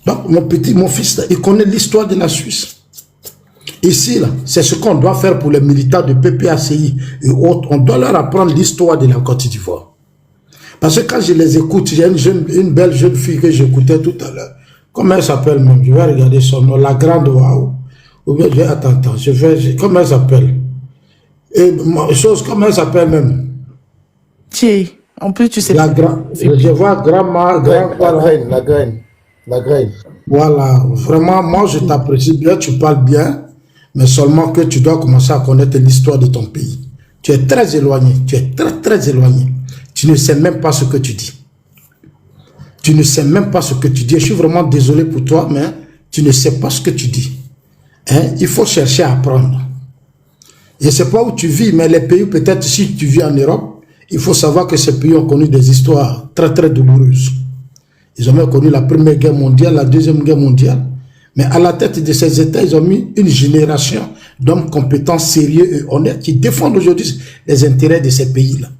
Donc, mon fils, il connaît l'histoire de la Suisse. Ici, là, c'est ce qu'on doit faire pour les militants de PPACI et autres. On doit leur apprendre l'histoire de la Côte d'Ivoire. Parce que quand je les écoute, j'ai une belle jeune fille que j'écoutais tout à l'heure. Comment elle s'appelle même? Je vais regarder son nom. La grande Waouh. Ou bien, attends, comment elle s'appelle? Et chose, comment elle s'appelle même? Tiens, en plus, tu sais pas. Je vois grand-mère, la graine. Voilà, vraiment, moi je t'apprécie bien, tu parles bien, mais seulement que tu dois commencer à connaître l'histoire de ton pays. Tu es très éloigné, tu es très très éloigné. Tu ne sais même pas ce que tu dis. Tu ne sais même pas ce que tu dis. Je suis vraiment désolé pour toi, mais tu ne sais pas ce que tu dis. Hein? Il faut chercher à apprendre. Je ne sais pas où tu vis, mais les pays, peut-être si tu vis en Europe, il faut savoir que ces pays ont connu des histoires très très douloureuses. Ils ont même connu la Première Guerre mondiale, la Deuxième Guerre mondiale. Mais à la tête de ces États, ils ont mis une génération d'hommes compétents, sérieux et honnêtes qui défendent aujourd'hui les intérêts de ces pays-là.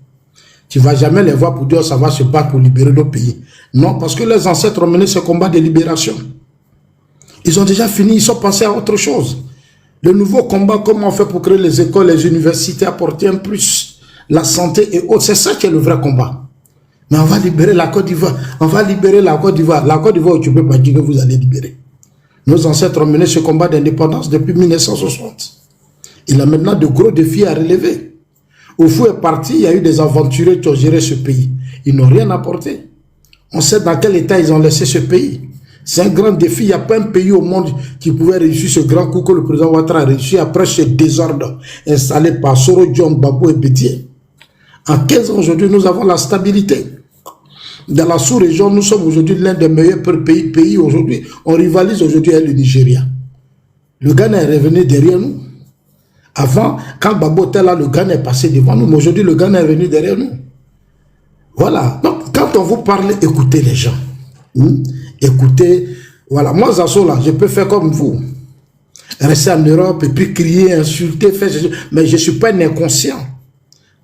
Tu ne vas jamais les voir pour dire ça va se battre pour libérer nos pays. Non, parce que les ancêtres ont mené ce combat de libération. Ils ont déjà fini, ils sont passés à autre chose. Le nouveau combat, comment on fait pour créer les écoles, les universités, apporter un plus, la santé et autres, c'est ça qui est le vrai combat. Mais on va libérer la Côte d'Ivoire. On va libérer la Côte d'Ivoire. La Côte d'Ivoire, tu ne peux pas dire que vous allez libérer. Nos ancêtres ont mené ce combat d'indépendance depuis 1960. Il a maintenant de gros défis à relever. Oufou est parti, il y a eu des aventuriers qui ont géré ce pays. Ils n'ont rien apporté. On sait dans quel état ils ont laissé ce pays. C'est un grand défi. Il n'y a pas un pays au monde qui pouvait réussir ce grand coup que le président Ouattara a réussi après ce désordre installé par Soro Diom, Babo et Bédié. En 15 ans aujourd'hui, nous avons la stabilité. Dans la sous-région, nous sommes aujourd'hui l'un des meilleurs pays aujourd'hui. On rivalise aujourd'hui avec le Nigeria. Le Ghana est revenu derrière nous. Avant, quand Gbagbo était là, le Ghana est passé devant nous. Mais aujourd'hui, le Ghana est venu derrière nous. Voilà. Donc, quand on vous parle, écoutez les gens. Écoutez. Voilà. Moi, Zasso, là, je peux faire comme vous. Rester en Europe et puis crier, insulter, faire... Mais je ne suis pas un inconscient.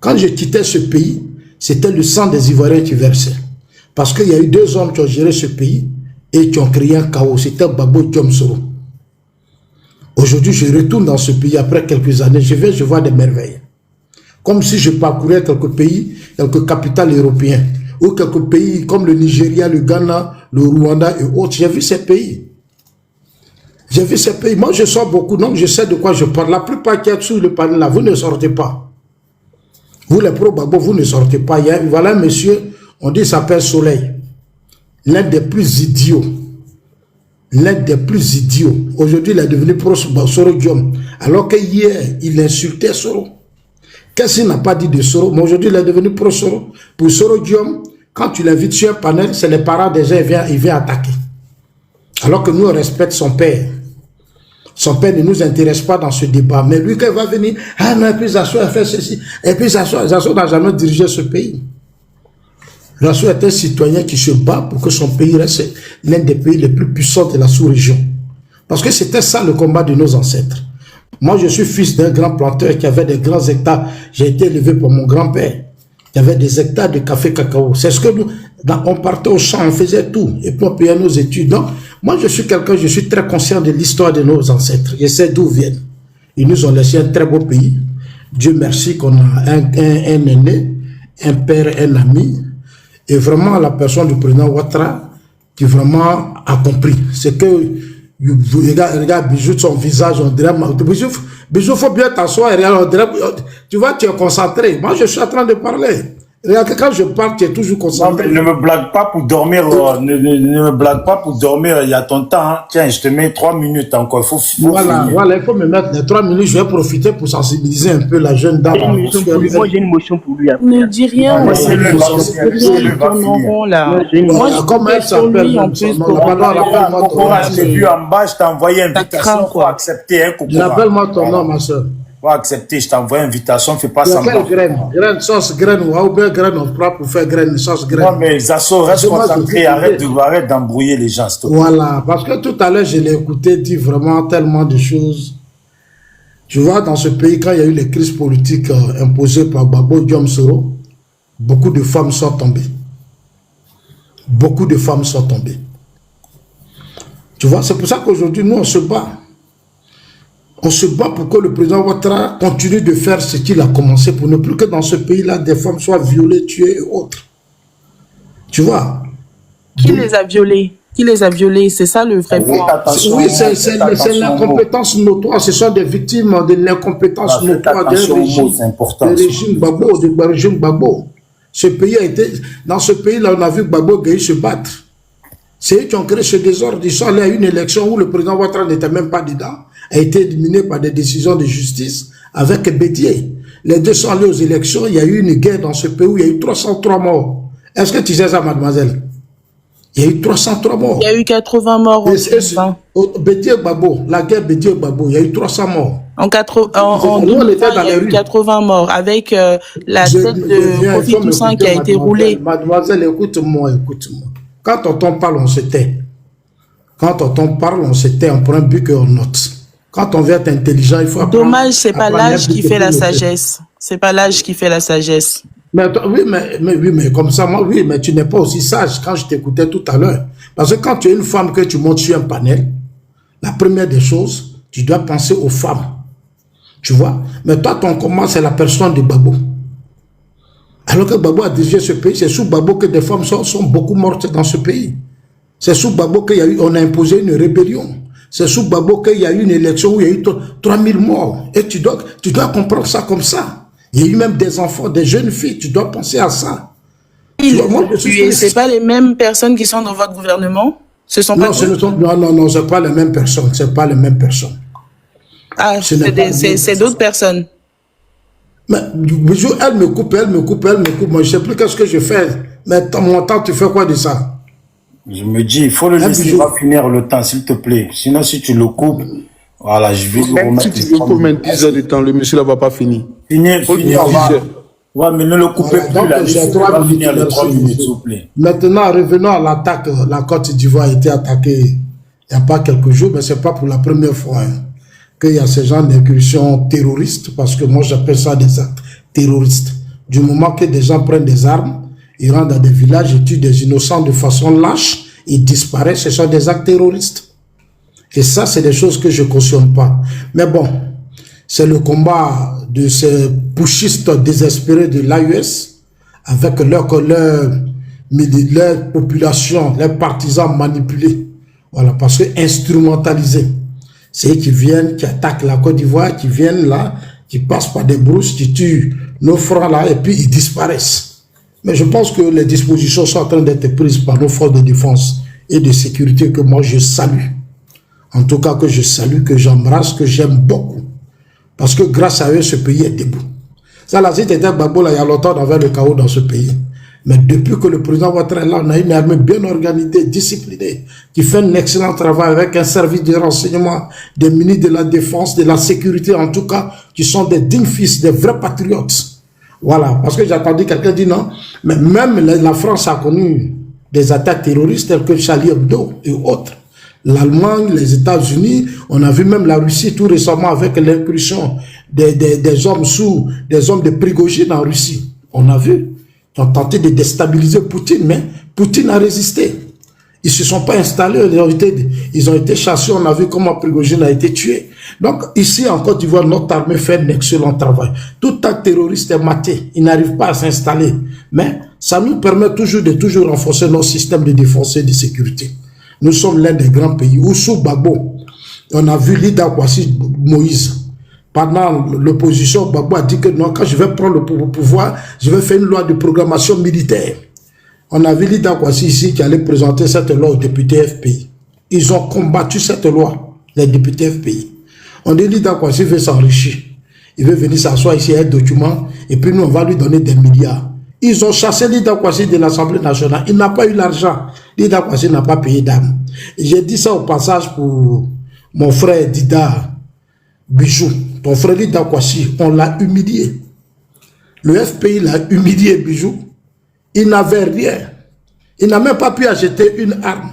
Quand je quittais ce pays, c'était le sang des Ivoiriens qui versait. Parce qu'il y a eu 2 hommes qui ont géré ce pays et qui ont créé un chaos. C'était Gbagbo et Diom Soro. Aujourd'hui, je retourne dans ce pays après quelques années. Je vais, je vois des merveilles. Comme si je parcourais quelques pays, quelques capitales européennes, ou quelques pays comme le Nigeria, le Ghana, le Rwanda et autres. J'ai vu ces pays. J'ai vu ces pays. Moi, je sors beaucoup, donc je sais de quoi je parle. La plupart qui êtes sur le panel là, vous ne sortez pas. Vous, les pro-Gbagbo, vous ne sortez pas. Voilà un monsieur, on dit, il s'appelle Soleil. L'un des plus idiots. L'un des plus idiots. Aujourd'hui, il est devenu pro-Soro Diom. Alors que hier, il insultait Soro. Qu'est-ce qu'il n'a pas dit de Soro? Mais aujourd'hui, il est devenu pro-Soro. Pour Soro Diom, quand tu l'invites sur un panel, c'est les parents déjà, il vient attaquer. Alors que nous, on respecte son père. Son père ne nous intéresse pas dans ce débat. Mais lui, quand il va venir, ah non, et puis Zasso a fait ceci. Et puis Zasso n'a jamais dirigé ce pays. Zasso est un citoyen qui se bat pour que son pays reste l'un des pays les plus puissants de la sous-région. Parce que c'était ça le combat de nos ancêtres. Moi, je suis fils d'un grand planteur qui avait des grands hectares. J'ai été élevé par mon grand-père. Il y avait des hectares de café cacao. C'est ce que nous, on partait au champ, on faisait tout. Et puis on payait nos études. Donc, moi, je suis quelqu'un, je suis très conscient de l'histoire de nos ancêtres. Je sais d'où viennent. Ils nous ont laissé un très beau pays. Dieu merci qu'on a un aîné, un père, un ami. Et vraiment, la personne du président Ouattara qui vraiment a compris. C'est que, regarde Bijou, son visage, on dirait, Bijou, il faut bien t'asseoir, on dirait, tu vois, tu es concentré. Moi, je suis en train de parler. Regarde, quand je parle, tu es toujours concentré. Non, ne me blague pas pour dormir, ne me blague pas pour dormir, il y a ton temps, hein. Tiens, je te mets 3 minutes encore, il faut voilà, il faut me mettre les 3 minutes, je vais profiter pour sensibiliser un peu la jeune dame. Moi, j'ai une motion pour lui. Ne dis rien, moi, c'est lui, là. Moi, comme elle s'appelle, en plus, je t'ai vu en bas, je t'ai envoyé une invitation pour accepter, hein, appelle-moi ton nom, ma soeur. Pour accepter, je t'envoie une invitation, fais pas semblant. Quelle graine, sauce graine, ou bien graine, on prend pour faire graine, sauce graine. Non, mais Zasso, reste concentré, arrête d'embrouiller les gens, s'il te plaît. Voilà, parce que tout à l'heure, je l'ai écouté dire vraiment tellement de choses. Tu vois, dans ce pays, quand il y a eu les crises politiques imposées par Gbagbo Diom Soro, beaucoup de femmes sont tombées. Beaucoup de femmes sont tombées. Tu vois, c'est pour ça qu'aujourd'hui, nous, on se bat. On se bat pour que le président Ouattara continue de faire ce qu'il a commencé, pour ne plus que dans ce pays-là, des femmes soient violées, tuées et autres. Tu vois? Qui les a violées? Qui les a violées? C'est ça le vrai point. Oui, c'est l'incompétence notoire. Ce sont des victimes de l'incompétence notoire du régime Gbagbo. Ce pays a été... Dans ce pays-là, on a vu Gbagbo Gueye se battre. C'est eux qui ont créé ce désordre. Ils sont allés à une élection où le président Ouattara n'était même pas dedans, a été éliminé par des décisions de justice avec Bédier. Les deux sont allés aux élections, il y a eu une guerre dans ce pays où il y a eu 303 morts. Est-ce que tu sais ça, mademoiselle? Il y a eu 303 morts. Il y a eu 80 morts en Bédier Gbagbo, la guerre Bédier Gbagbo, il y a eu 300 morts. En 2020, il y a eu 80 morts avec la tête de Kofi Toussaint qui a été roulée. Mademoiselle, écoute-moi, écoute-moi. Quand on parle, on se tait. Quand on parle, on se tait, on prend un but et on note. Quand on veut être intelligent, il faut apprendre. Dommage, c'est pas l'âge qui fait la sagesse. C'est pas l'âge qui fait la sagesse. Mais comme ça, moi, oui, mais tu n'es pas aussi sage quand je t'écoutais tout à l'heure. Parce que quand tu es une femme que tu montes sur un panel, la première des choses, tu dois penser aux femmes. Tu vois? Mais toi, ton comment, c'est la personne de Gbagbo. Alors que Gbagbo a dirigé ce pays, c'est sous Gbagbo que des femmes sont beaucoup mortes dans ce pays. C'est sous Gbagbo qu'on a imposé une rébellion. C'est sous Gbagbo qu'il y a eu une élection où il y a eu 3000 morts. Et tu dois comprendre ça comme ça. Il y a eu même des enfants, des jeunes filles. Tu dois penser à ça. C'est pas les mêmes personnes qui sont dans votre gouvernement? Ce sont pas non, c'est pas les mêmes personnes. C'est pas les mêmes personnes. Ah, c'est d'autres personnes. Mais elle me coupe. Moi, je ne sais plus qu'est-ce que je fais. Mais mon temps, tu fais quoi de ça? Je me dis, il faut le laisser finir le temps, s'il te plaît. Sinon, si tu le coupes, Voilà, je vais vous Même remettre. si tu veux pour mettre 10 heures de temps, le monsieur là va pas finir. Fini, Faut fini, dire on 10 va. heures. Ouais, mais ne le coupez Voilà, plus donc, là. j'ai Laissez-le 3 pas minutes, finir les merci, 3 minutes, monsieur. s'il vous plaît. Maintenant, revenons à l'attaque. La Côte d'Ivoire a été attaquée il n'y a pas quelques jours, mais ce n'est pas pour la première fois qu'il y a ce genre d'incursion terroriste, parce que moi j'appelle ça des actes terroristes. Du moment que des gens prennent des armes, ils rentrent dans des villages, ils tuent des innocents de façon lâche, ils disparaissent, ce sont des actes terroristes. Et ça, c'est des choses que je ne cautionne pas. Mais bon, c'est le combat de ces putschistes désespérés de l'AUS avec leur population, leurs partisans manipulés. Voilà, parce que instrumentalisés. C'est eux qui viennent, qui attaquent la Côte d'Ivoire, qui viennent là, qui passent par des brousses, qui tuent nos frères là, et puis ils disparaissent. Mais je pense que les dispositions sont en train d'être prises par nos forces de défense et de sécurité que moi je salue. En tout cas, que je salue, que j'embrasse, que j'aime beaucoup. Parce que grâce à eux, ce pays est debout. Ça, la zite était Gbagbo, là, il y a longtemps, on avait le chaos dans ce pays. Mais depuis que le président Ouattara est là, on a une armée bien organisée, disciplinée, qui fait un excellent travail avec un service de renseignement, des ministres de la défense, de la sécurité, en tout cas, qui sont des dignes fils, des vrais patriotes. Voilà, parce que j'ai entendu quelqu'un dire non, mais même la France a connu des attaques terroristes telles que Charlie Hebdo et autres. L'Allemagne, les États-Unis, on a vu même la Russie tout récemment avec l'incursion des hommes des hommes de Prigogine en Russie. On a vu. Ils ont tenté de déstabiliser Poutine, mais Poutine a résisté. Ils ne se sont pas installés, ils ont été chassés, on a vu comment Prigogine a été tué. Donc ici en Côte d'Ivoire, notre armée fait un excellent travail. Tout acte terroriste est maté, ils n'arrivent pas à s'installer. Mais ça nous permet toujours de renforcer nos systèmes de défense et de sécurité. Nous sommes l'un des grands pays. Oussou Gbagbo, on a vu Lida Kwasi Moïse. Pendant l'opposition, Gbagbo a dit que non, quand je vais prendre le pouvoir, je vais faire une loi de programmation militaire. On a vu Lida Kwasi ici qui allait présenter cette loi aux députés FPI. Ils ont combattu cette loi, les députés FPI. On dit Lida Kwasi veut s'enrichir. Il veut venir s'asseoir ici avec un document et puis nous on va lui donner des milliards. Ils ont chassé Lida Kwasi de l'Assemblée nationale. Il n'a pas eu l'argent. Lida Kwasi n'a pas payé d'âme. J'ai dit ça au passage pour mon frère Dida Bijou. Ton frère Lida Kwasi, on l'a humilié. Le FPI l'a humilié, Bijou. Il n'avait rien. Il n'a même pas pu acheter une arme.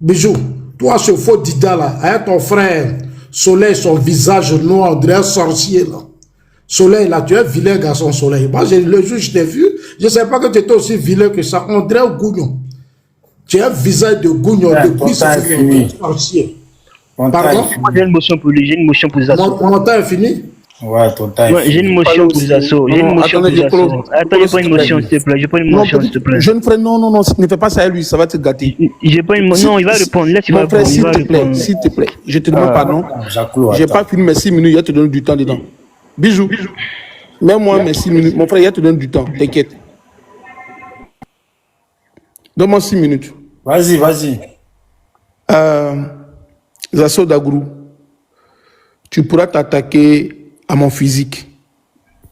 Bijou, toi ce faux Dida là, avec ton frère Soleil, son visage noir, on dirait un sorcier là. Soleil, là, tu es vilain garçon, Soleil. Moi, le jour où je t'ai vu, je ne savais pas que tu étais aussi vilain que ça. On dirait un gougnon. Tu as un visage de gougnon, de sorcier. Pardon? J'ai une motion pour lui, j'ai une motion pour Zasso. Mon temps est fini? Ouais, ton temps est fini. J'ai une motion pour Zasso. J'ai une motion pour Zasso. Attends, je prends une motion, s'il te plaît. Je prends une motion, s'il te plaît. Jeune frère, non, ne fais pas ça à lui, ça va te gâter. J'ai pas une motion, non, il va répondre. Laisse, il va répondre. S'il te plaît, je te demande pardon. J'ai pas fini mes 6 minutes, il te donne du temps dedans. Bijou, mets-moi mes 6 minutes. Mon frère, il te donne du temps, t'inquiète. Donne-moi 6 minutes. Vas-y. Zasso Dagourou, tu pourras t'attaquer à mon physique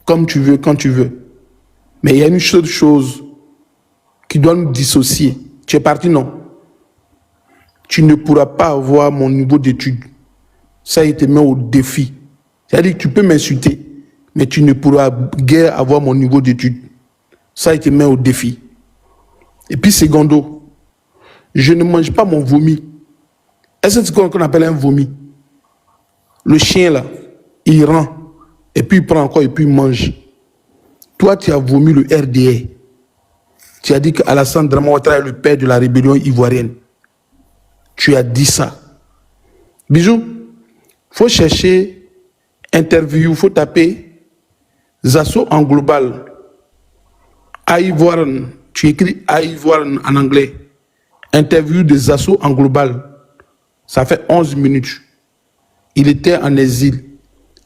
comme tu veux, quand tu veux. Mais il y a une seule chose qui doit nous dissocier. Tu es parti, non? Tu ne pourras pas avoir mon niveau d'études. Ça, il te met au défi. C'est-à-dire que tu peux m'insulter, mais tu ne pourras guère avoir mon niveau d'études. Ça, il te met au défi. Et puis, secondo, je ne mange pas mon vomi. Est-ce que c'est ce qu'on appelle un vomi? Le chien, là, il rend, et puis il prend encore, et puis il mange. Toi, tu as vomi le RDA. Tu as dit qu'Alassane Dramane Ouattara est le père de la rébellion ivoirienne. Tu as dit ça. Bijou, faut chercher interview, faut taper Zasso en global. Ivoire, tu écris Ivoire en anglais. Interview de Zasso en global. Ça fait 11 minutes. Il était en exil.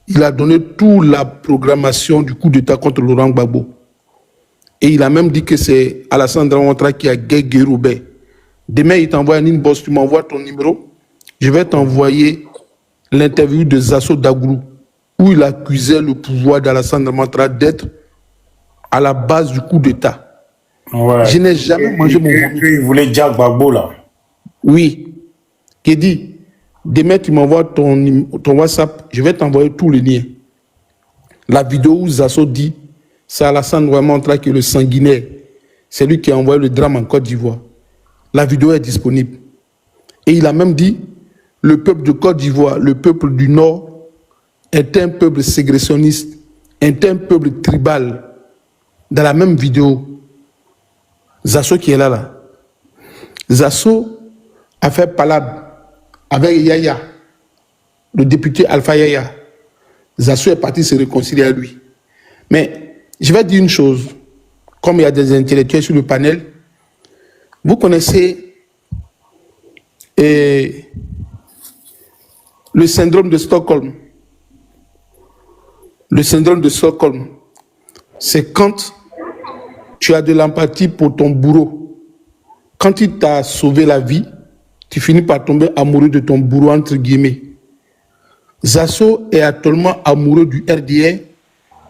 Il a donné toute la programmation du coup d'État contre Laurent Gbagbo. Et il a même dit que c'est Alassane Dramane Ouattara qui a guégué Roubaix. Demain, il t'envoie un inbox, tu m'envoies ton numéro. Je vais t'envoyer l'interview de Zasso Dagourou, où il accusait le pouvoir d'Alassane Dramane Ouattara d'être à la base du coup d'État. Ouais. Je n'ai jamais mangé mon vomi. Il voulait dire Gbagbo là. Oui. Qui dit, Demain, tu m'envoies ton WhatsApp, je vais t'envoyer tous les liens. La vidéo où Zasso dit, c'est Alassane Ouattara qui est le sanguinaire. C'est lui qui a envoyé le drame en Côte d'Ivoire. La vidéo est disponible. Et il a même dit, le peuple de Côte d'Ivoire, le peuple du Nord, est un peuple ségressionniste, est un peuple tribal. Dans la même vidéo, Zasso qui est là. Zasso a fait palabre avec Yaya, le député Alpha Yaya. Zasso est parti se réconcilier à lui. Mais je vais dire une chose, comme il y a des intellectuels sur le panel, vous connaissez le syndrome de Stockholm. Le syndrome de Stockholm, c'est quand tu as de l'empathie pour ton bourreau. Quand il t'a sauvé la vie, tu finis par tomber amoureux de ton bourreau, entre guillemets. Zasso est actuellement amoureux du RDR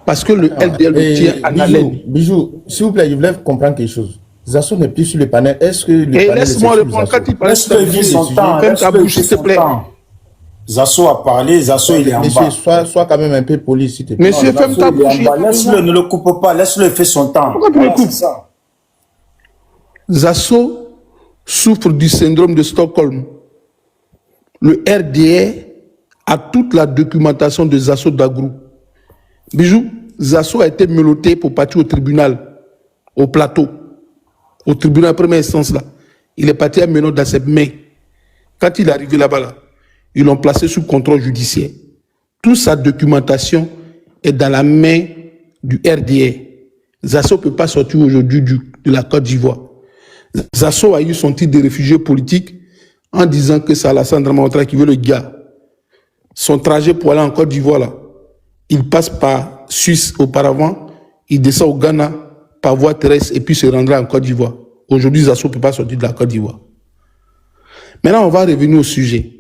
parce que le RDR le tient à haleine. Bijou, s'il vous plaît, je voulais comprendre quelque chose. Zasso n'est plus sur le panel. Est-ce que le panel laisse-moi répondre quand il parle. Laisse-le dire son temps. S'il te plaît. Zasso a parlé, Zasso il est en bas. Monsieur, sois quand même un peu poli, s'il te plaît. Monsieur, ferme ta bouche. Laisse-le, ne le coupe pas, laisse-le faire son temps. Pourquoi tu me coupes? Zasso souffre du syndrome de Stockholm. Le RDR a toute la documentation de Zasso Dagrou. Bijou, Zasso a été menotté pour partir au tribunal, au plateau, au tribunal première instance là. Il est parti à menottes dans ses mains. Quand il est arrivé là-bas, là, ils l'ont placé sous contrôle judiciaire. Toute sa documentation est dans la main du RDR. Zasso ne peut pas sortir aujourd'hui de la Côte d'Ivoire. Zasso a eu son titre de réfugié politique en disant que c'est Alassane Ouattara qui veut le gars. Son trajet pour aller en Côte d'Ivoire, là, il passe par Suisse auparavant, il descend au Ghana par voie terrestre et puis se rendra en Côte d'Ivoire. Aujourd'hui, Zasso ne peut pas sortir de la Côte d'Ivoire. Maintenant, on va revenir au sujet.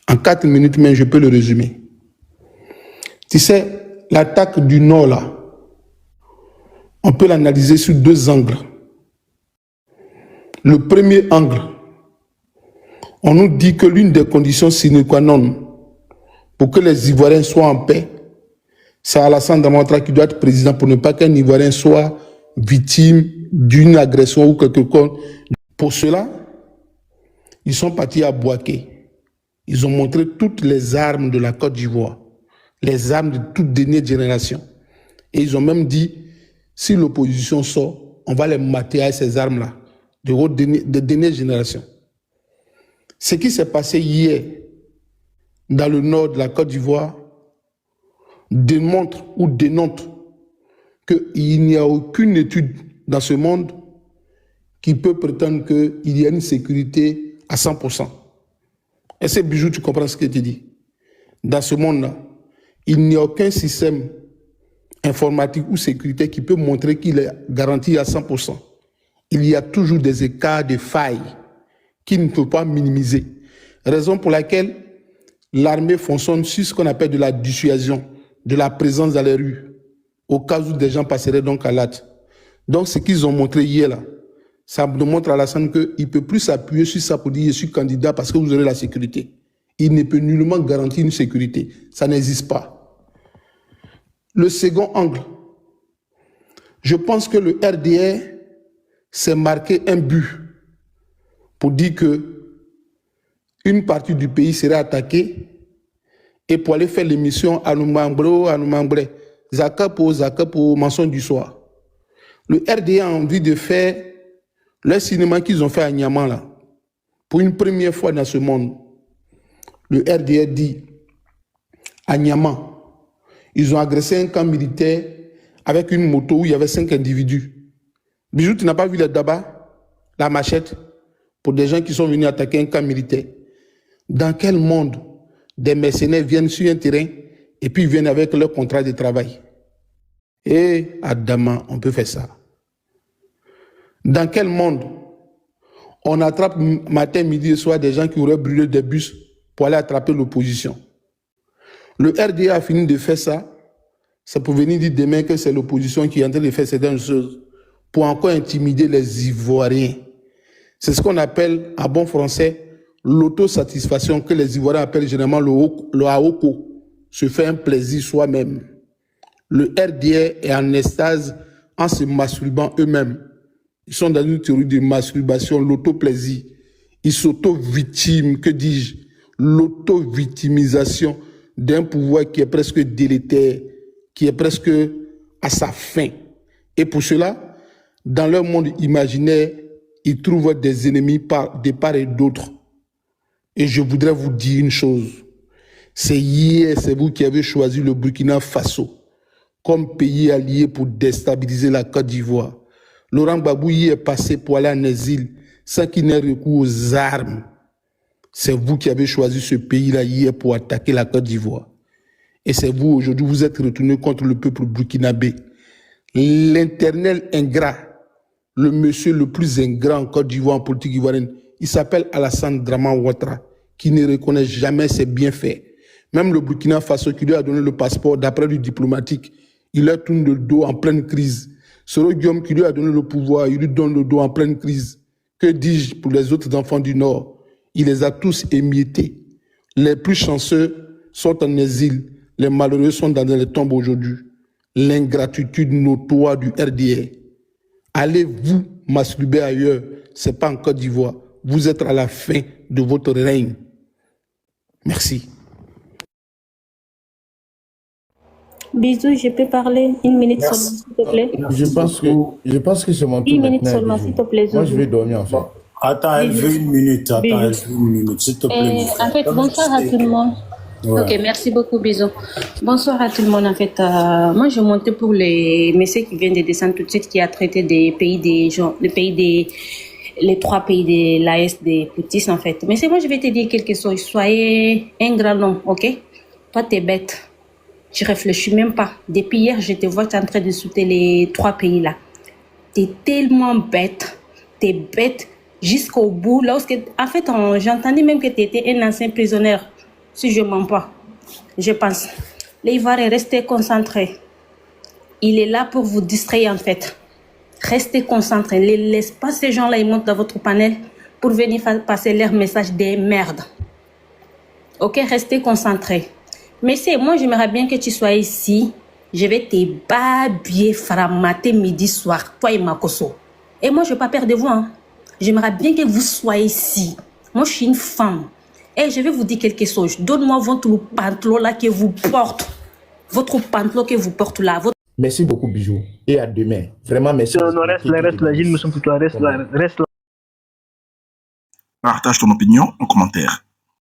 En 4 minutes, mais je peux le résumer. Tu sais, l'attaque du Nord, là, on peut l'analyser sur 2 angles. Le premier angle, on nous dit que l'une des conditions sine qua non pour que les Ivoiriens soient en paix, c'est Alassane Ouattara qui doit être président pour ne pas qu'un Ivoirien soit victime d'une agression ou quelque chose. Pour cela, ils sont partis à Bouaké. Ils ont montré toutes les armes de la Côte d'Ivoire, les armes de toute dernière génération. Et ils ont même dit, si l'opposition sort, on va les mater avec ces armes-là, de dernière génération. Ce qui s'est passé hier dans le nord de la Côte d'Ivoire démontre ou dénote qu'il n'y a aucune étude dans ce monde qui peut prétendre qu'il y a une sécurité à 100%. Est-ce que Bijou, tu comprends ce que tu dis? Dans ce monde-là, il n'y a aucun système informatique ou sécurité qui peut montrer qu'il est garanti à 100%. Il y a toujours des écarts, des failles qu'il ne faut pas minimiser. Raison pour laquelle l'armée fonctionne sur ce qu'on appelle de la dissuasion, de la présence dans les rues, au cas où des gens passeraient donc à l'acte. Donc ce qu'ils ont montré hier là, ça montre à Alassane qu'il ne peut plus s'appuyer sur ça pour dire je suis candidat parce que vous aurez la sécurité. Il ne peut nullement garantir une sécurité. Ça n'existe pas. Le second angle, je pense que le RDR s'est marqué un but pour dire que une partie du pays serait attaquée et pour aller faire l'émission à nous membres, Zakapo, mensonge du soir. Le RDA a envie de faire le cinéma qu'ils ont fait à Niamey là. Pour une première fois dans ce monde, le RDA dit à Niamey, ils ont agressé un camp militaire avec une moto où il y avait 5 individus. Bijou, tu n'as pas vu les daba, la machette, pour des gens qui sont venus attaquer un camp militaire. Dans quel monde des mercenaires viennent sur un terrain et puis viennent avec leur contrat de travail? Et Adama, on peut faire ça. Dans quel monde on attrape matin, midi et soir des gens qui auraient brûlé des bus pour aller attraper l'opposition? Le RDA a fini de faire ça. C'est pour venir dire demain que c'est l'opposition qui est en train de faire certaines choses pour encore intimider les Ivoiriens. C'est ce qu'on appelle, en bon français, l'autosatisfaction que les Ivoiriens appellent généralement le haoko, se fait un plaisir soi-même. Le RDR est en extase en se masturbant eux-mêmes. Ils sont dans une théorie de masturbation, l'auto-plaisir. Ils s'auto-victiment, que dis-je, l'auto-victimisation d'un pouvoir qui est presque délétère, qui est presque à sa fin. Et pour cela, dans leur monde imaginaire, ils trouvent des ennemis de part et d'autre. Et je voudrais vous dire une chose. C'est hier, c'est vous qui avez choisi le Burkina Faso comme pays allié pour déstabiliser la Côte d'Ivoire. Laurent Gbagbo y est passé pour aller en exil sans qu'il n'ait recours aux armes. C'est vous qui avez choisi ce pays-là hier pour attaquer la Côte d'Ivoire. Et c'est vous, aujourd'hui, vous êtes retourné contre le peuple burkinabé. L'éternel ingrat, le monsieur le plus ingrat en Côte d'Ivoire, en politique ivoirienne, il s'appelle Alassane Draman Ouattara, qui ne reconnaît jamais ses bienfaits. Même le Burkina Faso, qui lui a donné le passeport d'après lui diplomatique, il leur tourne le dos en pleine crise. Soro Guillaume, qui lui a donné le pouvoir, il lui donne le dos en pleine crise. Que dis-je pour les autres enfants du Nord? Il les a tous émiettés. Les plus chanceux sont en exil. Les malheureux sont dans les tombes aujourd'hui. L'ingratitude notoire du RDR. Allez vous masturber ailleurs, c'est pas en Côte d'Ivoire. Vous êtes à la fin de votre règne. Merci. Bisous, je peux parler une minute seulement, s'il te plaît. Je pense que c'est mon tour. Une minute seulement, s'il te plaît. Moi, je vais dormir en fait. Attends, elle veut une minute. Attends, elle veut une minute, s'il te plaît. En fait, bonsoir à tout le monde. Ouais. Ok, merci beaucoup, bisous. Bonsoir à tout le monde. En fait, moi, je montais pour les messieurs qui viennent de descendre tout de suite, qui a traité des pays des gens, les 3 pays de l'AS des Poutis, en fait. Mais c'est moi, je vais te dire quelque chose. Soyez un grand homme, ok? Toi, t'es bête. Tu réfléchis même pas. Depuis hier, je te vois, tu es en train de soutenir les 3 pays là. T'es tellement bête. T'es bête jusqu'au bout. En fait, j'entendais même que tu étais un ancien prisonnier. Si je ne mens pas, je pense. Les Ivoiriens, restez concentrés. Il est là pour vous distraire en fait. Restez concentrés. Ne laissez pas ces gens-là, ils montent dans votre panel pour venir passer leur message des merdes. Ok, restez concentrés. Mais moi, j'aimerais bien que tu sois ici. Je vais te babiller, framater midi soir, toi et Makoso. Et moi, je ne vais pas perdre de vous. Hein. J'aimerais bien que vous soyez ici. Moi, je suis une femme. Et je vais vous dire quelque chose. Donne-moi votre pantalon là que vous portez. Votre pantalon que vous portez là. Merci beaucoup, Bijou. Et à demain. Vraiment, merci. Non, reste là, Gilles, nous sommes pour toi. Reste là. Partage ton opinion en commentaire.